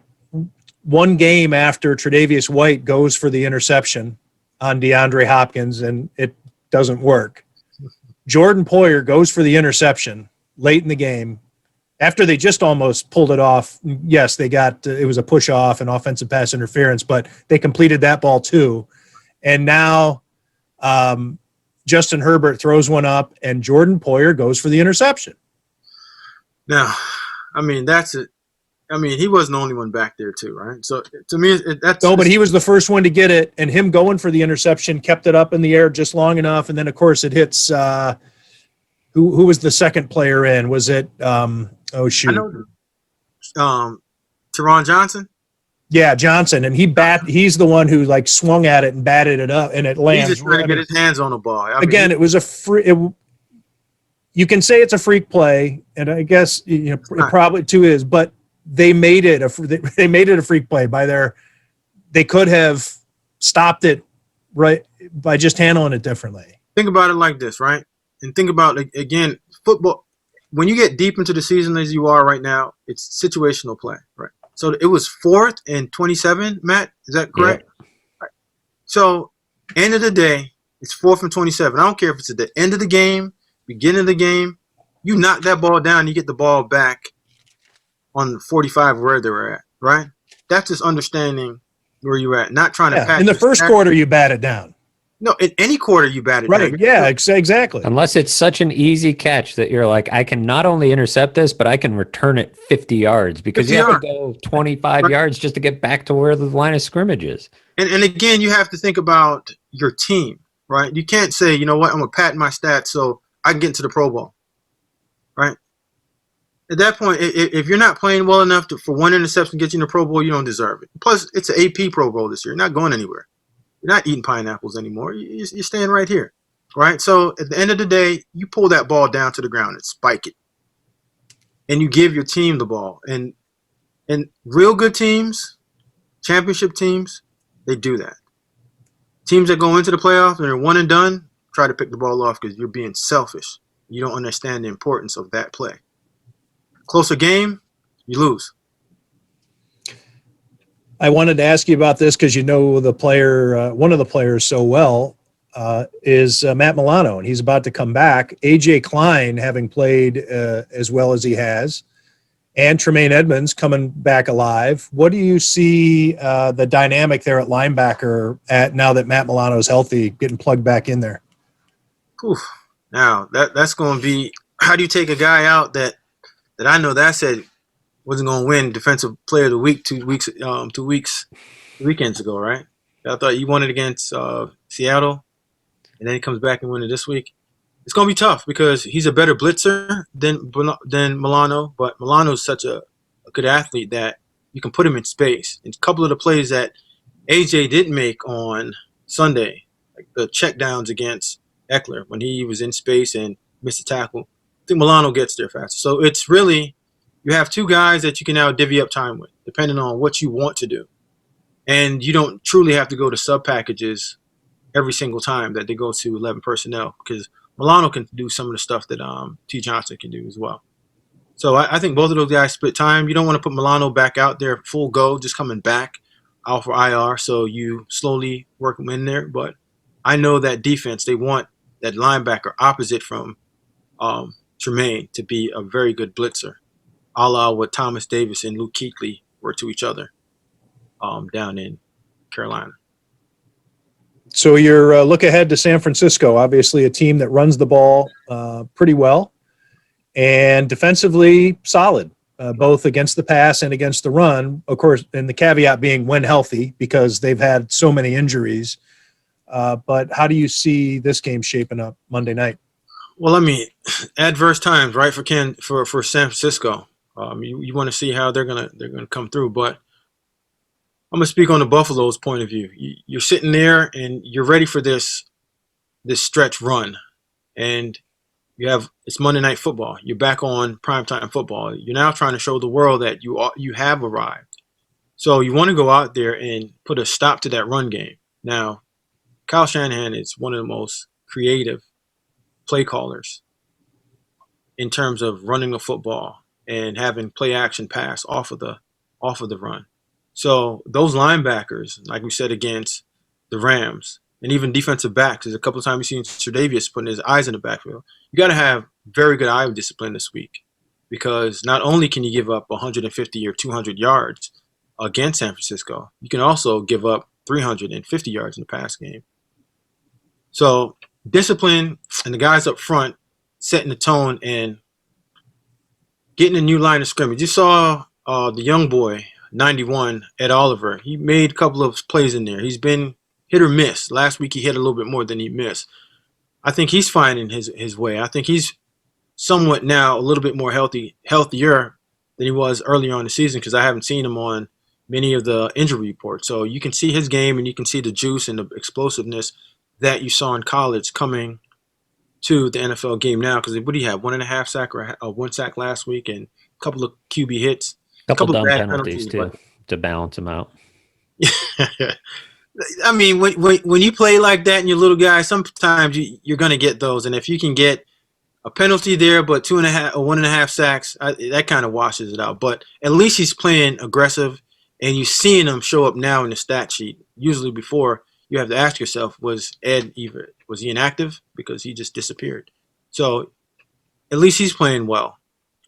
one game after Tre'Davious White goes for the interception on DeAndre Hopkins and it doesn't work, Jordan Poyer goes for the interception late in the game after they just almost pulled it off. Yes, they got it was a push off and offensive pass interference, but they completed that ball too. And now Justin Herbert throws one up and Jordan Poyer goes for the interception. Now, I mean, that's it. I mean, he wasn't the only one back there too, right? So to me, that's no, but he was the first one to get it, and him going for the interception kept it up in the air just long enough, and then of course it hits. Who was the second player in? Was it? Oh shoot! I know. Teron Johnson. Yeah, Johnson, and he's the one who like swung at it and batted it up, and it He's lands. just trying to get his hands on the ball. I mean, Again, it was a free. You can say it's a freak play, and I guess it probably too is, but they made it a freak play by their. They could have stopped it right by just handling it differently. think about it like this, right? And think about, again, football. When you get deep into the season as you are right now, it's situational play, right? So it was 4th and 27, Matt. Is that correct? Yeah. Right. So end of the day, it's 4th and 27. I don't care if it's at the end of the game, beginning of the game. You knock that ball down, you get the ball back on 45 where they were at, right? That's just understanding where you're at, not trying to patch. In the first quarter, you bat it down. No, in any quarter you bat it right. down. Yeah, exactly. Unless it's such an easy catch that you're like, I can not only intercept this, but I can return it 50 yards because 50 you have to go 25 yards just to get back to where the line of scrimmage is. And again, you have to think about your team, right? You can't say, you know what, I'm going to pat my stats so I can get into the Pro Bowl, right? At that point, if you're not playing well enough for one interception to get you in the Pro Bowl, you don't deserve it. Plus, it's an AP Pro Bowl this year. You're not going anywhere. You're not eating pineapples anymore. You're staying right here, right? So at the end of the day, you pull that ball down to the ground and spike it. And you give your team the ball. And real good teams, championship teams, they do that. Teams that go into the playoffs and they're one and done, try to pick the ball off because you're being selfish. You don't understand the importance of that play. Closer game, you lose. I wanted to ask you about this because you know the player, one of the players so well, is Matt Milano, and he's about to come back. AJ Klein, having played as well as he has, and Tremaine Edmonds coming back alive. What do you see the dynamic there at linebacker at now that Matt Milano is healthy, getting plugged back in there? Whew. Now that's going to be, how do you take a guy out that I know that I said wasn't going to win Defensive Player of the Week 2 weekends ago, right? I thought you won it against Seattle, and then he comes back and win it this week. It's going to be tough because he's a better blitzer than Milano, but Milano's such a good athlete that you can put him in space. And a couple of the plays that AJ did make on Sunday, like the checkdowns against Eckler when he was in space and missed a tackle, I think Milano gets there faster. So it's really, you have two guys that you can now divvy up time with, depending on what you want to do. And you don't truly have to go to sub packages every single time that they go to 11 personnel because Milano can do some of the stuff that T. Johnson can do as well. So I think both of those guys split time. You don't want to put Milano back out there full go, just coming back out for IR. So you slowly work him in there. But I know that defense, they want that linebacker opposite from Tremaine to be a very good blitzer, a la what Thomas Davis and Luke Kuechly were to each other down in Carolina. So your look ahead to San Francisco, obviously a team that runs the ball pretty well and defensively solid, both against the pass and against the run, of course, and the caveat being when healthy because they've had so many injuries. But how do you see this game shaping up Monday night? Well, I mean, adverse times, right, for San Francisco. You want to see how they're gonna come through, but I'm gonna speak on the Buffalo's point of view. You're sitting there and you're ready for this stretch run, and it's Monday Night Football. You're back on primetime football. You're now trying to show the world that you have arrived. So you want to go out there and put a stop to that run game. Now, Kyle Shanahan is one of the most creative play callers in terms of running the football and having play action pass off of the run. So those linebackers, like we said against the Rams, and even defensive backs, there's a couple of times you've seen Tre'Davious putting his eyes in the backfield. You got to have very good eye discipline this week because not only can you give up 150 or 200 yards against San Francisco, you can also give up 350 yards in the pass game. So discipline and the guys up front setting the tone and getting a new line of scrimmage. You saw the young boy, 91, Ed Oliver. He made a couple of plays in there. He's been hit or miss. Last week he hit a little bit more than he missed. I think he's finding his way. I think he's somewhat now a little bit more healthier than he was earlier on in the season because I haven't seen him on many of the injury reports. So you can see his game and you can see the juice and the explosiveness that you saw in college coming to the NFL game now. Because what do you have? 1.5 sack or 1 sack last week and a couple of QB hits. Couple Couple dumb bad penalties too but to balance them out. I mean, when you play like that and you're a little guy, sometimes you're going to get those. And if you can get a penalty there, but 2.5 or 1.5 sacks, that kind of washes it out. But at least he's playing aggressive, and you're seeing him show up now in the stat sheet. Usually before, you have to ask yourself, was he inactive? Because he just disappeared. So at least he's playing well.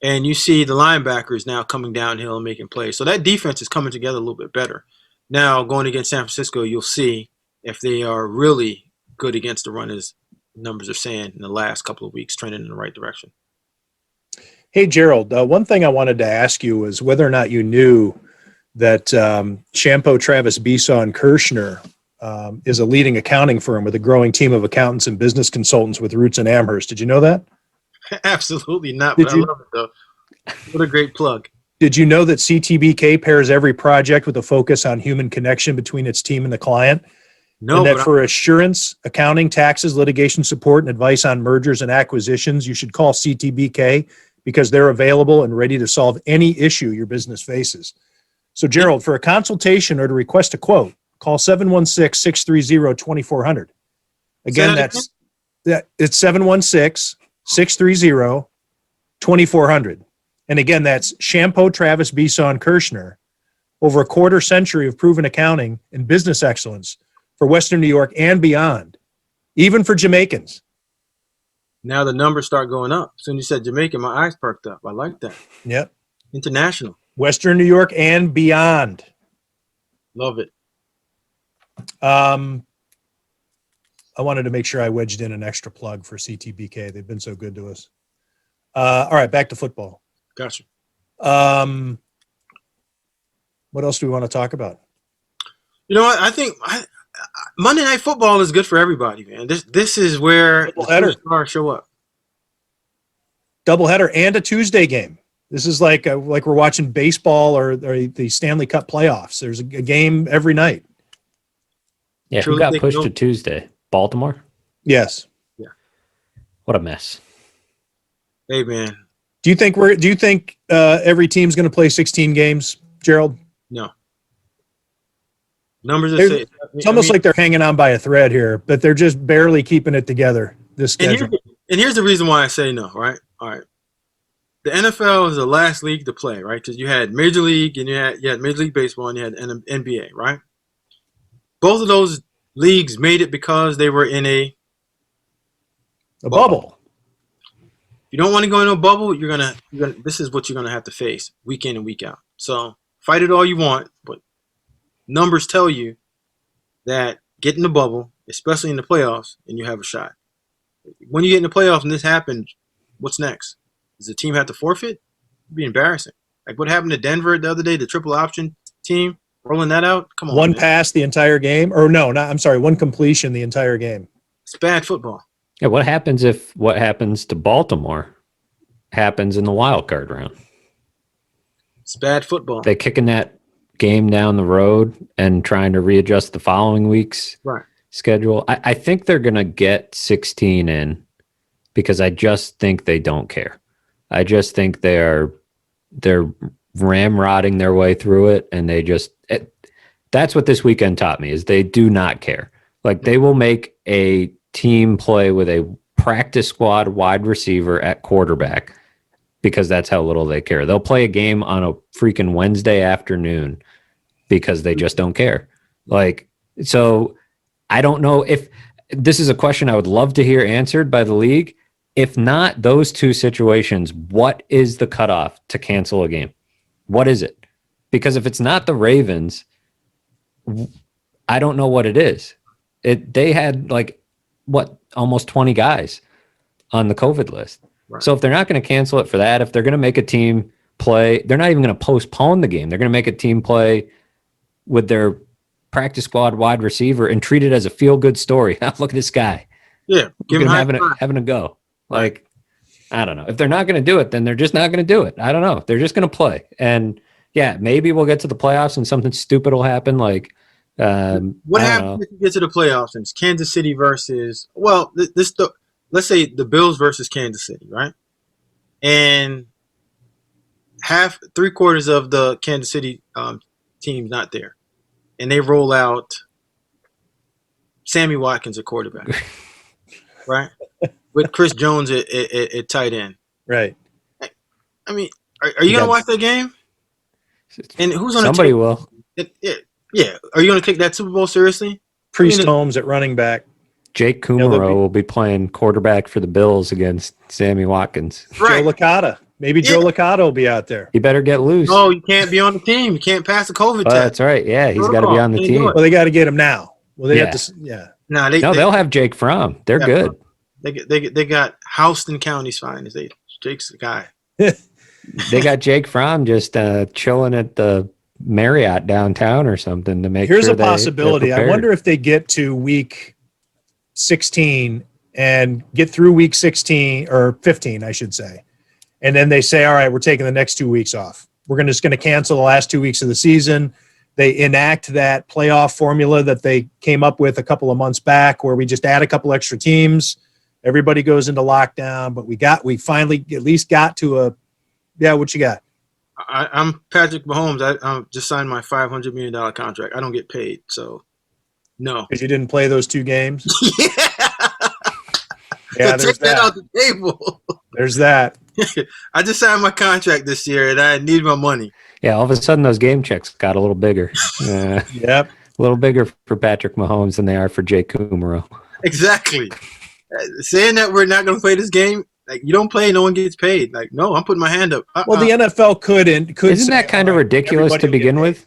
And you see the linebackers now coming downhill and making plays. So that defense is coming together a little bit better. Now, going against San Francisco, you'll see if they are really good against the run, as numbers are saying in the last couple of weeks, trending in the right direction. Hey, Gerald, one thing I wanted to ask you was whether or not you knew that Shampo, Travis, Besaw, and Kirshner is a leading accounting firm with a growing team of accountants and business consultants with roots in Amherst. Did you know that? Absolutely not, but I love it, though. What a great plug. Did you know that CTBK pairs every project with a focus on human connection between its team and the client? No, and that for assurance, accounting, taxes, litigation support, and advice on mergers and acquisitions, you should call CTBK because they're available and ready to solve any issue your business faces. So, Gerald, for a consultation or to request a quote, call 716-630-2400. Again, it's 716-630-2400. And again, that's Shampo, Travis, Besaw, and Kirshner. Over a quarter century of proven accounting and business excellence for Western New York and beyond, even for Jamaicans. Now the numbers start going up. As soon as you said Jamaican, my eyes perked up. I like that. Yep. International. Western New York and beyond. Love it. I wanted to make sure I wedged in an extra plug for CTBK. They've been so good to us. All right, back to football. Gotcha. What else do we want to talk about? You know what? I think Monday Night Football is good for everybody, man. This is where the superstars show up. Doubleheader and a Tuesday game. This is like we're watching baseball or the Stanley Cup playoffs. There's a game every night. Yeah, who got pushed to Tuesday? Baltimore? Yes. Yeah. What a mess. Hey, man. Do you think every team's going to play 16 games, Gerald? No. Numbers are saying it's almost like they're hanging on by a thread here, but they're just barely keeping it together. This schedule. And here's the reason why I say no. Right. All right. The NFL is the last league to play, right? Because you had Major League and you had Major League Baseball and you had NBA, right? Both of those leagues made it because they were in a bubble. If you don't want to go into a bubble, this is what you're gonna have to face week in and week out. So fight it all you want, but numbers tell you that get in the bubble, especially in the playoffs, and you have a shot. When you get in the playoffs and this happens, what's next? Does the team have to forfeit? It'd be embarrassing. Like what happened to Denver the other day, the triple option team, rolling that out? Come on, one man. pass the entire game? Or no, one completion the entire game. It's bad football. Yeah, what happens if what happens to Baltimore happens in the wild card round? It's bad football. They kicking that game down the road and trying to readjust the following week's schedule. I think they're going to get 16 in because I just think they don't care. I just think they're ramrodding their way through it, and that's what this weekend taught me is they do not care. Like they will make a team play with a practice squad wide receiver at quarterback because that's how little they care. They'll play a game on a freaking Wednesday afternoon because they just don't care. Like, so I don't know if this is a question I would love to hear answered by the league. If not those two situations, what is the cutoff to cancel a game? What is it? Because if it's not the Ravens, I don't know what it is. They had almost 20 guys on the COVID list. Right. So if they're not going to cancel it for that, if they're going to make a team play, they're not even going to postpone the game. They're going to make a team play with their practice squad wide receiver and treat it as a feel-good story. Look at this guy. Yeah. Give him having a go. Like, I don't know. If they're not going to do it, then they're just not going to do it. I don't know. They're just going to play. And yeah, maybe we'll get to the playoffs and something stupid will happen. Like, What I don't happens know. if you get to the playoffs and it's Kansas City versus let's say the Bills versus Kansas City, right? And three-quarters of the Kansas City team's not there, and they roll out Sammy Watkins at quarterback, right? With Chris Jones at tight end. Right. I mean, are you gonna watch that game? And who's gonna Somebody will. Yeah. Are you gonna take that Super Bowl seriously? Priest Holmes at running back. Jake they'll Kumaro be- will be playing quarterback for the Bills against Sammy Watkins. Right. Joe Licata. Maybe Joe Licata will be out there. He better get loose. No, you can't be on the team. You can't pass the COVID Oh, test. that's right. Yeah, he's got to be on the Can't do team. it. Well, they got to get him now. Well, they Yeah. have to. Yeah. No, They'll have Jake Fromm. They're Yeah. good. They got Houston County's finest. Jake's the guy. They got Jake Fromm just chilling at the Marriott downtown or something to make Here's sure a possibility. I they're wonder if they get to week 16 and get through week 16 or 15, I should say. And then they say, all right, we're taking the next 2 weeks off. We're just going to cancel the last 2 weeks of the season. They enact that playoff formula that they came up with a couple of months back where we just add a couple extra teams. Everybody goes into lockdown, but we finally at least got to what you got? I'm Patrick Mahomes. I just signed my $500 million contract. I don't get paid, so no. Because you didn't play those 2 games. Yeah, Yeah, so there's take that that. off the table. There's that. I just signed my contract this year, and I need my money. Yeah, all of a sudden those game checks got a little bigger. Yep. A little bigger for Patrick Mahomes than they are for Jake Kumaro. Exactly. Saying that we're not going to play this game, like you don't play, no one gets paid. Like, no, I'm putting my hand up. Well, the NFL could Isn't that kind of ridiculous to begin with?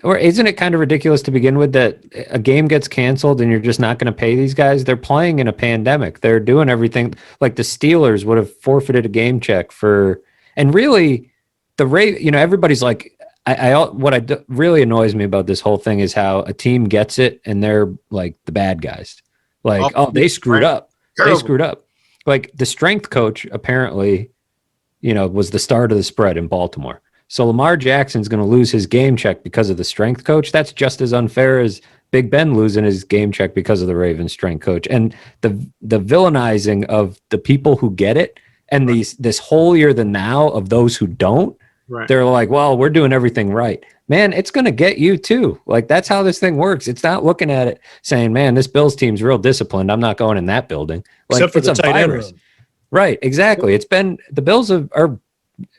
Or isn't it kind of ridiculous to begin with that a game gets canceled and you're just not going to pay these guys? They're playing in a pandemic. They're doing everything. Like the Steelers would have forfeited a game check for, and really everybody's like, really annoys me about this whole thing is how a team gets it and they're like the bad guys. Like, they screwed up. Terrible. They screwed up. Like the strength coach apparently, was the start of the spread in Baltimore. So Lamar Jackson's going to lose his game check because of the strength coach. That's just as unfair as Big Ben losing his game check because of the Ravens strength coach. And the villainizing of the people who get it and this holier than thou of those who don't. Right. They're like, well, we're doing everything right. Man, it's going to get you too. Like that's how this thing works. It's not looking at it saying, man, this Bills team's real disciplined. I'm not going in that building. Like, Except for it's the a tight end virus. room. Right, exactly. It's been the Bills are,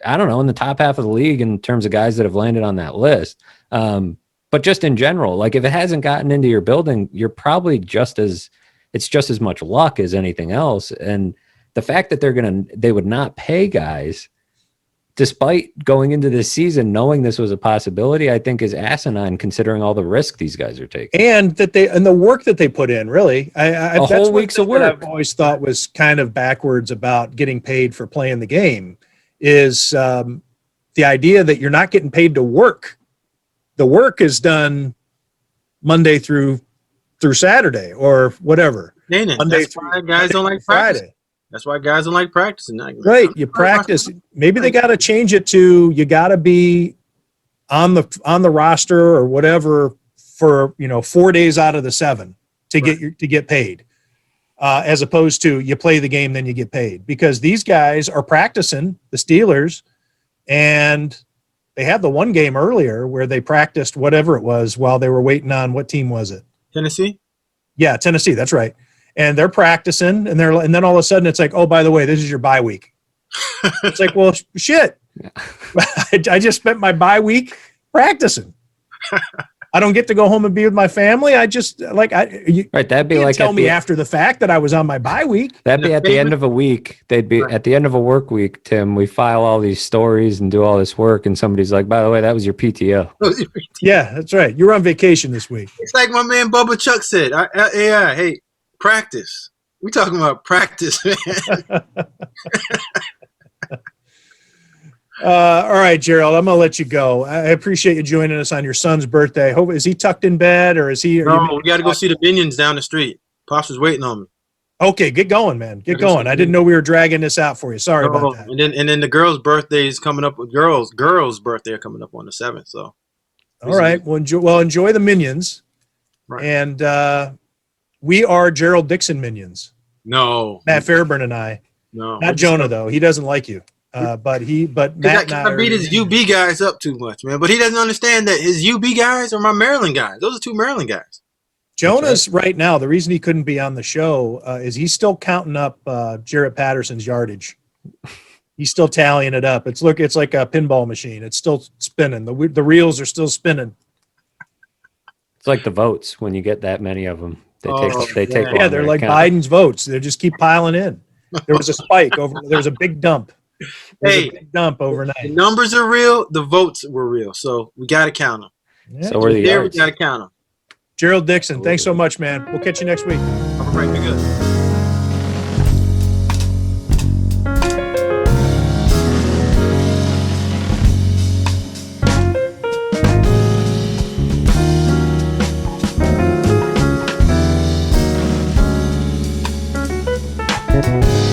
I don't know, in the top half of the league in terms of guys that have landed on that list. But just in general, like if it hasn't gotten into your building, you're probably it's just as much luck as anything else. And the fact that they would not pay guys despite going into this season knowing this was a possibility, I think is asinine considering all the risk these guys are taking. And the work that they put in, really. That's whole one week's thing of work. that I've always thought was kind of backwards about getting paid for playing the game is the idea that you're not getting paid to work. The work is done Monday through Saturday or whatever. Monday that's why guys don't like practice. Friday. That's why guys don't like practicing. Right. You practice. Maybe they got to change it to you got to be on the roster or whatever for 4 days out of the 7 to get paid, as opposed to you play the game then you get paid, because these guys are practicing, the Steelers, and they had the one game earlier where they practiced whatever it was while they were waiting on, what team was it? Tennessee. Yeah, Tennessee. That's right. And they're practicing, and then all of a sudden it's like, oh, by the way, this is your bye week. It's like, well, shit. I just spent my bye week practicing. I don't get to go home and be with my family. I just Right. That'd be like tell me after the fact that I was on my bye week. That'd be at the end of a week. They'd be at the end of a work week, Tim. We file all these stories and do all this work, and somebody's like, by the way, that was your PTO. Yeah, that's right. You're on vacation this week. It's like my man Bubba Chuck said. Hey, practice. We talking about practice, man. All right, Gerald, I'm going to let you go. I appreciate you joining us on your son's birthday. Is he tucked in bed or is he? No, we got to go see the Minions down the street. Pops was waiting on me. Okay, get going, man. Get going. I didn't know we were dragging this out for you. Sorry about that. And then the girl's birthday is coming up. Girls' birthday are coming up on the 7th. So. All right. Well, enjoy the minions. Right. And we are Gerald Dixon minions. No. Matt Fairburn and I. No. Not Jonah though. He doesn't like you. But Matt and I beat his UB guys up too much, man. But he doesn't understand that his UB guys are my Maryland guys. Those are 2 Maryland guys. Jonah's right now. The reason he couldn't be on the show is he's still counting up Jarrett Patterson's yardage. He's still tallying it up. It's like a pinball machine. It's still spinning. The reels are still spinning. It's like the votes when you get that many of them. They take. Yeah, they're like Biden's votes. They just keep piling in. There was a spike over. There was a big dump. A big dump overnight. The numbers are real. The votes were real. So we got to count them. Yeah. So we're the yards. We got to count them. Gerald Dixon, thanks so much, man. We'll catch you next week. All right, be good. Thank you.